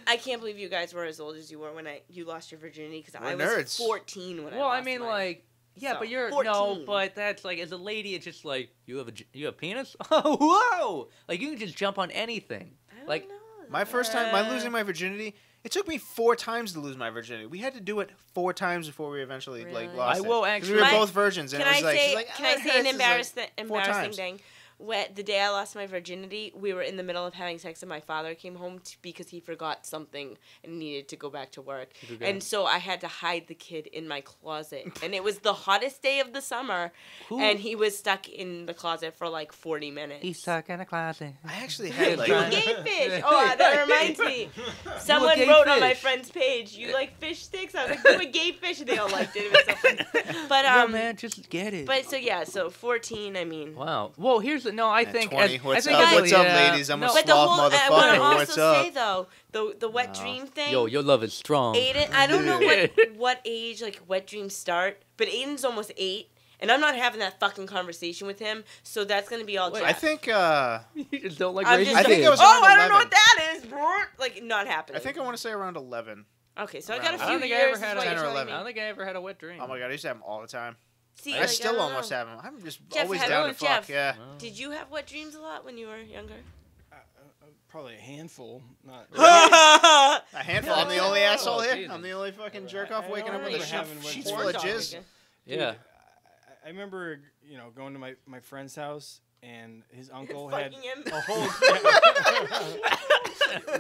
I can't believe you guys were as old as you were when you lost your virginity because I
We're
was
nerds.
14 when I
Well,
lost
I mean,
mine.
like, yeah,
So,
but you're
14.
no, but that's like as a lady, it's just like you have penis. Oh, whoa! Like you can just jump on anything.
I don't
like-
know.
My first time, my losing my virginity, It took me 4 times to lose my virginity. We had to do it 4 times before we eventually
Really?
lost
I will
it.
actually.
We were both virgins, and
Can
it was like, she's like,
can I say an embarrassing
times.
thing? The day I lost my virginity, we were in the middle of having sex, and my father came home because he forgot something and needed to go back to work. And so I had to hide the kid in my closet. And it was the hottest day of the summer, and he was stuck in the closet for like 40 minutes.
He's stuck in a closet.
I actually had like...
You a gay fish. Oh, that reminds me. Someone wrote on my friend's page, you like fish sticks? I was like, you a gay fish? And they all liked it. It was so funny. But,
yeah, man, just get it.
But so 14, I mean.
Wow. Well, here's no. I think
20. What's
I
up?
think
What's up, ladies? I'm a sloth motherfucker.
I want to
What's
also
up?
say though, the wet dream thing.
Yo, your love is strong.
Aiden, I don't know what age like wet dreams start, but Aiden's almost 8, and I'm not having that fucking conversation with him. So that's gonna be all.
I think.
You just don't like
I'm
raising
just
I think
kids.
it was
oh,
around
I don't know
11.
what that is, bro. Like not happening.
I think I want to say around 11.
Okay, so I got a
I
few
don't think I
years.
ever had
is what
10
you're
or
telling
11.
me.
I don't think I ever had a wet dream.
Oh my god, I used to have them all the time.
See,
I
like,
still
don't
almost
know.
have them. I'm just
Jeff,
always
have
down
you-
to fuck.
Jeff,
Yeah.
Did you have wet dreams a lot when you were younger?
Probably a handful. Not.
A handful. I'm the only
Oh,
asshole here.
Jesus.
I'm the only fucking jerk off
I
waking up
don't
with a
remember having
sheets
wet
full of
dreams.
jizz.
Yeah.
I remember, going to my friend's house, and his uncle had
Fucking him.
a whole.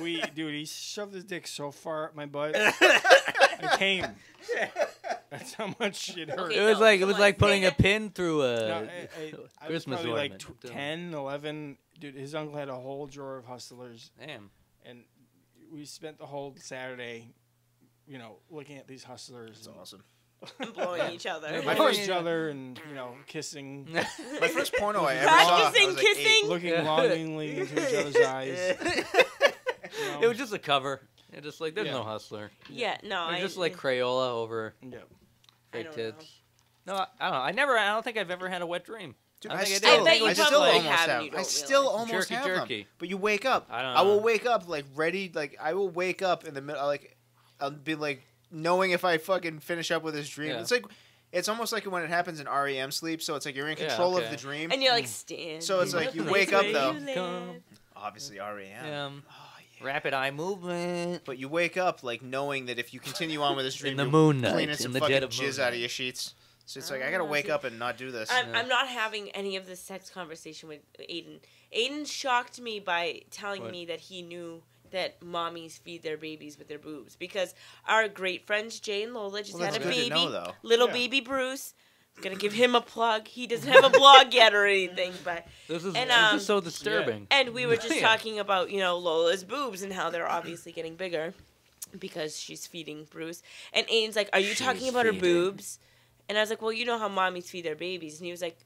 He shoved his dick so far up my butt, I came. That's how much it hurt.
Okay,
It was
no,
like
come on,
putting
say
a pin through a
No, I was
Christmas
probably like
ornament.
10, 11. Dude, his uncle had a whole drawer of Hustlers,
Damn.
and we spent the whole Saturday, looking at these Hustlers.
That's awesome.
And blowing each other.
Yeah,
Blowing
first-
each other and, kissing.
My first porno I ever saw. I
Practicing
was like
kissing?
8.
Looking longingly into each other's eyes.
It was just a cover. It just like there's
Yeah.
no hustler.
Yeah, no,
It was just like Crayola over
Yeah.
I
fake
don't
tits. No, I don't know. I don't think I've ever had a wet dream.
Dude,
I
I
think
still,
bet you
I still
probably
almost
have and
have.
you
I
don't
still
realize.
almost
Jerky,
have
jerky.
them. But you wake up.
I don't
I will
know.
wake up like ready. Like I will wake up in the middle. Like I'll be like knowing if I fucking finish up with this dream.
Yeah.
It's like it's almost like when it happens in REM sleep. So it's like you're in control
okay.
of the dream.
And you're like, stand.
So it's like
in
you
the
wake
place
up,
where
though.
you live.
Obviously REM.
Yeah.
Oh, yeah.
Rapid eye movement.
But you wake up like knowing that if you continue on with this dream,
In the
you're
moonlight,
cleaning
in
some
the
fucking
dead of
jizz
moonlight.
out of your sheets. So it's like I gotta wake up and not do this.
I'm not having any of this sex conversation with Aiden. Aiden shocked me by telling
What?
me that he knew that mommies feed their babies with their boobs because our great friends Jay and Lola just
Well, that's
had a
good to
baby,
know, though.
little
Yeah.
baby Bruce. I'm gonna give him a plug. He doesn't have a blog yet or anything, but
This is
And,
this is so disturbing.
and we were just
Yeah.
talking about Lola's boobs and how they're obviously getting bigger because she's feeding Bruce. And Aiden's like, "Are you talking
She's
about her
feeding.
boobs?" And I was like, "Well, you know how mommies feed their babies." And he was like,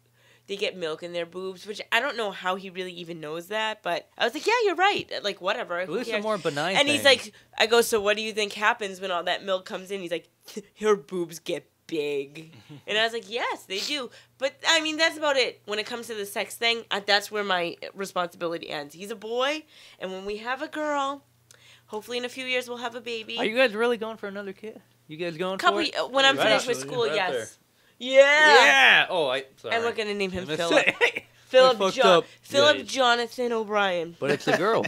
"They get milk in their boobs," which I don't know how he really even knows that. But I was like, "Yeah, you're right. Like, whatever.
At
Who
least a
cares?"
more benign
And he's
thing.
like, I go, "So what do you think happens when all that milk comes in?" He's like, "Her boobs get big." And I was like, "Yes, they do." But I mean, that's about it. When it comes to the sex thing, that's where my responsibility ends. He's a boy, and when we have a girl, hopefully in a few years we'll have a baby.
Are you guys really going for another kid? You guys going
Couple
for it?
when I'm
Right
finished
up.
with school,
Right up
yes. Yeah.
Yeah. Oh, sorry.
And we're gonna name him
I missed
Philip.
it.
Philip
fucked
John.
up.
Philip
Yeah.
Jonathan O'Brien.
But it's a girl.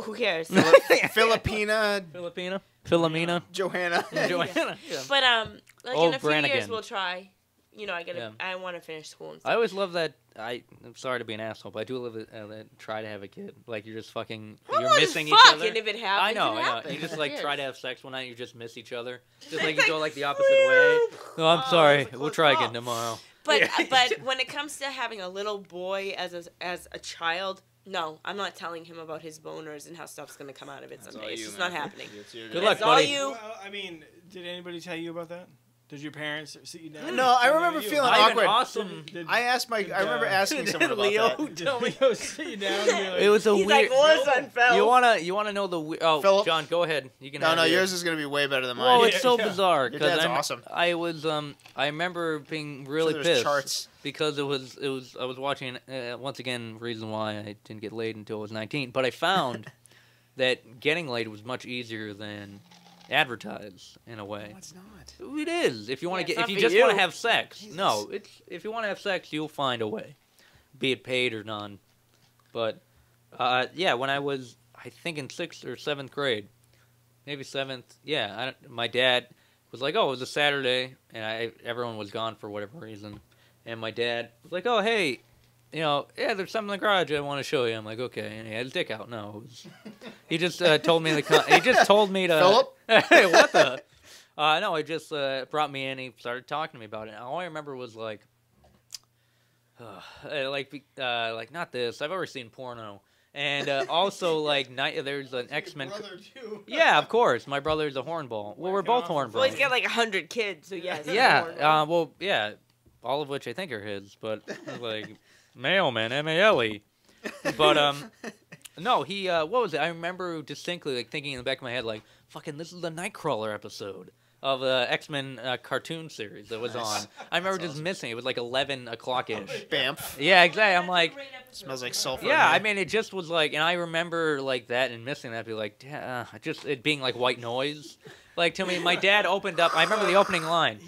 Who cares?
Filipina,
Filipina. Philomena.
Johanna.
Joanna. Yeah.
But like
Oh,
in a few years
Brannigan.
we'll try.
Yeah.
I want to finish school and
I
stuff.
always love that. I'm sorry to be an asshole, but I do love it. Try to have a kid. Like you're just fucking.
I
You're
wouldn't
missing
fuck,
each other.
and if it
I
happens,
know.
it
I know.
happens.
You just
Who
like
cares?
try to have sex one night. You just miss each other. Just like you go like the opposite way. No, I'm
Oh,
sorry.
that's a
We'll
close
try
call.
again tomorrow.
But
Yeah.
but when it comes to having a little boy as a child, no, I'm not telling him about his boners and how stuff's gonna come out of it someday. It's just not happening.
Good luck,
That's all
buddy.
you.
Well, I mean, did anybody tell you about that? Did your parents sit you down?
No, I remember feeling
I'm an
awkward.
awesome.
I asked I remember asking someone about
Leo,
that.
Did Leo sit you down? And be like,
It was a
He's
weird.
like, "Listen, Phil."
You wanna know the oh
Philip?
John, go ahead. You can.
No,
have
no,
it.
yours is gonna be way better than mine.
Well, it's so
Yeah.
bizarre
Your
because
dad's awesome.
I was I remember being really
there's
pissed
charts.
because it was I was watching once again reason why I didn't get laid until I was 19, but I found that getting laid was much easier than advertised in a way.
No, it's not.
It is. If you want to
Yeah,
get
it's
if you
not
just
for
want to
you.
have sex.
Jesus.
No, it's if you want to have sex, you'll find a way. Be it paid or none. But yeah, when I was I think in 6th or 7th grade, maybe 7th. Yeah, my dad was like, "Oh, it was a Saturday," and everyone was gone for whatever reason. And my dad was like, "Oh, hey, there's something in the garage I want to show you." I'm like, "Okay," and he had his dick out. No, he just told me he just told me to.
Philip?
Hey, what the? No, he just brought me in. He started talking to me about it. And all I remember was like not this. I've already seen porno. And also, like, there's an X-Men.
Brother too.
Yeah, of course. My brother's a hornball. Well, we're both hornballs.
Well, he's got like 100 kids, so yes.
Yeah. Well, yeah. All of which I think are his, but like mailman, M-A-L-E. But no, he what was it? I remember distinctly like thinking in the back of my head like, "Fucking, this is the Nightcrawler episode of the X-Men cartoon series that was on." I remember just missing it. It was like 11 o'clock-ish.
Bamf.
Yeah, exactly. I'm like,
Smells like sulfur.
yeah, I mean, it just was like, and I remember like that and missing that, be like, just it being like white noise. Like, to me, my dad opened up. I remember the opening line.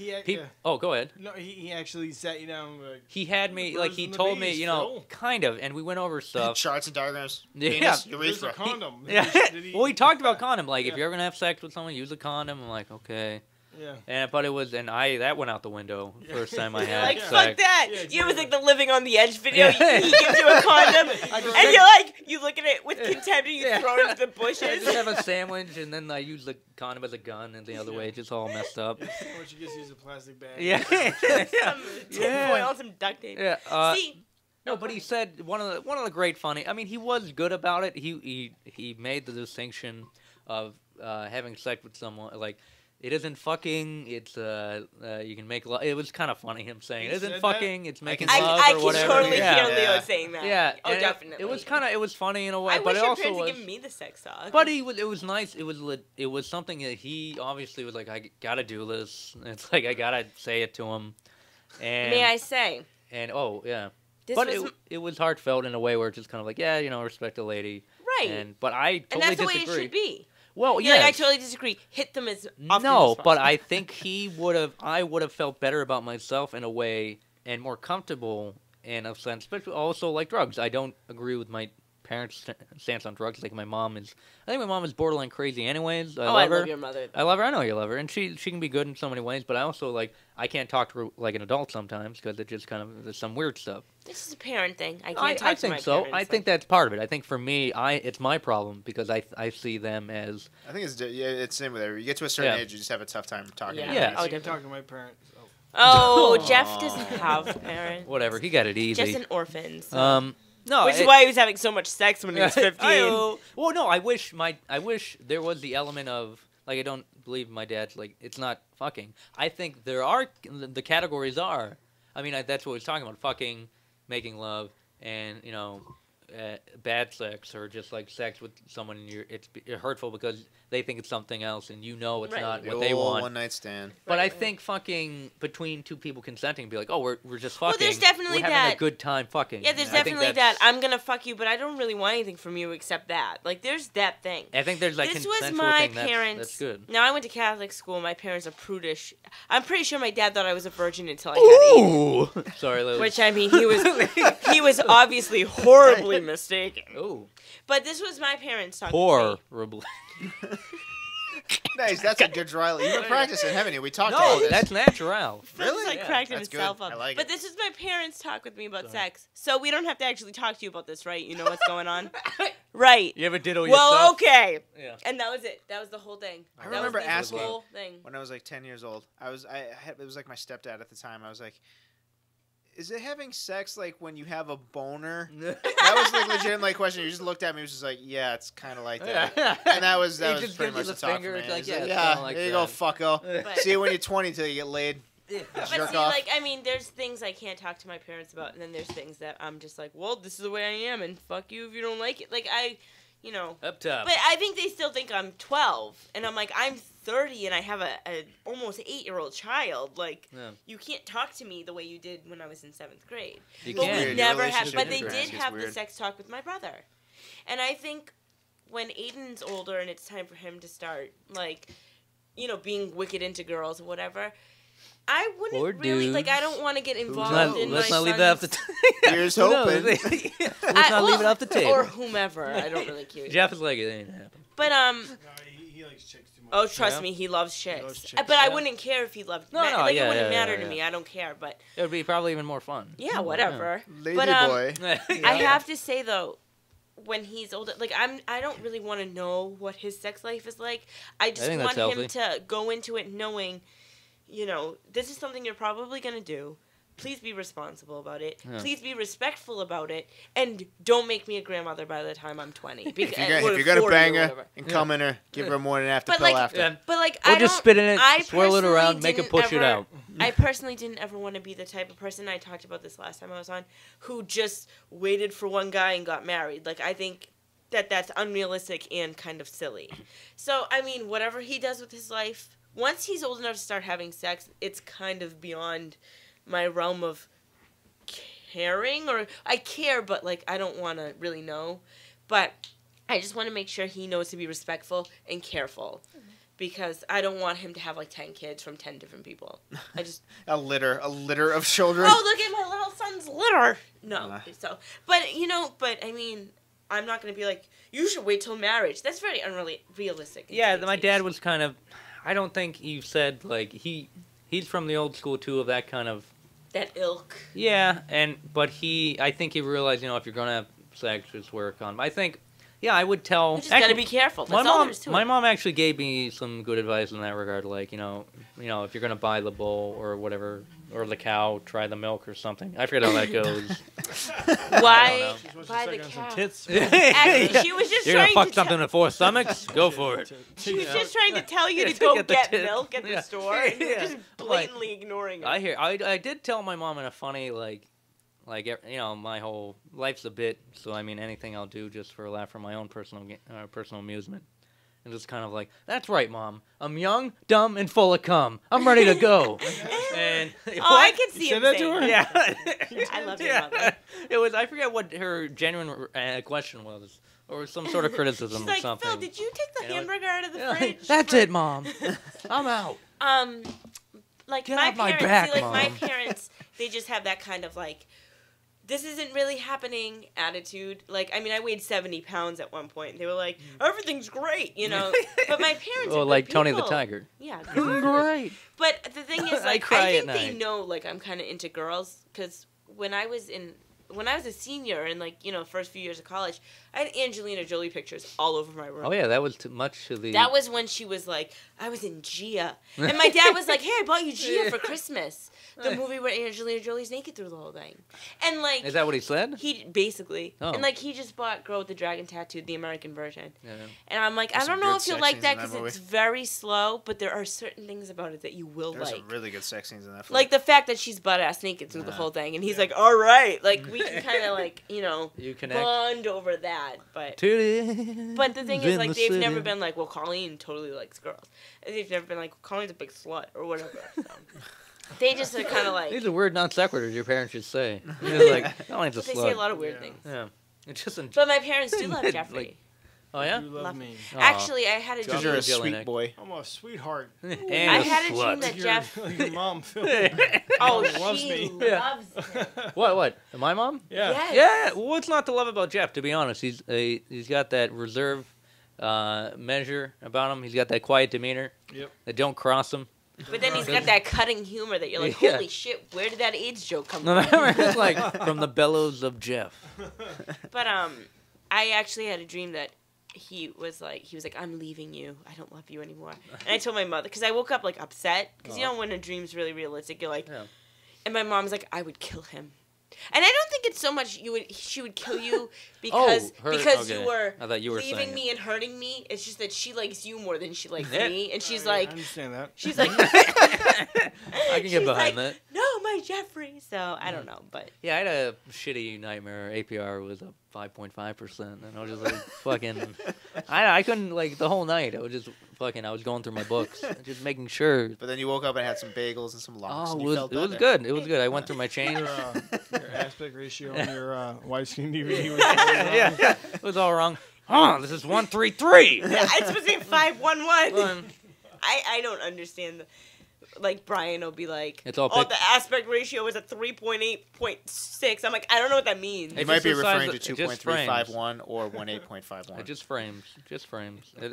Oh, go ahead.
No, he actually sat you down. Like,
he had me, like, he told me, kind of, and we went over stuff.
Charts and diagrams.
Yeah.
Penis,
there's
urethra.
a condom.
Well, he talked about condom. Like, if you're ever going to have sex with someone, use a condom. I'm like, okay.
Yeah.
But it was, that went out the window first time I had
Like,
sex.
fuck that.
Yeah,
You know, it was like the Living on the Edge video.
Yeah.
He gives you a condom, and you're like, you look at it with contempt and you throw it into the
I
bushes.
just have a sandwich, and then I use the condom as a gun, and the other way, just all messed up.
Or you just use a plastic bag.
Yeah.
Some tinfoil, some duct tape.
Yeah.
See,
No, but he said one of the great funny. I mean, he was good about it. He made the distinction of having sex with someone like. It isn't fucking. It's you can make love. It was kind of funny him saying it isn't fucking. It's making love
I
or whatever.
can totally
yeah.
hear Leo saying that.
Yeah.
Oh,
and
definitely.
It was funny in a way,
I
but
wish
it
your
also
parents
was.
had given me the sex talk.
But it was nice. It was something that he obviously was like, I gotta do this. It's like I gotta say it to him. And
may I say?
And oh yeah.
This
But
was
it was heartfelt in a way where it's just kind of like, yeah, respect a lady.
right.
But I totally
and that's the way
disagree.
it should be.
Well,
You're
yeah.
like, I totally disagree. Hit them as often as
No,
possible.
but I think I would have felt better about myself in a way and more comfortable in a sense, but also like drugs. I don't agree with my parents' stance on drugs. Like I think my mom is borderline crazy anyways. I love her.
love your mother.
I love her. I know you love her, and she can be good in so many ways. But I also I can't talk to her like an adult sometimes because it just kind of there's some weird stuff.
This is a parent thing. I can't
I
talk to my
think so.
parents.
I think that's part of it. I think for me, it's my problem because I see them as.
I think it's the same with every. You get to a certain
Yeah.
age, you just have a tough time talking.
Yeah.
To
Yeah.
your
Oh,
parents.
I can talk to my parents.
Oh, Jeff doesn't have parents.
Whatever, he got it easy.
Jeff's an orphan. So.
No,
Which is why he was having so much sex when he was 15.
Well, no, I wish there was the element of like I don't believe my dad's like it's not fucking. I think there are the categories are. I mean, that's what he was talking about: fucking, making love, and bad sex or just like sex with someone and it's hurtful because they think it's something else and it's
Right.
not
The
what they
old
want.
one night stand.
But
Right,
I
right.
think fucking between two people consenting, be like, oh, we're just
Well,
fucking.
there's definitely
we're having
that.
a good time fucking.
Yeah, there's
I think
definitely
that's-
that. I'm gonna fuck you, but I don't really want anything from you except that. Like, there's that thing.
I think there's like
This
consensual
was my
thing
parents.
That's good.
Now I went to Catholic school. My parents are prudish. I'm pretty sure my dad thought I was a virgin until I had 8.
Ooh. Sorry, Lily.
Which I mean, he was obviously horribly mistaken.
Ooh.
But this was my parents talking to me.
Horribly.
Nice, that's a good dry. You've been practicing, haven't you? We talked about
No,
this.
that's natural.
Really?
It's like
Yeah,
cracking
that's good.
itself up.
I like
But
it.
this is my parents talk with me about sex. So we don't have to actually talk to you about this, right? You know what's going on? Right.
You ever diddle
Well,
yourself?
okay.
Yeah.
And that was it. That was the whole thing.
I
That
remember
was the
asking-
whole thing.
When I was like 10 years old, it was like my stepdad at the time. I was like, "Is it having sex like when you have a boner?" That was like legit my question. He just looked at me. He was just like, "Yeah, it's kind of like that." And that was
He just
pretty
gives
much
you
the
the
talk
finger,
for me.
it's like,
He's
yeah, it's
yeah,
kinda like
there you go,
that.
fucko.
But-
See you when you're 20 till you get laid.
But
Jerk
see,
off.
like, I mean, there's things I can't talk to my parents about, and then there's things that I'm just like, well, this is the way I am, and fuck you if you don't like it. Like,
Up top.
But I think they still think I'm 12, and I'm like, I'm 30, and I have a almost 8-year-old child. Like,
Yeah.
you can't talk to me the way you did when I was in 7th grade.
You
But
can't.
we
Weird,
never
your
had.
relationship
But
with
they
your
did
parents
have
gets
the
weird.
sex talk with my brother, and I think when Aiden's older and it's time for him to start, like, being wicked into girls or whatever. I wouldn't
Or
really like. I
dudes.
don't want to get involved
knows?
in
Let's
my
not leave that off the
son's-
Here's
Who knows?
hoping.
Let's not leave it off the table.
or whomever. I don't really care.
Jeff is like, it ain't happening.
But
No, he likes chicks too much.
Oh, trust me, he loves chicks. But I wouldn't care if he loved.
No,
like
yeah,
it wouldn't
yeah,
matter
yeah.
to me. I don't care, but
It would be probably even more fun.
yeah, whatever.
Lady
But
boy.
I have to say though, when he's older, like I don't really want to know what his sex life is like. I just
think
want
that's
him to go into it knowing, you know, this is something you're probably gonna do. Please be responsible about it.
Yeah.
Please be respectful about it, and don't make me a grandmother by the time I'm 20.
If you're gonna bang her and come in her, give her more than half the
But
pill
like,
after.
but like,
Or
I
just
don't-
spit in it,
I
swirl it
personally
around, make it
didn't
push it
ever-
out.
I personally didn't ever want to be the type of person, I talked about this last time I was on, who just waited for one guy and got married. Like, I think that's unrealistic and kind of silly. So, I mean, whatever he does with his life, once he's old enough to start having sex, it's kind of beyond my realm of caring. Or I care, but, like, I don't want to really know. But I just want to make sure he knows to be respectful and careful. Because I don't want him to have like 10 kids from 10 different people. I just
a litter of children.
oh, look at my little son's litter. No, so but I mean, I'm not gonna be like you should wait till marriage. That's very unrealistic.
Yeah, my dad was kind of. I don't think he said like he's from the old school too of that kind of.
That ilk.
Yeah, but I think he realized if you're gonna have sex, just work on. I think. Yeah, I would tell.
You just gotta be careful. That's all there is to it.
My mom actually gave me some good advice in that regard. Like, if you're gonna buy the bull or whatever, or the cow, try the milk or something. I forget how that goes.
Why buy the cow?
Tits.
Actually, she was just
You're
trying
gonna fuck
to
something with 4 stomachs? Go for it.
She was just trying to tell you to
To
go
get the
get
tit.
milk at the
Yeah.
store, and you're
Yeah.
just blatantly ignoring it.
I did tell my mom in a funny my whole life's a bit, so I mean anything I'll do just for a laugh for my own personal amusement. And just kind of like, that's right, Mom. I'm young, dumb, and full of cum. I'm ready to go. And
I can see him
that to
saying
her?
that.
Yeah.
I love your mother.
It was. I forget what her genuine question was, or some sort of criticism
She's
or
like,
something.
Phil, did you take the
You know,
hamburger out of the
Yeah,
fridge?
that's it, Mom. I'm out.
Like
Get
my
off my
parents,
back,
see, like my
Mom.
parents, they just have that kind of like, this isn't really happening attitude. Like, I mean, I weighed 70 pounds at one point. And they were like, everything's great, But my parents are
Well, like
good
Tony the
people.
Tiger.
Yeah.
Great.
But the thing is,
I
like,
cry
I
at
think they
night.
know, like, I'm kind of into girls. Because when I was a senior in, like, first few years of college, I had Angelina Jolie pictures all over my room.
Oh yeah, that was too much to the.
That was when she was like, I was in Gia. And my dad was like, hey, I bought you Gia for Christmas. The movie where Angelina Jolie's naked through the whole thing. And like...
Is that what he said?
He basically.
Oh.
And like he just bought Girl with the Dragon Tattooed, the American version.
Yeah.
And I'm like,
There's
I don't
some
know
good
if you'll
sex
like
scenes
that
in that
because it's
movie.
very slow, but there are certain things about it that you will
There's
like.
some really good sex scenes in that film.
Like the fact that she's butt-ass naked through the
Yeah.
whole thing. And he's like, all right. Like, we can kind of like,
You connect.
bond over that. But
To
but the thing is,
in
like,
the
they've
city.
never been like, well, Colleen totally likes girls. And they've never been like, Colleen's a big slut or whatever. So. They just are kind of like...
These are weird non sequiturs your parents should say. It's like, no, it's a
They
slut.
say a lot of weird things.
Yeah. It's just an.
But my parents do love
Like-
Jeffrey.
Oh yeah.
You love me.
Aw.
Actually, I had a
because
dream.
you're a
Jelly
sweet
neck.
boy.
I'm a sweetheart.
And
I
a
had a dream
slut.
that
Your,
Jeff...
your mom, Phil.
Oh,
loves
she
me.
loves him.
What? My mom?
Yeah.
Yes.
Yeah. Well, what's not to love about Jeff? To be honest, he's got that reserve measure about him. He's got that quiet demeanor.
Yep.
That don't cross him.
But then he's got that cutting humor that you're like,
Yeah.
holy shit, where did that AIDS joke come
No,
from?
it's like from the bellows of Jeff.
But I actually had a dream that he was like, I'm leaving you. I don't love you anymore. And I told my mother, because I woke up like upset, because you know when a dream's really realistic, you're like,
Yeah.
and my mom's like, I would kill him. And I don't think it's so much she would kill you because
okay.
you were
I thought you were
leaving
saying
me and hurting me. It's just that she likes you more than she likes
Yeah.
me, and she's
I
like,
understand that.
she's like,
I can get
she's
behind
like,
that.
no, my Jeffrey. So I don't know, but
Yeah, I had a shitty nightmare. APR was up 5.5%, and I was just like, fucking. I couldn't like the whole night. I was just fucking. I was going through my books, just making sure.
But then you woke up and had some bagels and some lox.
Oh,
and
it
you
was
felt
it was
better.
good. It was good. I went through my change.
Your aspect ratio on your widescreen DVD was
yeah, it was all wrong. This is 133.
it's supposed to be 511. I don't understand. like Brian will be like,
It's all
the aspect ratio is a 3.8.6. I'm like, I don't know what that means.
You might be referring to 2.351 or 18.51.
It just frames.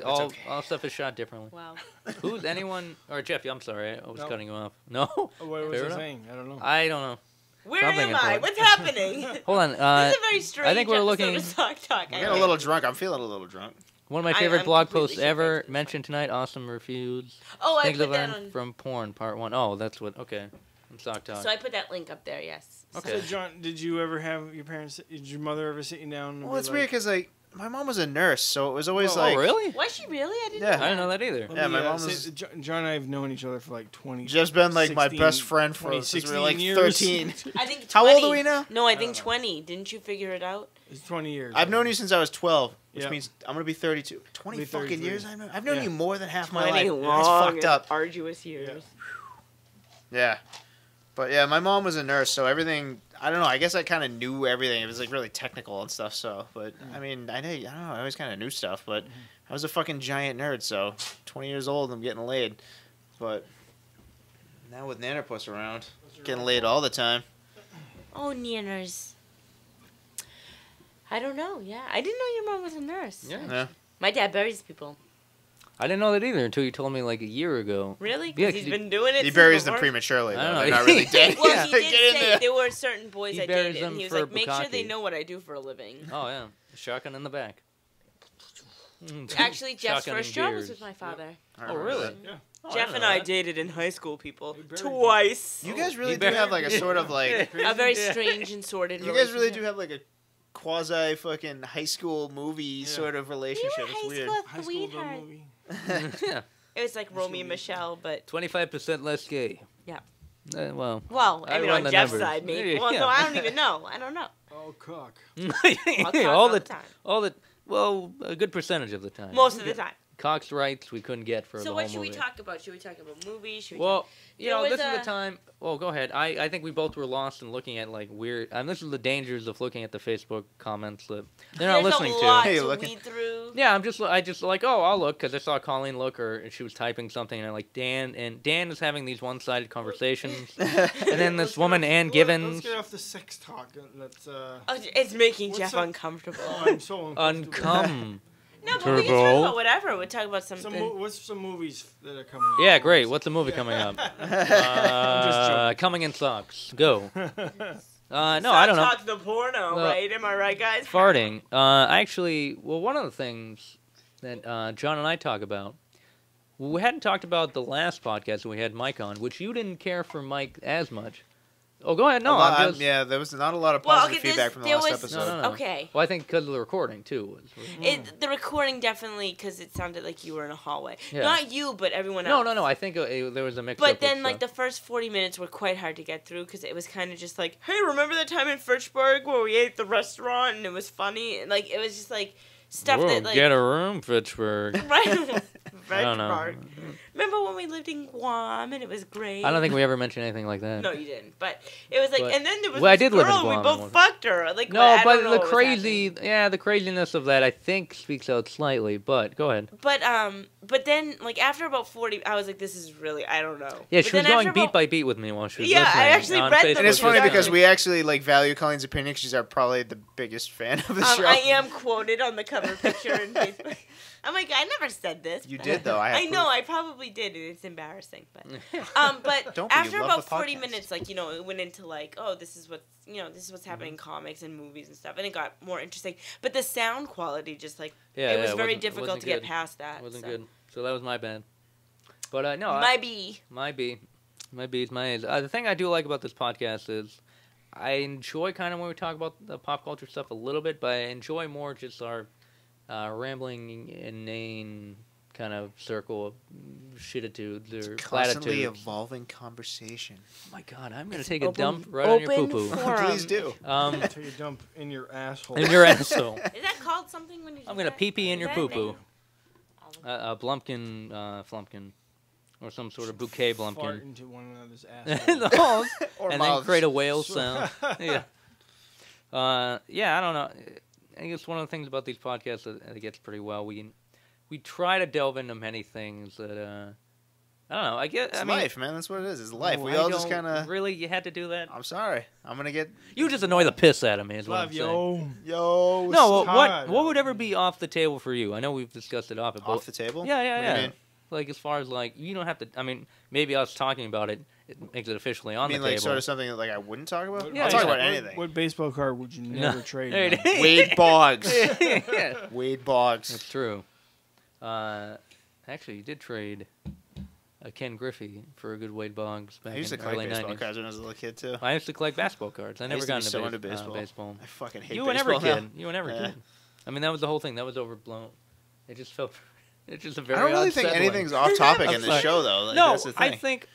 All stuff is shot differently.
Wow.
Who's anyone? Or Jeff? I'm sorry, I was cutting you off. No.
What was I saying? I don't know.
I don't know.
Where
Something
am I?
important.
What's happening?
Hold on.
This is a very strange
I think we're looking.
episode of Talk.
I'm getting a little drunk. I'm feeling a little drunk.
One of my favorite blog posts
completely
ever
shit-faced.
mentioned tonight. Awesome reviews.
Oh, I
Things
put
I've
that
learned
on.
from porn, part 1. Oh, that's what. Okay. I'm Sock Talk.
So I put that link up there. Yes.
Okay.
So John, did you ever have your parents? Did your mother ever sit you down? And
Well, it's
be
weird
like,
because like my mom was a nurse, so it was always
Oh,
like.
really?
Was she really? I didn't.
Yeah.
know
I didn't know that either.
let
Yeah,
me,
my mom was-
John and I have known each other for like 20.
Just been like my
16
best friend for
20,
since we were
16
like
years.
13.
I think 20.
How old are we now?
No, I
I
think
don't know.
20. Didn't you figure it out?
It's 20 years.
I've known you since I was 12, which
Yeah.
means I'm gonna be 32. 20
Be
fucking
33.
years. I've known
Yeah.
you more than half my
20
life.
long,
That's fucked up.
arduous years.
Yeah, but yeah, my mom was a nurse, so everything. I don't know. I guess I kind of knew everything. It was like really technical and stuff. So, but I mean, I don't know. I always kind of knew stuff, but I was a fucking giant nerd. So, 20 years old, I'm getting laid. But now with Nanopus around, getting laid all the time.
Oh, Nianners. I don't know. Yeah, I didn't know your mom was a nurse.
Yeah.
Yeah.
My dad buries people.
I didn't know that either until you told me like a year ago.
Really?
Yeah,
Because
'cause
he's
he-
been doing it.
He
since
buries them
before?
prematurely.
I
Though.
don't
They're
know.
not really dead.
Well,
Yeah.
he
Get
did
in
say
there.
there were certain boys
He
I
buries
dated, and
them
he was
for
like, make sure they
bukkake.
know what I do for a living.
Oh yeah, shotgun in the back.
Actually, Jeff's
Shotgunning
first job was
beers.
with my father.
I
Oh
remember
really?
that.
Yeah.
Oh,
Jeff
didn't
and
know
I
that.
dated in high school, people.
He buried
Twice.
You guys really
He
do have
buried-
like a sort of like.
A very
Yeah.
strange and sordid
You guys really
relationship.
do have like a quasi fucking high school movie
Yeah.
sort of
We
relationship.
were
It's
high
weird.
school
High school the
sweethearts.
movie.
Yeah.
It was like Romeo and Michelle, but
25% less gay.
Yeah.
Well.
well,
I
I mean
run
on
the
Jeff's
numbers.
side, maybe.
Yeah.
Well, no, I don't even know. I don't know.
Oh, cock.
I'll talk
all the
time.
well, a good percentage of the time.
Most of the time.
Cox rights we couldn't get for the
So
whole
what should
movie.
we talk about? Should we talk about movies? Should we
Well, you
There
know,
was
this is
a-
the time. Well, go ahead. I think we both were lost in looking at like weird. And this is the dangers of looking at the Facebook comments that they're not
There's
listening
a
to.
lot
Hey,
to
look at-
weed through.
Yeah, I just like, oh, I'll look because I saw Colleen look, or she was typing something, and I like Dan is having these one-sided conversations, and then this woman Ann
Let's
Givens,
get off the sex talk. Let's.
Oh, it's making
What's
Jeff
up?
uncomfortable.
Oh, I'm so uncomfortable.
uncome.
No, but we can talk
Turbo.
about whatever. We'll talk about something.
What's some movies that are coming up?
Yeah, great. What's the movie coming up?
joking.
Coming in Socks. Go. No, I
Stop
don't know.
Talk the porno,
Well,
right? Am I right, guys?
Farting. Actually, well, one of the things that John and I talk about, we hadn't talked about the last podcast when we had Mike on, which you didn't care for Mike as much. Oh, go ahead. No, I'm just.
yeah, there was not a lot of
Well,
positive
okay,
feedback from the
there
last
was-
episode.
No.
Okay.
Well, I think because of the recording too.
The recording definitely, because it sounded like you were in a hallway.
Yeah.
Not you, but everyone
No,
else.
I think there was a mix.
But then, like, the first 40 minutes were quite hard to get through because it was kind of just like, hey, remember that time in Fitchburg where we ate at the restaurant and it was funny? And, like, it was just, like, stuff
Whoa,
that, like...
get a room, Fitchburg.
Right?
I don't know.
Fitchburg. Remember when we lived in Guam and it was great?
I don't think we ever mentioned anything like that.
No, you didn't. But it was like,
But-
and then there was
Well, I
this
did live in
girl,
Guam
we
at
both
one-
fucked her. Like,
No,
I
but
don't know
the
what was
crazy,
happening.
the craziness of that, I think, speaks out slightly. But go ahead.
But then, like, after about 40, I was like, this is really, I don't know.
Yeah,
But
she was
then
going
after
beat
about-
by beat with me while she was
Yeah, I
listening.
actually
on
read them.
Facebook.
And it's funny
Yeah.
because we actually like value Colleen's opinion. She's probably the biggest fan of the show.
I am quoted on the cover picture in Facebook. I'm like, I never said this.
You
but-
did though. I
know, I probably did, and it's embarrassing. But but
Don't be, you
after
love
about
the
40
podcast.
minutes, like, you know, it went into like, oh, this is what's happening in comics and movies and stuff, and it got more interesting. But the sound quality just like it was very difficult to get past that.
It wasn't
so.
good. So that was my bad. But no,
My B.
My B is my A's. The thing I do like about this podcast is I enjoy kind of when we talk about the pop culture stuff a little bit, but I enjoy more just our rambling, inane kind of circle of shititudes or
constantly
platitudes.
evolving conversation.
Oh my god, I'm gonna take a dump right on your
open
poo-poo.
forum.
Please do.
Take a dump in your asshole.
In your asshole.
Is that called something when you?
I'm
do
gonna
that?
pee-pee in
Is
your
that a
poo-poo.
name?
Blumpkin, flumpkin. Or some sort of bouquet
Fart
blumpkin.
into one another's asshole.
No,
Or
and
mouths.
then create a whale sound. Yeah. Yeah, I don't know. I think it's one of the things about these podcasts that it gets pretty well. We try to delve into many things that I don't know.
It's life, man. That's what it is. It's life. We
I
all just
don't-
kind of.
Really, you had to do that?
I'm sorry. I'm gonna get.
You just annoy the piss out of me. Is what I'm
Love,
saying.
Yo.
No, well,
Todd.
what would ever be off the table for you? I know we've discussed it off.
Off the table?
Yeah,
What do you
yeah.
mean?
Like as far as like you don't have to. I mean, maybe us talking about it, it makes it officially on
I mean,
the
like
table.
sort of something that like I wouldn't talk about.
Yeah,
I'll talk
yeah.
about anything.
What baseball card would you never trade?
There it
man?
is.
Wade Boggs.
Yeah.
Wade Boggs.
That's true. Actually, you did trade a Ken Griffey for a good Wade Boggs back
I used to
in
collect
early
baseball
90s.
cards when I was a little kid too.
I used to collect basketball cards. I never
used to
got
be
into,
so into baseball.
baseball.
I fucking hate
You
baseball
and every
now.
kid. You and every
Yeah.
kid. I mean, that was the whole thing. That was overblown. It just felt. It's just a
I
very.
don't really think
unsettling.
anything's off topic
I'm
in this
sorry.
show though. Like,
No,
that's the thing.
I think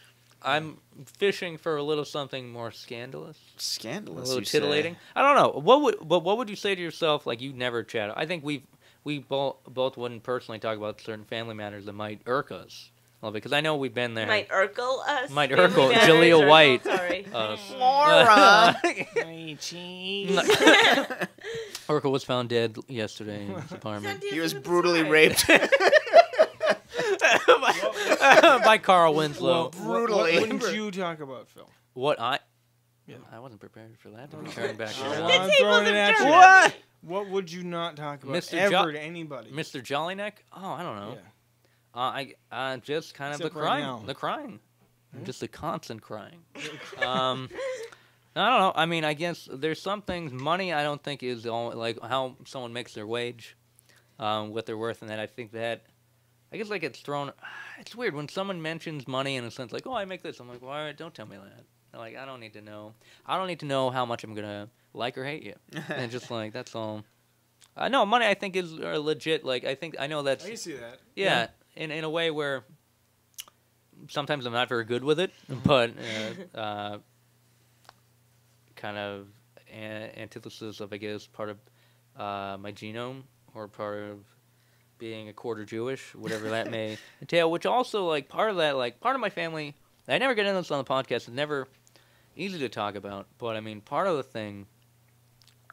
I'm fishing for a little something more scandalous, a
Scandalous.
little
you say.
titillating. I don't know. What would you say to yourself? Like you never chat. I think we both wouldn't personally talk about certain family matters that might irk us. Well, because I know we've been there.
Might Urkel us.
Might
Family
Urkel,
Matters,
Jaleel
Urkel,
White.
Sorry.
Us.
Laura.
Hey, cheese.
Urkel was found dead yesterday in his apartment
He was brutally raped.
by Carl Winslow.
Brutally.
What wouldn't you talk about, Phil?
What I.
Yeah.
I wasn't prepared for that to be turned back
Well,
around.
The
I'm throwing
tables
it
have
at you.
turned.
What?
What would you not talk about
Mr.
ever
Jo-
to anybody?
Mr. Jollyneck? Oh, I don't know.
Yeah.
Just kind of
Except
the
right
crying.
now.
The crying. Just the constant crying. I don't know. I mean, I guess there's some things. Money, I don't think is all like how someone makes their wage, what they're worth, and that I think that. I guess like it's thrown. It's weird when someone mentions money in a sense like, oh, I make this. I'm like, why? Don't tell me that. Like, I don't need to know. I don't need to know how much I'm gonna like or hate you. And just like that's all. No, money I think is legit. Like I know that's.
I can see that.
Yeah, in a way where sometimes I'm not very good with it, but kind of antithesis of, I guess, part of my genome or part of being a quarter Jewish, whatever that may entail, which also, like, part of that, like, part of my family, I never get into this on the podcast, it's never easy to talk about, but, I mean, part of the thing,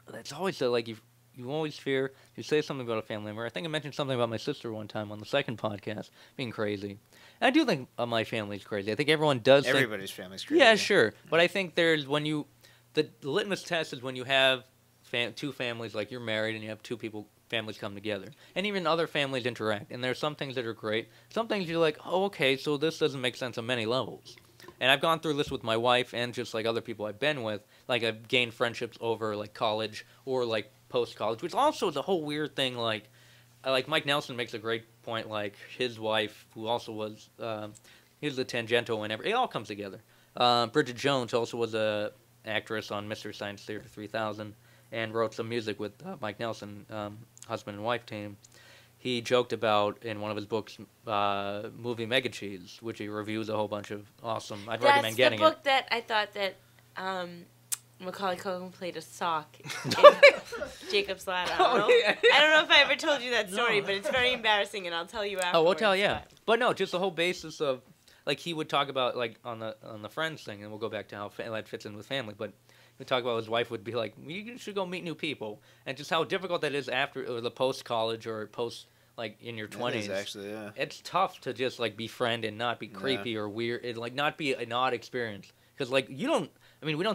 that's always, like, you always fear, you say something about a family member. I think I mentioned something about my sister one time on the second podcast, being crazy. And I do think my family's crazy. I think everyone does think...
Everybody's family's crazy.
Yeah, sure. But I think there's the litmus test is when you have two families, like you're married and you have two families come together. And even other families interact. And there's some things that are great. Some things you're like, oh, okay, so this doesn't make sense on many levels. And I've gone through this with my wife and just like other people I've been with. Like I've gained friendships over like college or like post-college, which also is a whole weird thing. Like Mike Nelson makes a great point. Like his wife, who also was, he was the Tangento and it all comes together. Bridget Jones also was a actress on Mystery Science Theater 3000 and wrote some music with Mike Nelson, husband and wife team. He joked about in one of his books, movie Mega Cheese, which he reviews a whole bunch of awesome. I'd recommend getting it.
That's the book that I thought that Macaulay Culkin played a sock in Jacob's Ladder. I don't know if I ever told you that story, but it's very embarrassing, and I'll tell you afterwards.
Oh, we'll tell you. But no, just the whole basis of, like, he would talk about, like, on the Friends thing, and we'll go back to how that fits in with family, but he would talk about his wife would be like, you should go meet new people, and just how difficult that is after or the post-college or post, like, in your 20s.
It is actually, yeah.
It's tough to just, like, befriend and not be creepy or weird, and, like, not be an odd experience. Because, like, we don't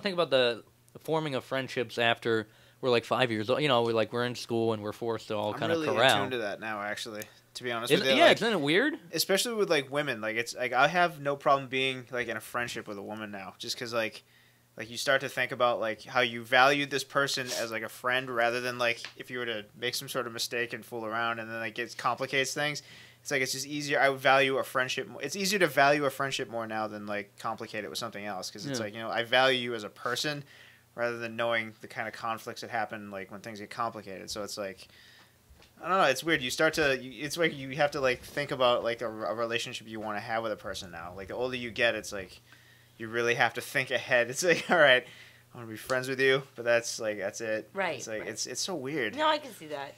think about the forming of friendships after we're, like, 5 years old. You know, we're in school and we're forced to all kind of corral.
I'm really attuned to that now, actually. To be honest with you,
yeah,
like,
isn't it weird?
Especially with like women, like it's like I have no problem being like in a friendship with a woman now, just because like you start to think about like how you valued this person as like a friend rather than like if you were to make some sort of mistake and fool around and then like it complicates things. It's like it's just easier. I would value a friendship. It's easier to value a friendship more now than like complicate it with something else because it's like I value you as a person rather than knowing the kind of conflicts that happen like when things get complicated. So it's like. I don't know. It's weird. You start to. It's like you have to like think about like a relationship you want to have with a person now. Like the older you get, it's like you really have to think ahead. It's like, all right, I want to be friends with you, but that's it.
Right.
It's like it's so weird.
No, I can see that.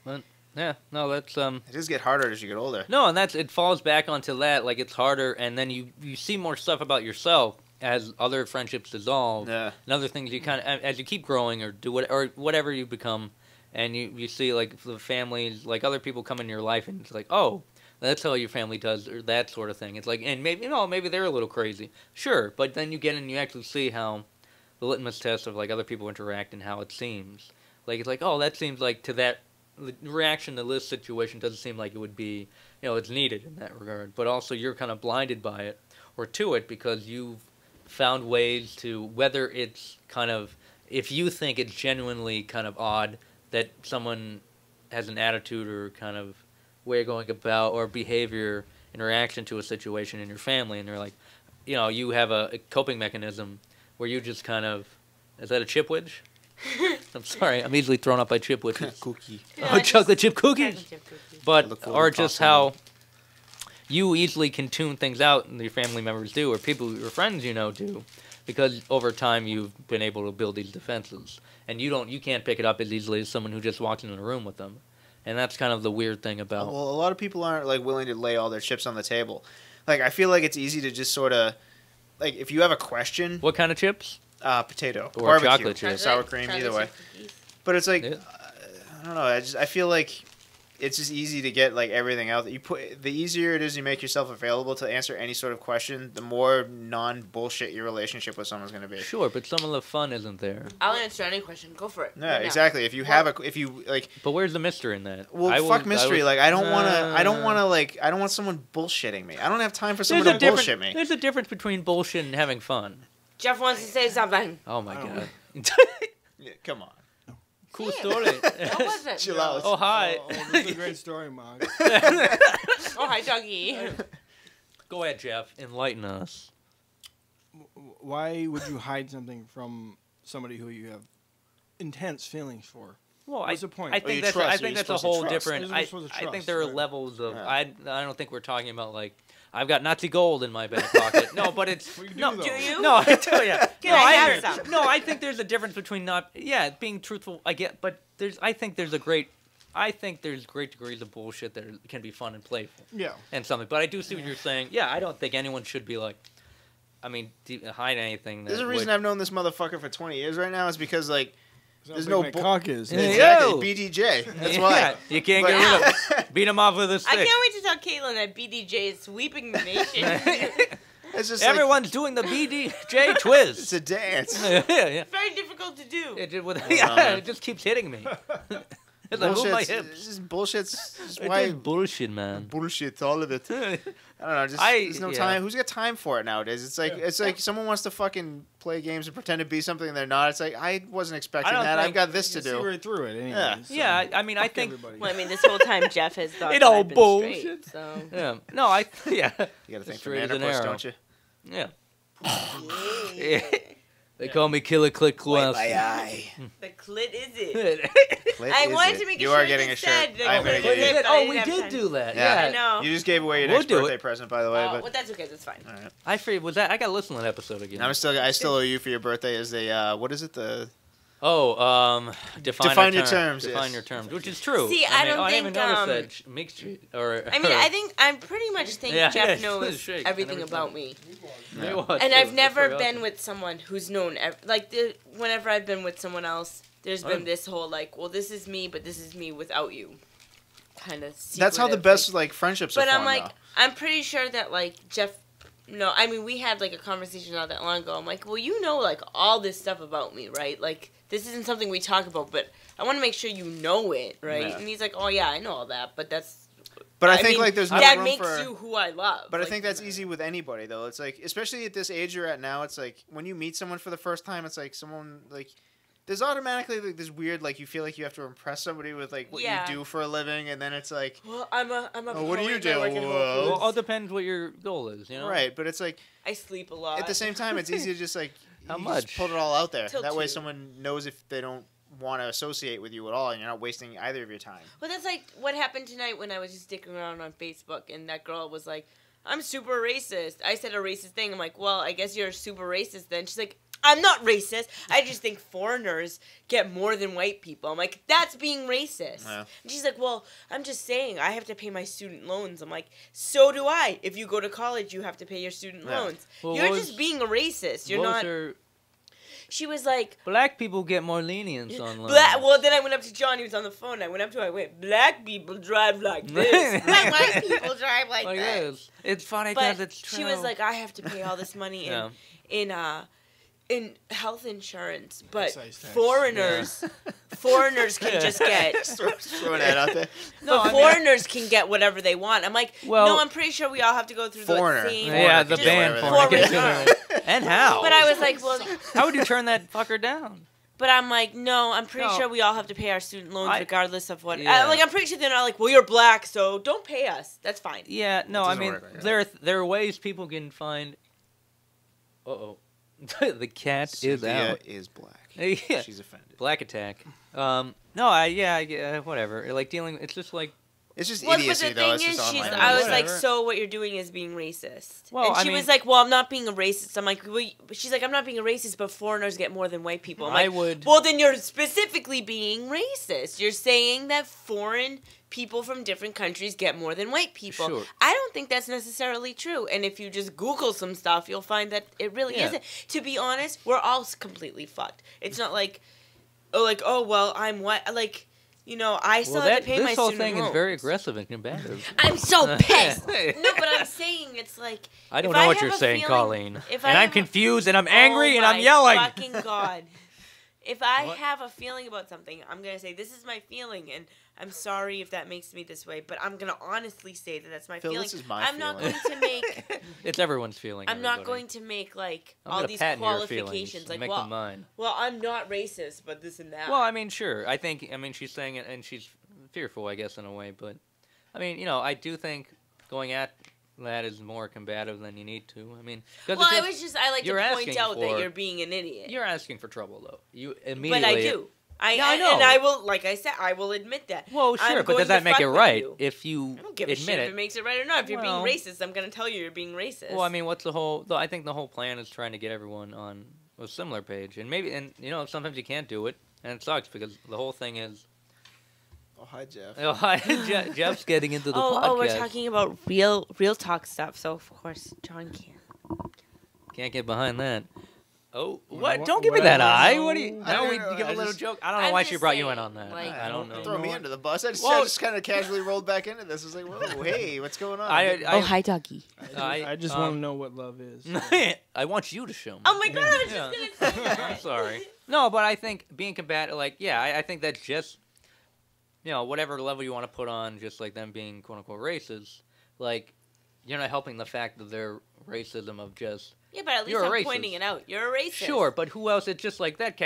But yeah, no, that's
It does get harder as you get older.
No, and it falls back onto that. Like it's harder, and then you see more stuff about yourself as other friendships dissolve.
Yeah.
And other things you kind of as you keep growing or do whatever you become. And you see, like, the families, like, other people come in your life, and it's like, oh, That's how your family does, or that sort of thing. It's like, and maybe they're a little crazy. Sure, but then you get in and you actually see how the litmus test of, like, other people interact and how it seems. Like, it's like, oh, that seems like the reaction to this situation doesn't seem like it would be, it's needed in that regard. But also you're kind of blinded by it, or to it, because you've found ways to, whether it's kind of, if you think it's genuinely kind of odd that someone has an attitude or kind of way of going about or behavior in reaction to a situation in your family, and they're like, you have a coping mechanism where you just kind of, is that a chipwich? I'm sorry, I'm easily thrown up by chipwiches.
Cookie.
Oh, chocolate chip cookies. But, or just how you easily can tune things out, and your family members do, or people, your friends do, because over time you've been able to build these defenses, and you can't pick it up as easily as someone who just walks into a room with them. And that's kind of the weird thing about...
Well, a lot of people aren't, like, willing to lay all their chips on the table. Like, I feel like it's easy to just sort of... Like, if you have a question...
What kind of chips?
Potato.
Or
barbecue,
chocolate chips.
Sour cream, either way. But it's like...
Yeah.
I don't know. I feel like it's just easy to get, like, everything out. The easier it is you make yourself available to answer any sort of question, the more non-bullshit your relationship with someone's going to be.
Sure, but some of the fun isn't there.
I'll answer any question. Go for it.
Yeah,
Right
exactly. If you like...
But where's the mystery in that?
Well, fuck mystery. Like, I don't want someone bullshitting me. I don't have time for someone to bullshit me.
There's a difference between bullshit and having fun.
Jeff wants to say something.
Oh, my God.
Yeah, come on.
Cool story.
What was it?
Chill out.
Oh, hi.
This is a great story, Mog.
Oh, hi, doggy.
Go ahead, Jeff. Enlighten us.
Why would you hide something from somebody who you have intense feelings for?
Well,
what's the point?
I think that's a whole different. I think there are levels of. Yeah. I don't think we're talking about, like, I've got Nazi gold in my back pocket. No, but it's
do you?
No, I tell you.
I have some?
No, I think there's a difference between being truthful. I get, but I think there's great degrees of bullshit that can be fun and playful.
Yeah.
And something, but I do see what you're saying. Yeah, I don't think anyone should be like. I mean, hide anything.
There's a reason I've known this motherfucker for 20 years right now. Is because, like, there's no
cock is.
Exactly. BDJ. That's why.
Yeah, you can't get rid of him. Beat him off with a stick.
I can't wait to tell Caitlin that BDJ is sweeping the nation.
It's just
everyone's doing the BDJ twist.
It's a dance.
Yeah.
It's very difficult to do.
It just keeps hitting me. It's like, move my hips.
It's just bullshit.
It's bullshit, man.
Bullshit, all of it. I don't know. There's no time. Who's got time for it nowadays? It's like someone wants to fucking play games and pretend to be something they're not. It's like, I wasn't expecting that. I've got this to do.
See right through it. Anyway,
yeah.
So
Yeah. I mean, I think.
Well, I mean, this whole time Jeff has thought
It all
I've been
bullshit.
Straight, so.
Yeah. No,
You got to think for Vanderpuss, don't you?
Yeah. They call me Killer Click Class.
My eye.
The clit is it?
I
wanted to make a
You
shirt
are getting
that
a shirt.
said,
I'm going to
clit
get you.
is it.
Oh, we did do that.
Yeah.
I know.
You just gave away your
We'll
next
do
birthday
it.
present, by the way.
Well,
But
that's okay. That's fine.
all right.
I forget. I got to listen to that episode again.
I still owe you for your birthday as a what is it, the
define
your terms.
Define
yes.
your terms, which is true.
See, I
didn't
don't
even
think,
notice that mixed or.
I mean, I pretty much think Jeff knows everything about me.
Yeah.
And I've never been with someone who's known, whenever I've been with someone else, there's been this whole, like, well, this is me, but this is me without you. Kind of
That's how the best, like, friendships are
formed. But I'm like,
though.
I'm pretty sure that, like, Jeff, no, I mean, we had, like, a conversation not that long ago. I'm like, well, you know, like, all this stuff about me, right? Like, this isn't something we talk about, but I want to make sure you know it, right? Yeah. And he's like, oh, yeah, I know all that, but that's...
But I think, like, there's no
that
room
makes
for...
you who I love.
But I think that's easy with anybody, though. It's like, especially at this age you're at now, it's like, when you meet someone for the first time, it's like someone, like... There's automatically, like, this weird, like, you feel like you have to impress somebody with, like, what you do for a living, and then it's like...
Well, I'm a
what do you do?
Well, it all depends what your goal is, you know?
Right, but it's like...
I sleep a lot.
At the same time, it's easy to just, like...
How much?
Just put it all out there.
Till
that way
2.
someone knows if they don't want to associate with you at all, and you're not wasting either of your time.
Well, that's like what happened tonight when I was just dicking around on Facebook, and that girl was like, I'm super racist. I said a racist thing. I'm like, well, I guess you're super racist then. She's like, I'm not racist. I just think foreigners get more than white people. I'm like, that's being racist. Yeah. And she's like, well, I'm just saying I have to pay my student loans. I'm like, so do I. If you go to college, you have to pay your student loans. Well, you're just being a racist. You're not... she was like,
black people get more lenience on loans.
Well, then I went up to John. He was on the phone. I went up to him. I went, black people drive like this. White people drive like this.
It's funny because it's true.
She was like, I have to pay all this money in health insurance, but foreigners can just get
throwing that out there.
No, foreigners can get whatever they want. I'm like, no, I'm pretty sure we all have to go through the same.
Yeah, the ban foreigner. And how?
But I was like, well,
how would you turn that fucker down?
But I'm like, no, I'm pretty sure we all have to pay our student loans regardless of what. I'm pretty sure they're not like, well, you're black, so don't pay us. That's fine.
Yeah, no, I mean, there are ways people can find. The cat
Cynthia
is out.
Is black.
Yeah.
She's offended.
Black attack. No, whatever. Like dealing. It's just like.
It's just
But
idiocy,
the
though.
thing
It's just
is,
online.
I was
Whatever.
like, so what you're doing is being racist.
Well,
and she was like, well, I'm not being a racist. I'm like, well, she's like, I'm not being a racist, but foreigners get more than white people. I'm like, well, then you're specifically being racist. You're saying that foreign people from different countries get more than white people.
Sure.
I don't think that's necessarily true. And if you just Google some stuff, you'll find that it really isn't. To be honest, we're all completely fucked. It's not like, oh, well, I'm white. Like, you know, I still have to pay my
this whole
student
thing
loans.
is very aggressive and combative.
I'm so pissed. No, but I'm saying it's like
I don't know what you're saying, Colleen. And I'm confused and I'm angry and I'm yelling.
Fucking God. If I have a feeling about something, I'm gonna say this is my feeling, and I'm sorry if that makes me this way, but I'm gonna honestly say that that's my feeling.
This is my
I'm not going to make.
It's everyone's feeling.
I'm not going to make like
I'm
all these qualifications. Like,
make them mine.
Well, I'm not racist, but this and that.
Well, I mean, sure. I mean, she's saying it, and she's fearful, I guess, in a way. But I mean, you know, I do think going at that is more combative than you need to. I mean,
I like to point out that you're being an idiot.
You're asking for trouble, though. You immediately.
But I do. I know. And I will, like I said, I will admit that.
Well, sure, but does that make it right if you
I don't give a shit if it makes it right or not. If you're being racist, I'm going to tell you you're being racist.
Well, I mean, I think the whole plan is trying to get everyone on a similar page. And you know, sometimes you can't do it, and it sucks because the whole thing is.
Oh, hi, Jeff.
Oh, hi, Jeff's getting into the podcast.
Oh, we're talking about real talk stuff, so of course, John
can't get behind that. Oh, what? Don't give me that eye. What do you? Now we give a little joke. I don't know why she brought you in on that.
Like,
I don't know.
Throw me under the bus. I just kind of casually rolled back into this. I was like, whoa, hey, what's going on?
hi, doggy.
I just want to know what love is.
I want you to show me.
Oh my God, I was just going to say that.
I'm sorry. No, but I think being combative, I think that's just, you know, whatever level you want to put on, just like them being quote unquote racist, like, you're not helping the fact of their racism of just.
Yeah, but at least I'm pointing it out. You're a racist.
Sure, but who else? It's just like that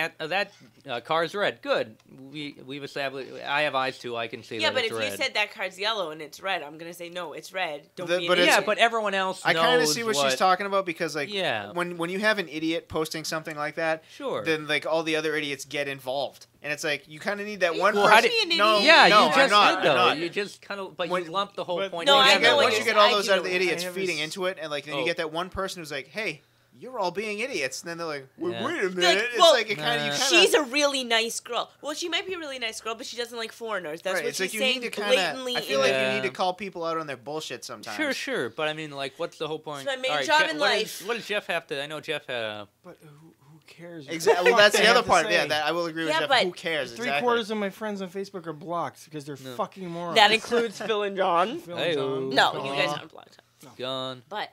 car's red. Good. We've established. I have eyes too. I can see that it's red.
Yeah, but if you said that car's yellow and it's red, I'm gonna say no, it's red. Don't be an
idiot. Yeah, but everyone else knows.
I kind of see what she's talking about because, like,
yeah.
when you have an idiot posting something like that,
sure,
then like all the other idiots get involved, and it's like you kind of need that one
person.
No,
you just
I'm not,
did though.
I'm not.
You just kind of, but you lump the whole point.
No,
once you get all those other idiots feeding into it, and like then you get that one person who's like, hey. You're all being idiots, and then they're like, wait a minute.
She's a really nice girl. Well, she might be a really nice girl, but she doesn't like foreigners. That's what she's saying blatantly.
I feel like you need to call people out on their bullshit sometimes.
Sure, but I mean, like, what's the whole point?
It's my main job in life.
What does Jeff have to? I know Jeff had a.
But who cares?
Exactly. Well, that's the other part. Yeah, that I will agree with Jeff. Who cares?
Three-quarters of my friends on Facebook are blocked because they're fucking morons.
That includes Phil and John.
No,
you guys aren't blocked.
Gone.
But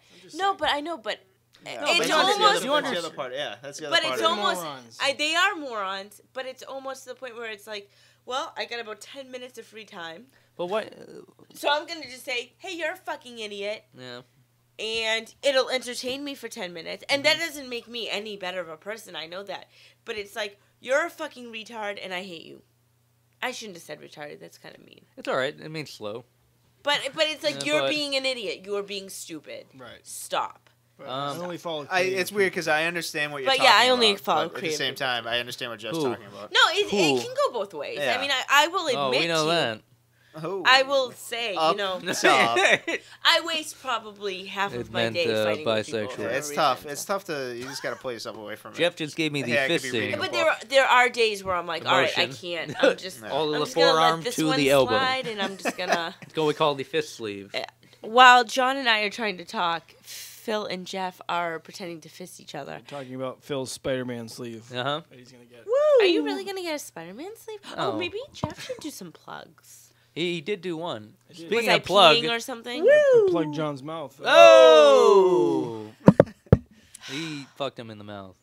I know, but.
It's almost that's the other part. Yeah, that's the other part.
But it's almost they are morons. But it's almost to the point where it's like, well, I got about 10 minutes of free time.
But what?
So I'm gonna just say, hey, you're a fucking idiot.
Yeah.
And it'll entertain me for 10 minutes, and that doesn't make me any better of a person. I know that, but it's like you're a fucking retard, and I hate you. I shouldn't have said retarded. That's kind of mean.
It's all right. It means slow.
But it's like you're being an idiot. You're being stupid.
Right.
Stop.
I only follow.
It's weird because I understand what you're talking
about.
But
I only follow
at the same time, I understand what Jeff's talking about.
No, it can go both ways. Yeah. I mean, I will admit
we know that.
I will say, you know, I waste probably half of my day fighting
bisexual.
with people.
Yeah, it's tough. It's tough to. You just got to pull yourself away from it.
Jeff just gave me the fist signal.
But there are days where I'm like, all right, I can't. I'm just
all of
I'm
the
just gonna
forearm
let this
to
one
the elbow,
slide, and I'm just gonna.
It's what we call the fist sleeve.
While John and I are trying to talk, Phil and Jeff are pretending to fist each other.
We're talking about Phil's Spider-Man sleeve.
Uh-huh.
That he's gonna get.
Woo! Are you really gonna get a Spider-Man sleeve? Oh, maybe Jeff should do some plugs.
He did do one.
Speaking was I of plug, peeing or something?
Woo! Plug John's mouth.
Oh! He fucked him in the mouth.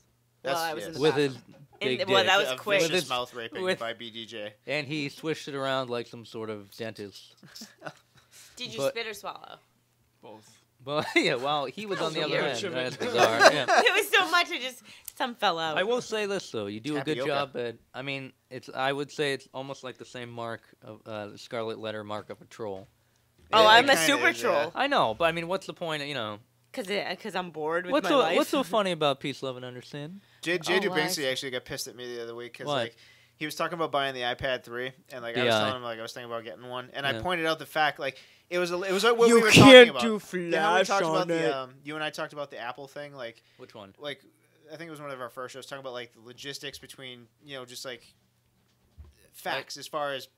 Well, I was in the
with his big dick.
well, that was quick.
Vicious mouth raping by BDJ.
And he swished it around like some sort of dentist.
Did you spit or swallow?
Both.
But yeah, well, he was on the other end. That's bizarre. Yeah.
It was so much, some fell out.
I will say this though, you do a good job at. I mean, I would say it's almost like the same mark of the scarlet letter mark of a troll.
Oh, I'm a super troll.
I know, but I mean, what's the point? You know.
Because I'm bored with my life.
What's so funny about Peace, Love, and Understand?
Jay Dubinski actually got pissed at me the other week because like he was talking about buying the iPad 3, and like I was telling him like I was thinking about getting one, and I pointed out the fact like it was like what we were talking about.
You can't do flash on it.
You and I talked about the Apple thing, like
which one?
Like I think it was one of our first shows talking about like the logistics between just like facts as far as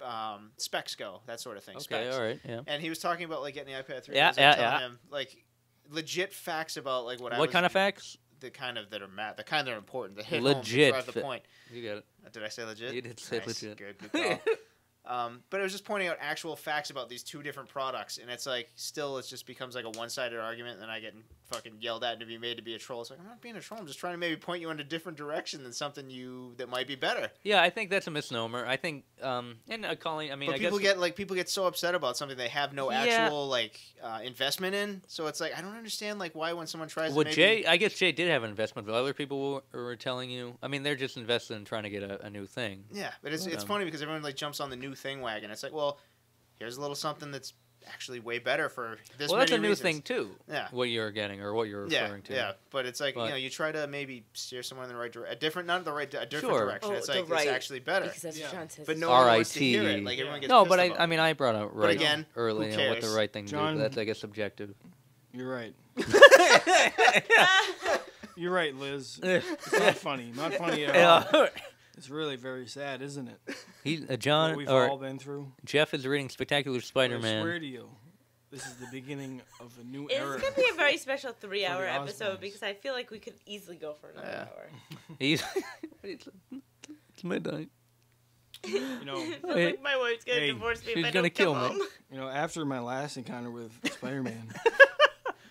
specs go, that sort of thing.
Okay,
specs.
all right, yeah.
And he was talking about like getting the iPad 3.
Yeah.
Him, like legit facts about like what
kind of facts?
The kind of that are the kind that are important. The hit
legit.
Home to drive the point.
You got it.
Did I say legit?
You did say
nice.
legit.
Good call. But it was just pointing out actual facts about these two different products, and it's like still it just becomes like a one-sided argument, and then I get fucking yelled at and to be made to be a troll. It's like I'm not being a troll. I'm just trying to maybe point you in a different direction than something that might be better.
Yeah, I think that's a misnomer. I think and Colleen, I mean,
but people get so upset about something they have no actual investment in. So it's like I don't understand like why when someone tries.
Well, I guess Jay did have an investment, but other people were telling you. I mean, they're just invested in trying to get a new thing.
Yeah, but it's funny because everyone like jumps on the new thing wagon. It's like, well, here's a little something that's actually way better for this.
Well, that's a new
reasons.
thing too.
Yeah,
what you're getting or what you're referring to.
Yeah, but it's like you try to maybe steer someone in the right direction, a different direction.
Oh,
it's like it's actually better.
Because that's what John says.
But no one wants to hear it. Like everyone gets
no,
pissed
but
about
I mean, I brought out right
again,
early what the right thing to do. That's I guess subjective.
You're right. You're right, Liz. It's not funny. Not funny at all. It's really very sad, isn't it?
John,
what we've all been through.
Jeff is reading Spectacular Spider-Man.
I swear to you, this is the beginning of a new
It's
era.
going to be a very special 3-hour episode because I feel like we could easily go for another hour.
It's midnight.
You know, like my wife's going to divorce me if I don't
kill
come
me.
home.
You know, after my last encounter with Spider-Man,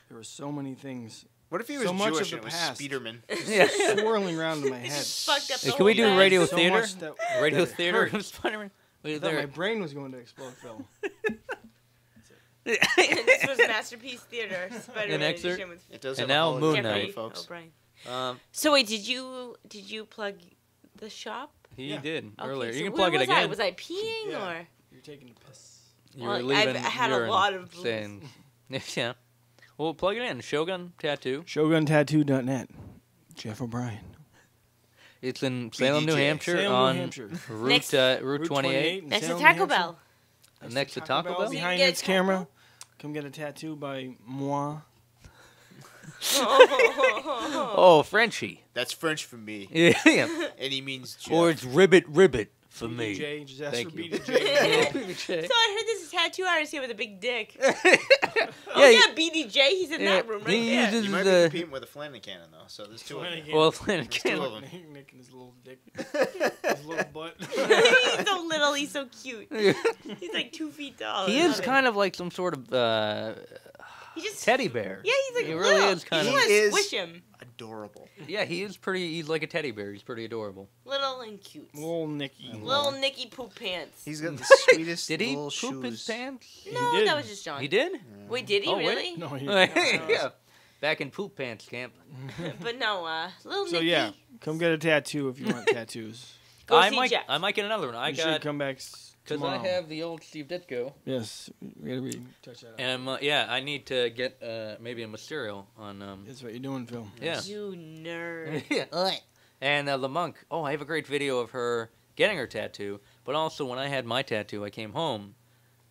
there were so many things.
What if he was Jewish and it was Spiderman?
Swirling around in my head.
Fucked up the
can we do radio
so
theater?
Radio
theater of Spider-Man?
I thought my brain was going to explode, Phil.
This was Masterpiece Theater. Spider-Man edition with
it does
and now Moon Knight,
folks.
So wait, did you plug the shop?
He did earlier.
So
you can plug it again.
Was I peeing or?
You're taking a piss.
You were leaving.
I had a lot of
saying, yeah. Well, plug it in. Shogun Tattoo.
ShogunTattoo.net. Jeff O'Brien.
It's in Salem, New Hampshire, on Route 28.
Next to Taco Bell.
Next to Taco Bell?
Behind its camera. Come get a tattoo by moi.
Oh, Frenchie.
That's French for me.
Yeah.
And he means Jeff.
Or it's ribbit for
BDJ,
me.
just ask
Thank
for
you.
BDJ.
So I heard this tattoo artist here with a big dick.
Yeah,
BDJ, he's in that room right there.
You might be competing with a Flanagan cannon, though, so there's two of them.
Well,
There's two of them.
Nick and his little dick. His little butt.
He's so little, he's so cute. He's like 2 feet tall.
He is kind of like some sort of teddy bear.
Yeah, he's like
he
little.
really is kind of.
You want to squish him.
Adorable.
Yeah, he's like a teddy bear. He's pretty adorable.
Little and cute.
Little Nicky.
Little Nicky poop pants.
He's got the sweetest
Did he
little
poop his
shoes.
pants?
No, that was just John.
He did?
Wait, did he really?
No, he
Yeah. Back in poop pants camp.
But no, little Nicky.
So yeah, come get a tattoo if you want tattoos.
Go see Jeff.
I might get another one.
You should come back
because I have the old Steve Ditko.
Yes, we gotta touch that out.
And I need to get maybe a Mysterio on.
That's what you're doing, Phil.
Yeah.
You nerd.
Yeah. And the monk. Oh, I have a great video of her getting her tattoo. But also, when I had my tattoo, I came home,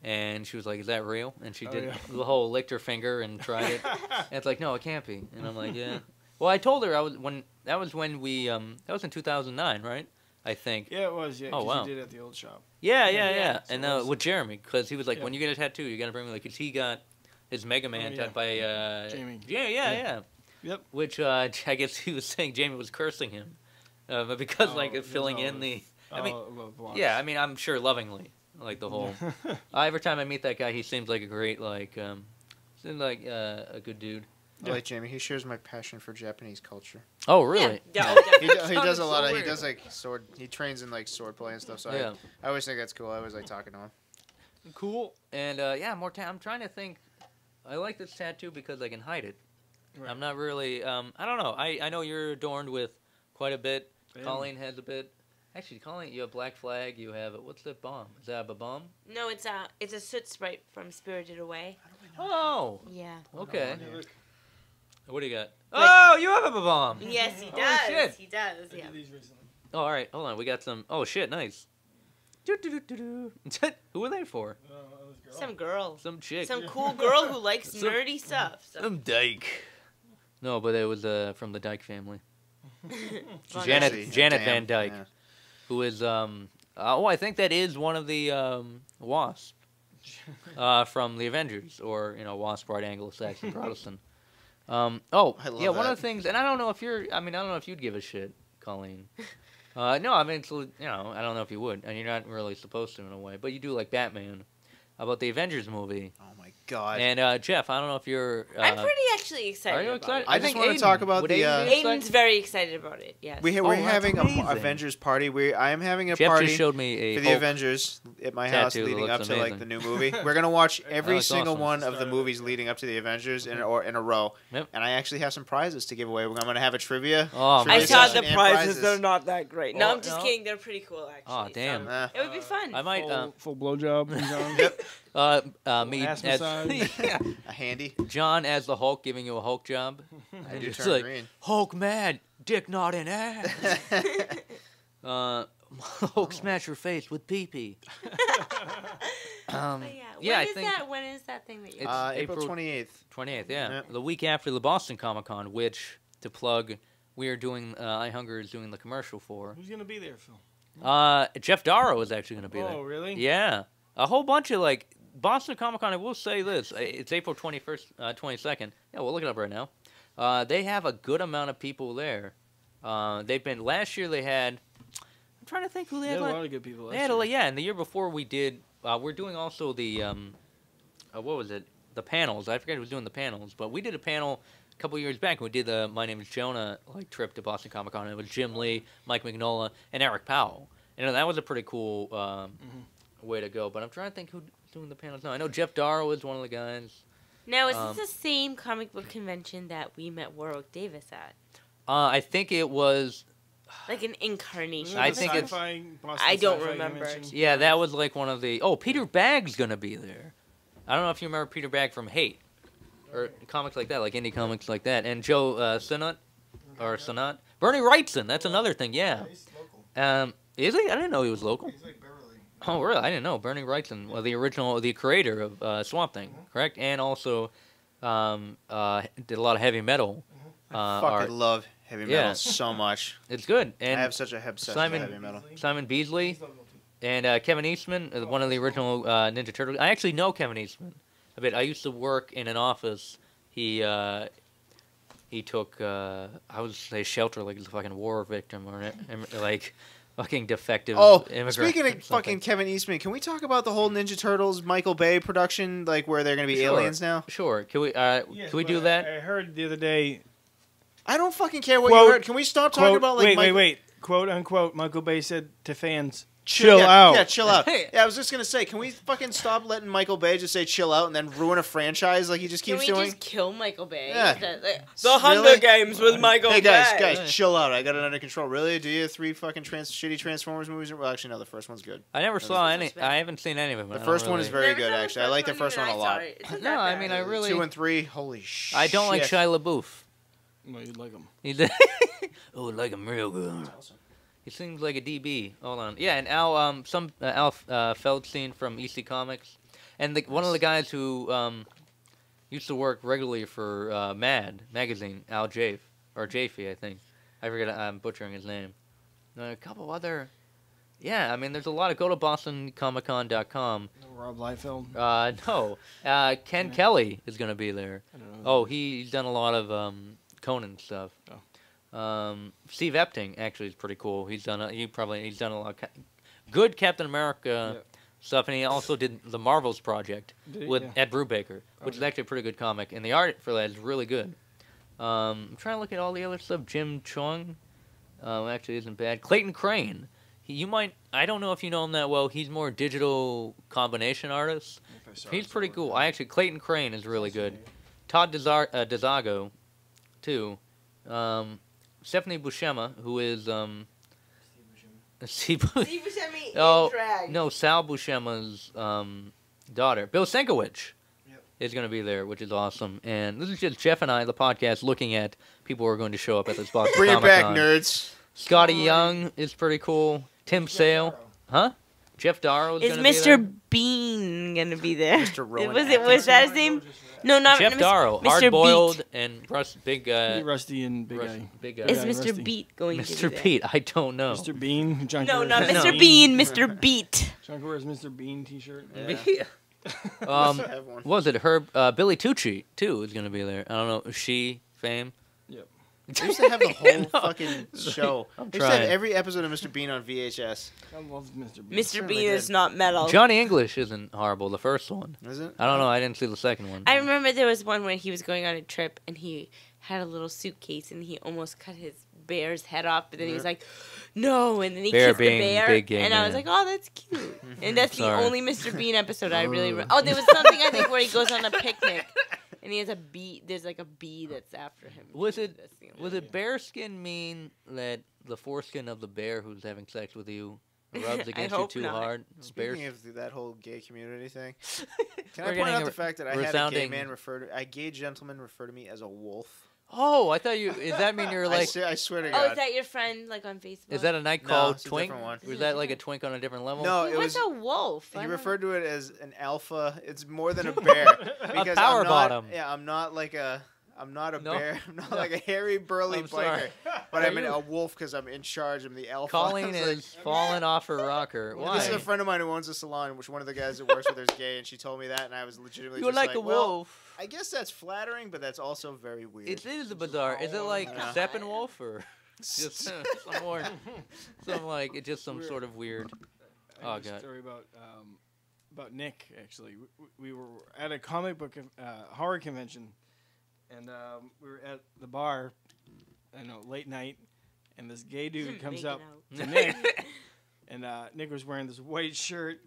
and she was like, "Is that real?" And she did the whole licked her finger and tried it. And it's like, no, it can't be. And I'm like, yeah. Well, I told her that was when we that was in 2009, right? I think.
Yeah, it was. Yeah.
Oh, wow.
You did it at the old shop.
Yeah.
Yeah.
And with Jeremy, because he was like, when you get a tattoo, you gotta bring me like, 'cause he got his Mega Man type by
Jamie.
Yeah.
Yep.
Which I guess he was saying Jamie was cursing him, but because filling in the. I mean, yeah. I mean, I'm sure lovingly, like the whole. Every time I meet that guy, he seems like a great seems like a good dude.
I like Jamie. He shares my passion for Japanese culture.
Oh, really?
Yeah.
He does a lot of. He does sword. He trains in sword play and stuff. So
yeah.
I always think that's cool. I always like talking to him.
Cool. And more. I'm trying to think. I like this tattoo because I can hide it. Right. I'm not really. I don't know. I know you're adorned with quite a bit. Yeah. Kolleen has a bit. Actually, Kolleen, you have Black Flag. You have what's that bomb? Is that a bomb?
No, it's a soot sprite from Spirited Away.
Oh.
Yeah.
Okay. What do you got? Oh, you have a bomb.
Yes, he does.
Oh, shit.
He does. Yeah.
Oh, all right. Hold on. We got some. Oh shit! Nice. Who are they for?
Some girl.
Some chick.
Some cool girl who likes nerdy stuff.
Some dyke. No, but it was from the Dyke family.
Janet
Van Dyke,
yeah.
Who is I think that is one of the Wasp from the Avengers, or Wasp, right, Anglo-Saxon Protestant. One of the things, and I don't know if you'd give a shit, Kolleen. No, I mean, I don't know if you would, and you're not really supposed to in a way, but you do like Batman, about the Avengers movie.
Oh my god!
And Jeff, I don't know if you're.
I'm pretty actually excited.
Are you excited?
I just want to talk about the.
Aiden's very excited about it. Yes.
We're having an Avengers party. I am having a
Jeff
party
just showed me
for the Avengers at my house leading up to the new movie. We're gonna watch every single one of the movies leading up to the Avengers in a row.
Yep.
And I actually have some prizes to give away. I'm gonna have a trivia.
Oh,
I saw the prizes. They're not that great. No, I'm just kidding. They're pretty cool actually.
Oh damn!
So it would be fun.
I might
full blowjob.
Yep.
Me
Ass
as
a handy
John as the Hulk giving you a Hulk job.
I do
It's
turn
like
green.
Hulk mad, dick not in ass. Hulk smash your face with pee pee.
When is that thing that you?
It's
April 28th.
28th, yeah.
Yep.
The week after the Boston Comic Con, which to plug, we are doing. iHunger is doing the commercial for.
Who's gonna be there, Phil?
Jeff Darrow is actually gonna be there.
Oh really?
Yeah, a whole bunch of Boston Comic Con. I will say this: it's April 21st, 22nd. Yeah, we'll look it up right now. They have a good amount of people there. They've been last year. They had. I'm trying to think who they had.
A lot of good people.
They had and the year before we did. We're doing also the what was it? The panels. I forget who was doing the panels, but we did a panel a couple years back. We did the My Name Is Jonah trip to Boston Comic Con. It was Jim Lee, Mike Mignola, and Eric Powell. And that was a pretty cool way to go. But I'm trying to think who's doing the panels now. I know Jeff Darrow is one of the guys.
Now, is this the same comic book convention that we met Warwick Davis at?
I think it was.
Like an incarnation.
I think it's.
I don't remember.
Yeah, that was one of the. Oh, Peter Bagg's gonna be there. I don't know if you remember Peter Bagg from Hate, or comics like that, like indie comics like that. And Joe Sinnott, or Sinnott. Bernie Wrightson. That's another thing. Yeah.
He's local.
Is he? I didn't know he was local.
He's like Beverly.
Oh, really? I didn't know. Bernie Wrightson, the creator of Swamp Thing, correct? And also did a lot of heavy metal.
I fucking love heavy metal so much.
It's good. And
I have such a obsession with heavy metal.
Simon Beasley and Kevin Eastman, one of the original Ninja Turtles. I actually know Kevin Eastman a bit. I used to work in an office. He took I would say shelter like he's a fucking war victim or fucking defective immigrant.
Speaking of fucking Kevin Eastman, can we talk about the whole Ninja Turtles Michael Bay production, where they're going to be aliens now?
Sure. Can we do that?
I heard the other day.
I don't fucking care what you heard. Can we stop talking about
wait. Quote unquote. Michael Bay said to fans, "Chill out."
Yeah, chill out. Yeah, I was just gonna say, can we fucking stop letting Michael Bay just say "chill out" and then ruin a franchise like he just keeps doing?
Can we just kill Michael Bay?
Yeah.
The Hunger Games with Michael Bay.
Hey guys, chill out. I got it under control. Really? Do you have 3 fucking shitty Transformers movies? Well, actually, no. The first one's good.
I never saw any. I haven't seen any of them.
The first one is very good, actually. I like the first one a lot.
No, I mean I really.
2 and 3. Holy shit.
I don't like Shia LaBeouf.
No, you'd like him.
Oh, like him real good. He seems like a DB. Hold on. Yeah, and Al Feldstein from EC Comics, and one of the guys who used to work regularly for Mad magazine, Al Jaffe, I think. I forget. I'm butchering his name. A couple other Yeah, I mean, there's a lot of. Go to BostonComicCon.com.
Rob Liefeld.
No. Ken Kelly is going to be there.
I don't know.
Oh, he's done a lot of Conan stuff.
Oh.
Steve Epting actually is pretty cool. He's done a lot of good Captain America stuff, and he also did the Marvels project with Ed Brubaker, which is actually a pretty good comic, and the art for that is really good. I'm trying to look at all the other stuff. Jim Chung actually isn't bad. Clayton Crane. I don't know if you know him that well. He's more digital combination artist. He's pretty cool. Clayton Crane is really good. Todd DeZago, too. Stephanie Buscema, who is
Steve Buscemi
oh,
in drag.
no, Sal Buscema's daughter. Bill Sienkiewicz is going to be there, which is awesome. And this is just Jeff and I, the podcast, looking at people who are going to show up at this Boston
Bring it back,
Comic-Con.
nerds.
Scotty Young is pretty cool. Tim Sale. Huh? Jeff Darrow is going to be
Is
there.
Mr. Bean going to be there?
Mr. Rowan
Was that his name? No, not
Jeff Darrow.
Mr.
Hard-boiled
Beat.
and big
Rusty and Big Guy.
Big guy.
Is
Yeah,
Mr.
Rusty.
Beat going to be
Mr.
there?
Pete. I don't know.
Mr. Bean. John
No,
wears
not
Mr.
Mr. Bean. Mr. Beat.
John wears Mr. Bean t-shirt.
Yeah. I have one.
What was it? Billy Tucci, too, is going to be there. I don't know. She, fame.
Yep.
They used to have the whole fucking show. They used to have
trying.
every episode of Mr. Bean on VHS.
I love Mr. Bean.
Mr.
Certainly
Bean is
did.
not metal.
Johnny English isn't horrible, the first one.
Is it?
I don't know. I didn't see the second one.
I remember there was one when he was going on a trip and he had a little suitcase and he almost cut his bear's head off, but then he was like, no, and then he
Bear
kissed the
being
bear,
big gay
and I was
man.
like, oh, that's cute. And that's the
Sorry.
only Mr. Bean episode I really oh, there was something I think where he goes on a picnic and he has a bee, there's like a bee that's after him.
Was it
That's the only-
Was it bearskin mean that the foreskin of the bear who's having sex with you rubs against you
hope
too
not.
hard?
Speaking of that whole gay community thing, can
We're
I point
getting
out
a
the fact that I had a gay gentleman refer to me as a wolf?
Oh, I thought you. Does that mean you're like?
I swear to
Oh,
God.
is that your friend like on Facebook?
Is that a night
No,
called
it's a
Twink?
different one.
Or is that like a twink on a different level?
No, it
What's
was.
a wolf? I
He
don't-
referred to it as an alpha. It's more than a bear. Because
power
I'm not,
bottom.
Yeah, I'm not like a. I'm not a
No.
bear. I'm not like a hairy, burly
I'm
biker.
sorry.
But I'm a wolf because I'm in charge. I'm the alpha.
Colleen
I was like,
is falling off her rocker. Why?
This is a friend of mine who owns a salon, which one of the guys that works with her is gay, and she told me that, and I was legitimately
You're
just
like a
well,
wolf.
I guess that's flattering, but that's also very weird.
It is bizarre. Is it like
Yeah.
Steppenwolf or just some more, it's just some sort of weird?
I
Oh
have a
god.
story about Nick. Actually, we were at a comic book horror convention, and we were at the bar. I know, late night, and this gay dude comes
Make it
up
out.
to Nick, and Nick was wearing this white shirt,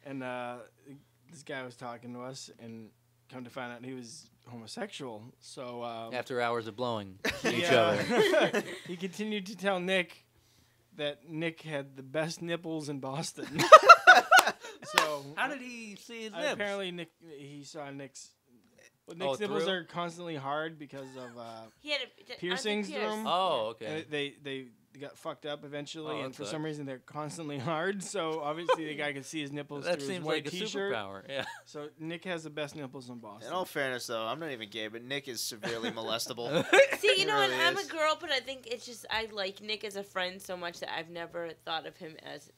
and this guy was talking to us, and come to find out he was homosexual. So
After hours of blowing each
he,
other.
he continued to tell Nick that Nick had the best nipples in Boston. So
How did he see his nips?
apparently he saw Nick's. Well, Nick's
through?
nipples are constantly hard because of
He had
piercings through him.
Oh, okay.
they got fucked up eventually,
Oh,
and for
that
some reason they're constantly hard. So obviously the guy could see his nipples
That
through his
seems
white
like a
T-shirt.
superpower. Yeah.
So Nick has the best nipples in Boston.
In all fairness, though, I'm not even gay, but Nick is severely molestable.
See, you
He
know what?
really
I'm
is.
a girl, but I think it's just I like Nick as a friend so much that I've never thought of him as.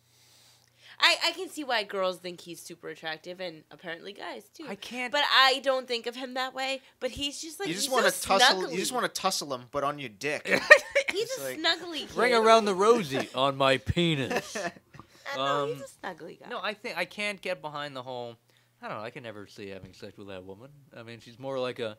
I can see why girls think he's super attractive, and apparently guys too.
I can't.
But I don't think of him that way. But he's just like
You just
he's
want to
so
tussle.
snuggly.
You just want to tussle him, but on your dick.
He's
It's
a
like-
snuggly kid.
Ring around the rosy on my penis.
No, he's a snuggly guy.
No, I think I can't get behind the whole. I don't know. I can never see having sex with that woman. I mean, she's more like a.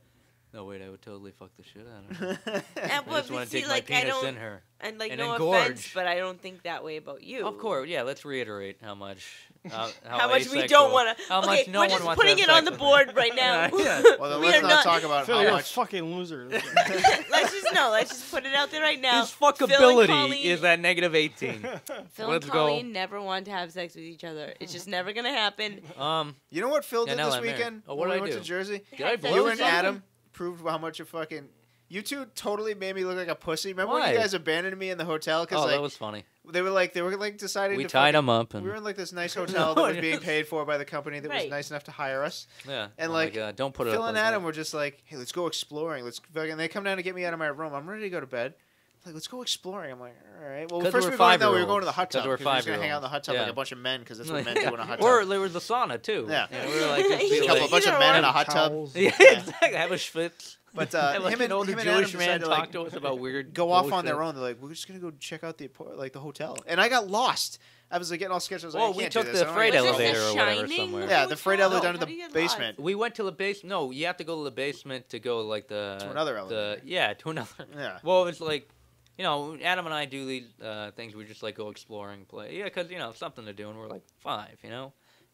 No, wait, I would totally fuck the shit out of her.
And,
I
but
just want to
see,
take
like,
my
I
penis
don't,
in her.
and like
and
no
engorge.
offense, but I don't think that way about you.
Of course, yeah. Let's reiterate how much. How
much we
asexual-
don't want to.
How
Okay,
much no
we're
one
just
wants
putting
to
it
have
on the
sex with
board
me.
right now.
Yeah.
Well, then
We
let's
are
not talk about
Phil,
how
you're a
much.
fucking loser.
Let's just put it out there right now.
His
Phil and
fuckability
Colleen-
is at -18.
Phil
Let's
and
go.
Colleen never wanted to have sex with each other. It's just never gonna happen.
You know what Phil
Yeah,
did
now
this
I'm married.
weekend
Oh,
when
what'd
we
I
went
do?
to Jersey?
Did I blow
You
or
and
something?
Adam proved how much you fucking. You two totally made me look like a pussy. Remember when
Why?
you guys abandoned me in the hotel because
Oh,
like
that was funny.
they were like deciding
We
to
tied
fucking-
him up and
We were in like this nice hotel that was
No,
being paid for by the company that was
Right.
nice enough to hire us.
yeah.
And
oh
like,
my God, don't put it
Phil
up
and
like
Adam
that.
were just like, "Hey, let's go exploring. Let's fucking." They come down to get me out of my room. I'm ready to go to bed. like, let's go exploring. I'm like, all right. Well,
'Cause
first
we're
we were going to the
5-year-olds.
hut tub.
'Cause we're
Because we were going to hang out in the
5-year-olds.
hut tub like
Yeah.
a bunch of men, because that's what men do in a hut tub.
Or there was the sauna too.
Yeah.
And we were like, just be
a
like,
bunch of men in a hot tub.
Towels.
Yeah, exactly. Have a schwitz.
But
Have like
him
an
and
older
Adam
Jewish man
decided to, like,
talk to us about weird.
go off on
bullshit.
their own. They're like, we're just going to go check out the hotel. And I got lost. I was like getting all sketched. I was like,
Well,
I
we
can't
took
do this.
the
I don't
freight
know what to do.
elevator or whatever
Shining?
somewhere.
Yeah, the freight elevator down
How
to
do you
the
get
basement.
We went to the basement. No, you have to go to the basement to go like the
To another elevator.
to another.
Yeah.
Well, it's like, Adam and I do these things. We just like go exploring, play. Yeah, because something to do, and we're like 5.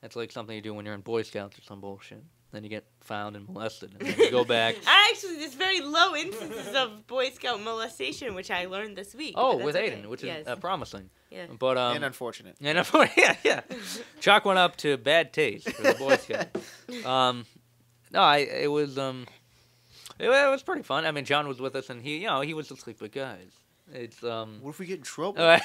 It's like something you do when you're in Boy Scouts or some bullshit. Then you get found and molested, and then you go back.
Actually, there's very low instances of Boy Scout molestation, which I learned this week.
Oh,
but
with
that's
Aiden,
okay.
which is
Yes.
promising.
Yeah.
But
And unfortunate.
yeah. Chalk went up to bad taste for the Boy Scout. It was pretty fun. I mean, John was with us, and he was just like, but guys, it's
What if we get in trouble?
but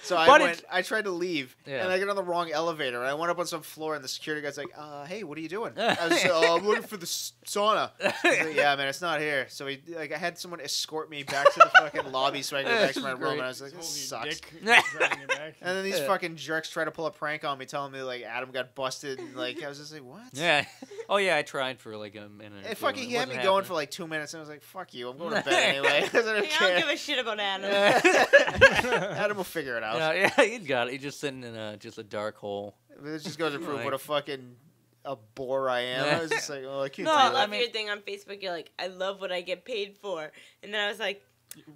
So I tried to leave,
Yeah.
and I got on the wrong elevator, and I went up on some floor, and the security guy's like, hey, what are you doing? I was like, I'm looking for the sauna. I was like, yeah, man, it's not here. So I had someone escort me back to the fucking lobby so I could go back to my room,
Great.
and I was like, this sucks.
Dragging it back.
And then these fucking jerks try to pull a prank on me, telling me, like, Adam got busted, and, like, I was just like, what?
yeah. Oh yeah, I tried for like a minute.
And fucking, he had me going for like 2 minutes, and I was like, fuck you, I'm going to bed anyway. I don't
I don't
care.
give a shit about Adam.
Adam will figure it out.
Yeah, he's got it. He's just sitting in just a dark hole.
It just goes to prove
Like-
what a fucking a bore I am. I was just like, oh, I can't
No,
do
I
that.
love
mean-
your thing on Facebook. You're like, I love what I get paid for, and then I was like,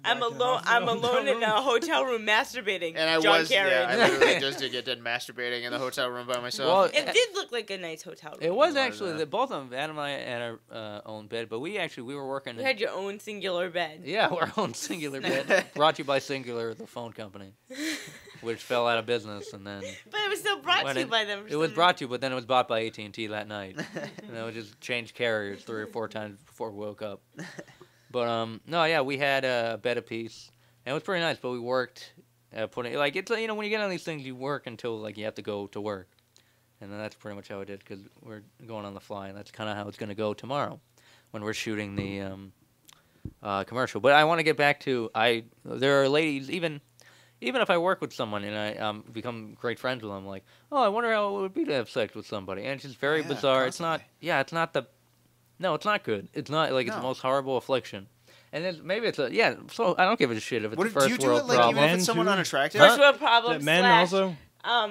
I'm
Whacking
alone.
off in
I'm
the hotel
alone in
room.
a hotel room masturbating.
And I
Jon
was,
Caron.
yeah, I literally just did get done masturbating in the hotel room by myself.
Well,
It did look like a nice hotel room.
It was
What is
actually
that?
that both of them, Adam and I, had our own bed, but we were working.
You had your own singular bed.
Yeah, our own singular bed. Brought to you by Singular, the phone company, which fell out of business, and then
But it was still brought
When
to you
it-
by them.
it was brought to you, but then it was bought by AT&T that night. And it was just changed carriers 3 or 4 times before we woke up. But no, yeah, we had a bed apiece, and it was pretty nice. But we worked putting like it's when you get on these things, you work until like you have to go to work, and then that's pretty much how it did because we're going on the fly, and that's kind of how it's going to go tomorrow when we're shooting the commercial. But I want to get back to there are ladies even if I work with someone and I become great friends with them, like, oh, I wonder how it would be to have sex with somebody, and it's just very
Yeah,
bizarre.
constantly.
It's not good. It's not like it's the
No.
most horrible affliction. And then maybe it's so I don't give a shit if it's
What
a
do
first
you do
world
it like
problem.
even if it's
Men
someone
too?
unattractive?
First world problem.
That men
slash,
also.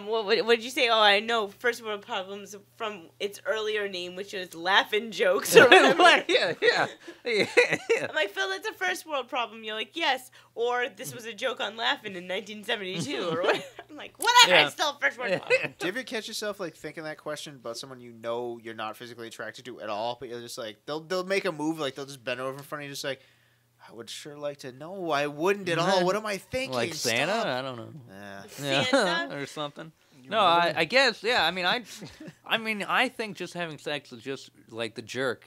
What did you say? Oh, I know. First world problems from its earlier name, which was laughing jokes or whatever.
yeah.
I'm like, Phil, that's a first world problem. You're like, yes. Or this was a joke on Laughing in 1972 or whatever. I'm like, whatever.
Yeah.
It's still a first world problem.
Do you ever catch yourself like thinking that question about someone you know you're not physically attracted to at all, but you're just like they'll make a move, like they'll just bend over in front of you, just like, I would sure like to know. I wouldn't at all. What am I thinking?
Like Santa?
Stop.
I don't know.
Yeah.
Santa?
Or something. No, I guess, yeah. I mean, I think just having sex is just like the jerk,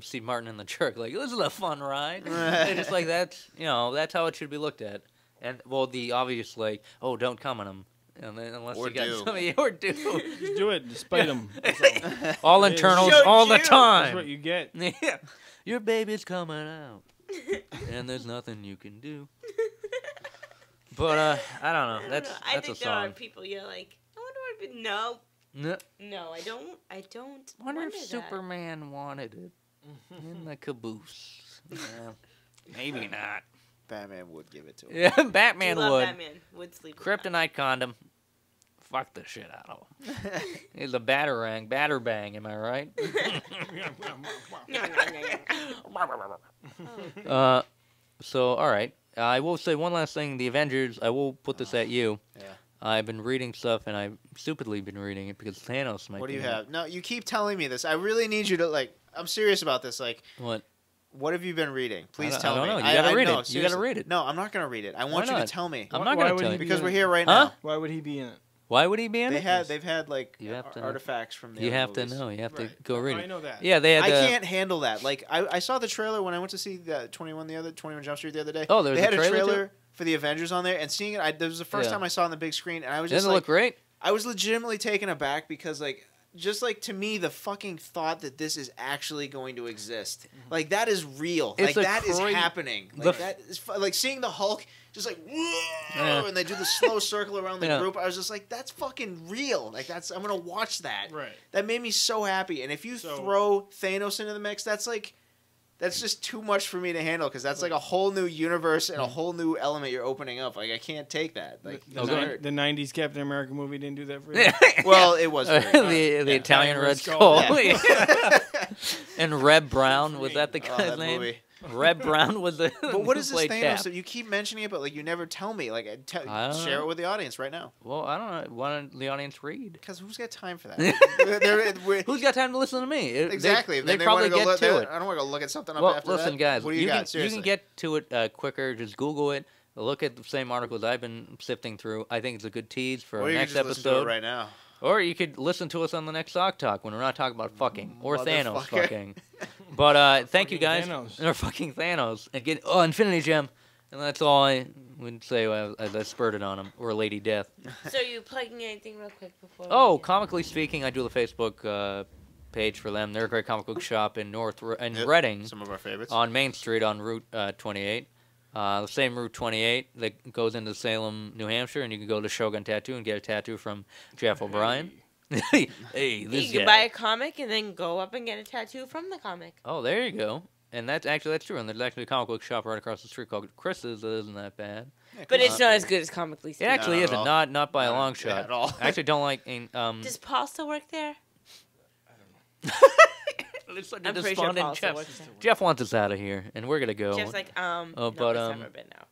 Steve Martin and the jerk. Like, this is a fun ride. And just like that's how it should be looked at. And well, the obvious like, oh, don't come on him, and then, unless
Or
you got
do.
somebody or do.
Just do it despite them.
All
It is.
internals,
Show
all the
you.
That's
time.
what you get.
Yeah, your baby's coming out, and there's nothing you can do. But I don't know.
I
That's
don't know. I
that's
think
a
there are
song.
people you're like, I wonder what it'd be. No,
No,
I don't.
wonder if
wonder that.
Superman wanted it in the caboose. Yeah, maybe not.
Batman would give it to him.
Yeah,
I
Batman
love
would.
Batman. Would sleep with that.
Kryptonite condom. Fuck the shit out of him. He's a batter bang, am I right? So, all right. I will say one last thing. The Avengers, I will put this at you.
Yeah.
I've been reading stuff, and I've stupidly been reading it because Thanos might
What do
be
you
in it.
have? No, you keep telling me this. I really need you to like. I'm serious about this. Like,
What?
what have you been reading? Please
I
tell
don't
me.
know. You gotta read
no,
it. You gotta
seriously.
read it.
No, I'm not gonna read it. I want you
not?
to tell me
I'm
Why
not going to
would
tell
he
you.
be
because
in
we're
it?
here right
Huh?
now.
Why would he be in it?
Why would he be in
They
it?
they've had like
You have to-
artifacts from the
You
other
have to
movies.
know. You have to
Right.
go read
I
it.
know that.
Yeah, they had
I can't handle that. Like I saw the trailer when I went to see the 21 Jump Street the other day.
Oh, there was
they
a
had
trailer
a
to
trailer for the Avengers on there, and seeing it, this was the first
Yeah.
time I saw it on the big screen, and I was just
Doesn't it
like,
look great?
I was legitimately taken aback because like just like to me, the fucking thought that this is actually going to exist, like that is real.
It's
like that is happening. Like that is like seeing the Hulk just like whoa, and they do the slow circle around the group. I was just like, that's fucking real. Like I'm gonna watch that.
Right.
That made me so happy. And if you throw Thanos into the mix, that's just too much for me to handle because that's like a whole new universe and a whole new element you're opening up. Like I can't take that. Like
the 90s Captain America movie didn't do that for you.
Well, it was
the Italian Red Skull.
Yeah.
And Reb Brown, was that the guy's name?
Movie.
Reb Brown was the.
But what is this
Thanos?
Thanos that you keep mentioning it, but like you never tell me? Like share it with the audience right now.
Well, I don't know. Why don't the audience read?
Because who's got time for that?
Who's got time to listen to me?
Exactly.
They probably get to it.
I don't want to go look at something up after
listen,
that.
guys.
What do you got? Seriously.
You can get to it quicker. Just Google it. Look at the same articles I've been sifting through. I think it's a good tease for our next episode.
Listen to it right now.
Or you could listen to us on the next Sock Talk when we're not talking about fucking or Thanos fucking. But thank you guys.
Thanos.
Or fucking Thanos. And get Infinity Gem. And that's all I would say as I spurted on him. Or Lady Death.
So are you plugging anything real quick before?
Comically speaking, I do the Facebook page for them. They're a great comic book shop in Reading.
Some of our favorites.
On Main Street on Route 28. The same Route 28 that goes into Salem, New Hampshire, and you can go to Shogun Tattoo and get a tattoo from Jeff O'Brien. Hey, this
you
guy.
can buy a comic and then go up and get a tattoo from the comic.
Oh, there you go. And that's true. And there's actually a comic book shop right across the street called Chris's that isn't that bad.
Yeah,
but it's not as good as comically
It
speaking.
actually isn't. Not by a long shot.
At all.
I actually don't like.
Does Paul still work there?
It's such
I'm
a
pretty sure Paul
despondent
still works
Jeff.
there.
Jeff wants us out of here, and we're gonna go.
Jeff's like,
but
it's never been now.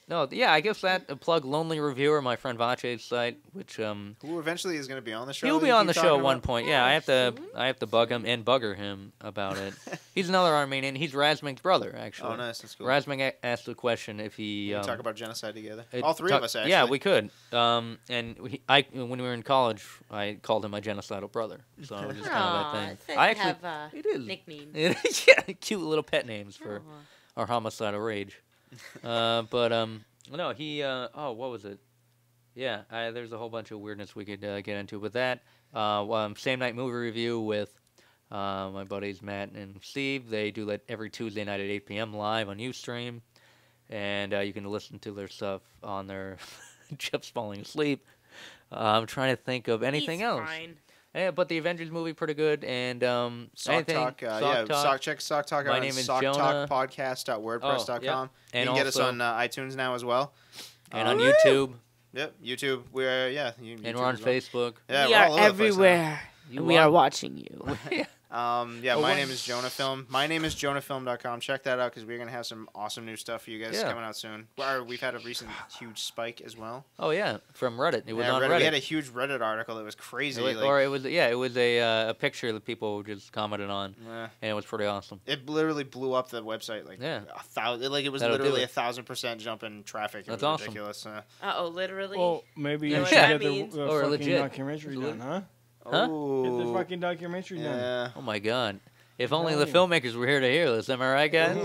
No, yeah, I guess that plug Lonely Reviewer, my friend Vache's site, which
who eventually is going to be on the show.
He'll be on the show at one point. Yeah, I have to bug him and bugger him about it. He's another Armenian. He's Razmik's brother, actually.
Oh, nice, that's cool.
Razmik asked the question if he
we talk about genocide together. All three of us, actually.
Yeah, we could. And when we were in college, I called him my genocidal brother. So it was just kind of that thing.
I actually have
it is
nicknames.
Yeah, cute little pet names for our homicidal rage. No, he. What was it? Yeah, there's a whole bunch of weirdness we could get into with that. Same night movie review with my buddies Matt and Steve. They do that every Tuesday night at 8 p.m. live on Ustream, and you can listen to their stuff on their. Jeff's falling asleep. I'm trying to think of anything else.
Fine.
Yeah, but the Avengers movie pretty good, and
Sock Talk, check Sock Talk out on socktalkpodcast.wordpress.com.
And
you can get us on iTunes now as well.
And on YouTube.
Yep, YouTube. We're
and we're on Facebook.
Yeah,
we
we're
are
all over
everywhere. And we are watching you.
My Name Is Jonah Film. MyNameIsJonahFilm.com. Check that out because we're going to have some awesome new stuff for you guys coming out soon. We've had a recent huge spike as well.
Oh, yeah, from Reddit. It was on
Reddit.
Reddit.
We had a huge Reddit article that was crazy.
It was a picture that people just commented on, and it was pretty awesome.
It literally blew up the website. Like, 1,000. Like, it was literally 1,000% jump in traffic.
That's
was
awesome.
Ridiculous.
Literally?
Well, maybe you should get the fucking
legit.
documentary done, huh?
Huh?
Get the fucking documentary done.
Oh my god! If only the filmmakers were here to hear this. Am I right, guys?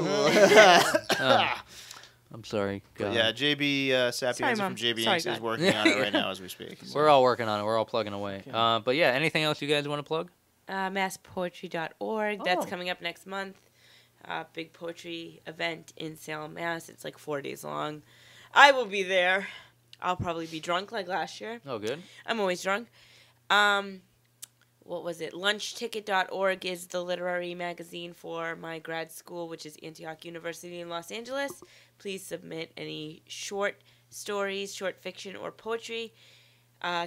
I'm sorry. God.
Yeah, JB Sapienza from JB Inc. is working on it right now as we speak. So.
We're all working on it. We're all plugging away.
Okay.
But yeah, anything else you guys want to plug?
Masspoetry.org. That's coming up next month. Big poetry event in Salem, Mass. It's like 4 days long. I will be there. I'll probably be drunk like last year.
Oh, good.
I'm always drunk. What was it? Lunchticket.org is the literary magazine for my grad school, which is Antioch University in Los Angeles. Please submit any short stories, short fiction, or poetry.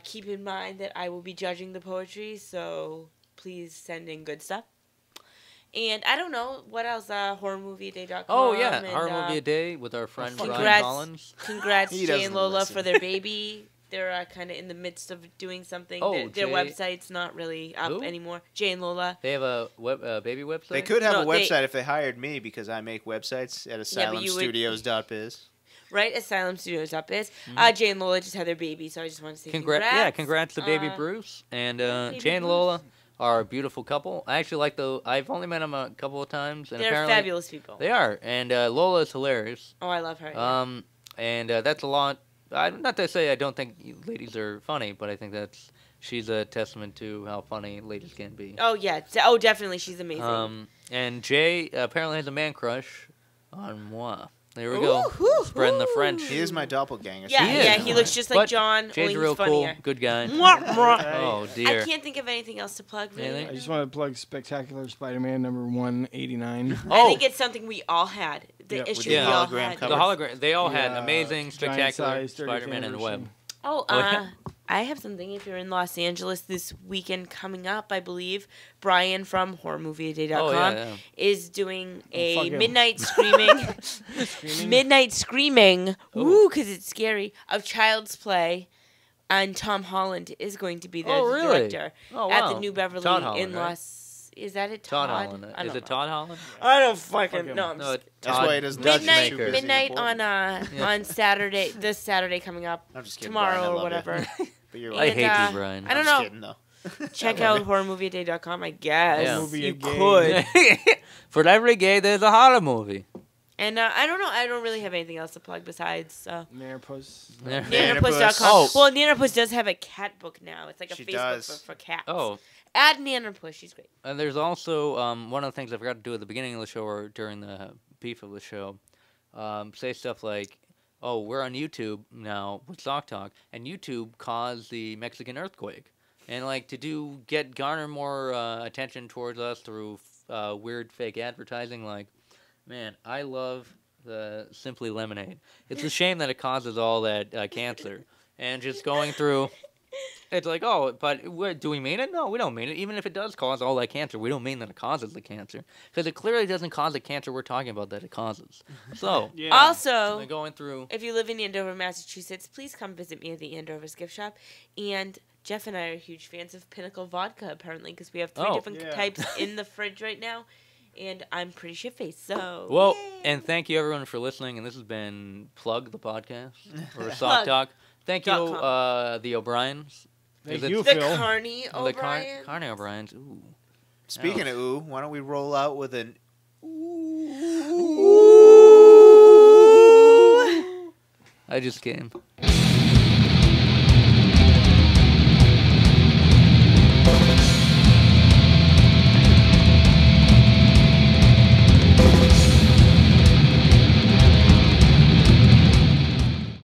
Keep in mind that I will be judging the poetry, so please send in good stuff. And I don't know, what else? HorrorMovieAday.com.
Oh, yeah. Horror Movie A Day with our friend Ryan Collins.
Congrats, Jay and Lola, for their baby. They're kind of in the midst of doing something. Their website's not really up anymore. Jay and Lola.
They have a baby website?
They could have a website if they hired me because I make websites at asylumstudios.biz.
Right, asylumstudios.biz. Jay and Lola just had their baby, so I just want to say congrats.
Yeah, congrats to baby Bruce. And Jay and Lola are a beautiful couple. I actually I've only met them a couple of times. And
they're fabulous people.
They are. And Lola is hilarious.
Oh, I love her. Yeah.
And that's a lot. Not to say I don't think you ladies are funny, but I think she's a testament to how funny ladies can be.
Oh yeah. Oh, definitely, she's amazing.
And Jay apparently has a man crush on moi. There we go. Spreading the French.
He is my doppelganger.
Yeah, he looks just like
But
John,
Jay's
only
real
he's funnier.
cool, good guy.
Oh,
dear.
I can't think of anything else to plug, really.
Anything?
I just want to plug Spectacular Spider-Man number 189.
I think it's something we all had. The issue we all
hologram
had.
cover.
The hologram. They all had amazing, spectacular
giant-sized 30th
Spider-Man in the web.
Oh, I have something. If you're in Los Angeles this weekend coming up, I believe Brian from HorrorMovieDay.com is doing a midnight screaming, because it's scary, of Child's Play, and Tom Holland is going to be there as the director at the New Beverly in Los. Is that it?
Todd Holland. Is it Todd Holland?
I don't fucking know.
That's why he doesn't.
Midnight on Saturday. This Saturday coming up.
I'm just kidding,
tomorrow
Brian, I
or
love
whatever.
But you're
I hate you, Brian.
I don't
I'm
know.
just kidding, though.
Check out HorrorMovieDay.com, I guess.
Yeah.
You could.
For every gay, there's a horror movie.
And I don't know. I don't really have anything else to plug besides
Nanopus.
Nanopus.com.
Oh.
Well, Nanopus does have a cat book now. It's like a
She
Facebook
does.
for cats.
Oh.
Add Nanopus. She's great.
And there's also one of the things I forgot to do at the beginning of the show or during the beef of the show. Say stuff like, oh, we're on YouTube now with Sock Talk, and YouTube caused the Mexican earthquake. And like to garner more attention towards us through weird fake advertising, like, man, I love the Simply Lemonade. It's a shame that it causes all that cancer. And just going through, it's like, oh, but do we mean it? No, we don't mean it. Even if it does cause all that cancer, we don't mean that it causes the cancer. Because it clearly doesn't cause the cancer we're talking about that it causes. So,
Also,
going through,
if you live in Andover, Massachusetts, please come visit me at the Andover's gift shop. And Jeff and I are huge fans of Pinnacle Vodka, apparently, because we have 3 different types in the fridge right now. And I'm pretty shit-faced, so...
Well,
yay.
and thank you, everyone, for listening. And this has been Plug, the podcast, or Sock Talk. Thank you, the O'Briens.
Thank you,
the
Phil.
Carney O'Brien.
The Carney O'Briens. Ooh.
Speaking of ooh, why don't we roll out with an
I just came.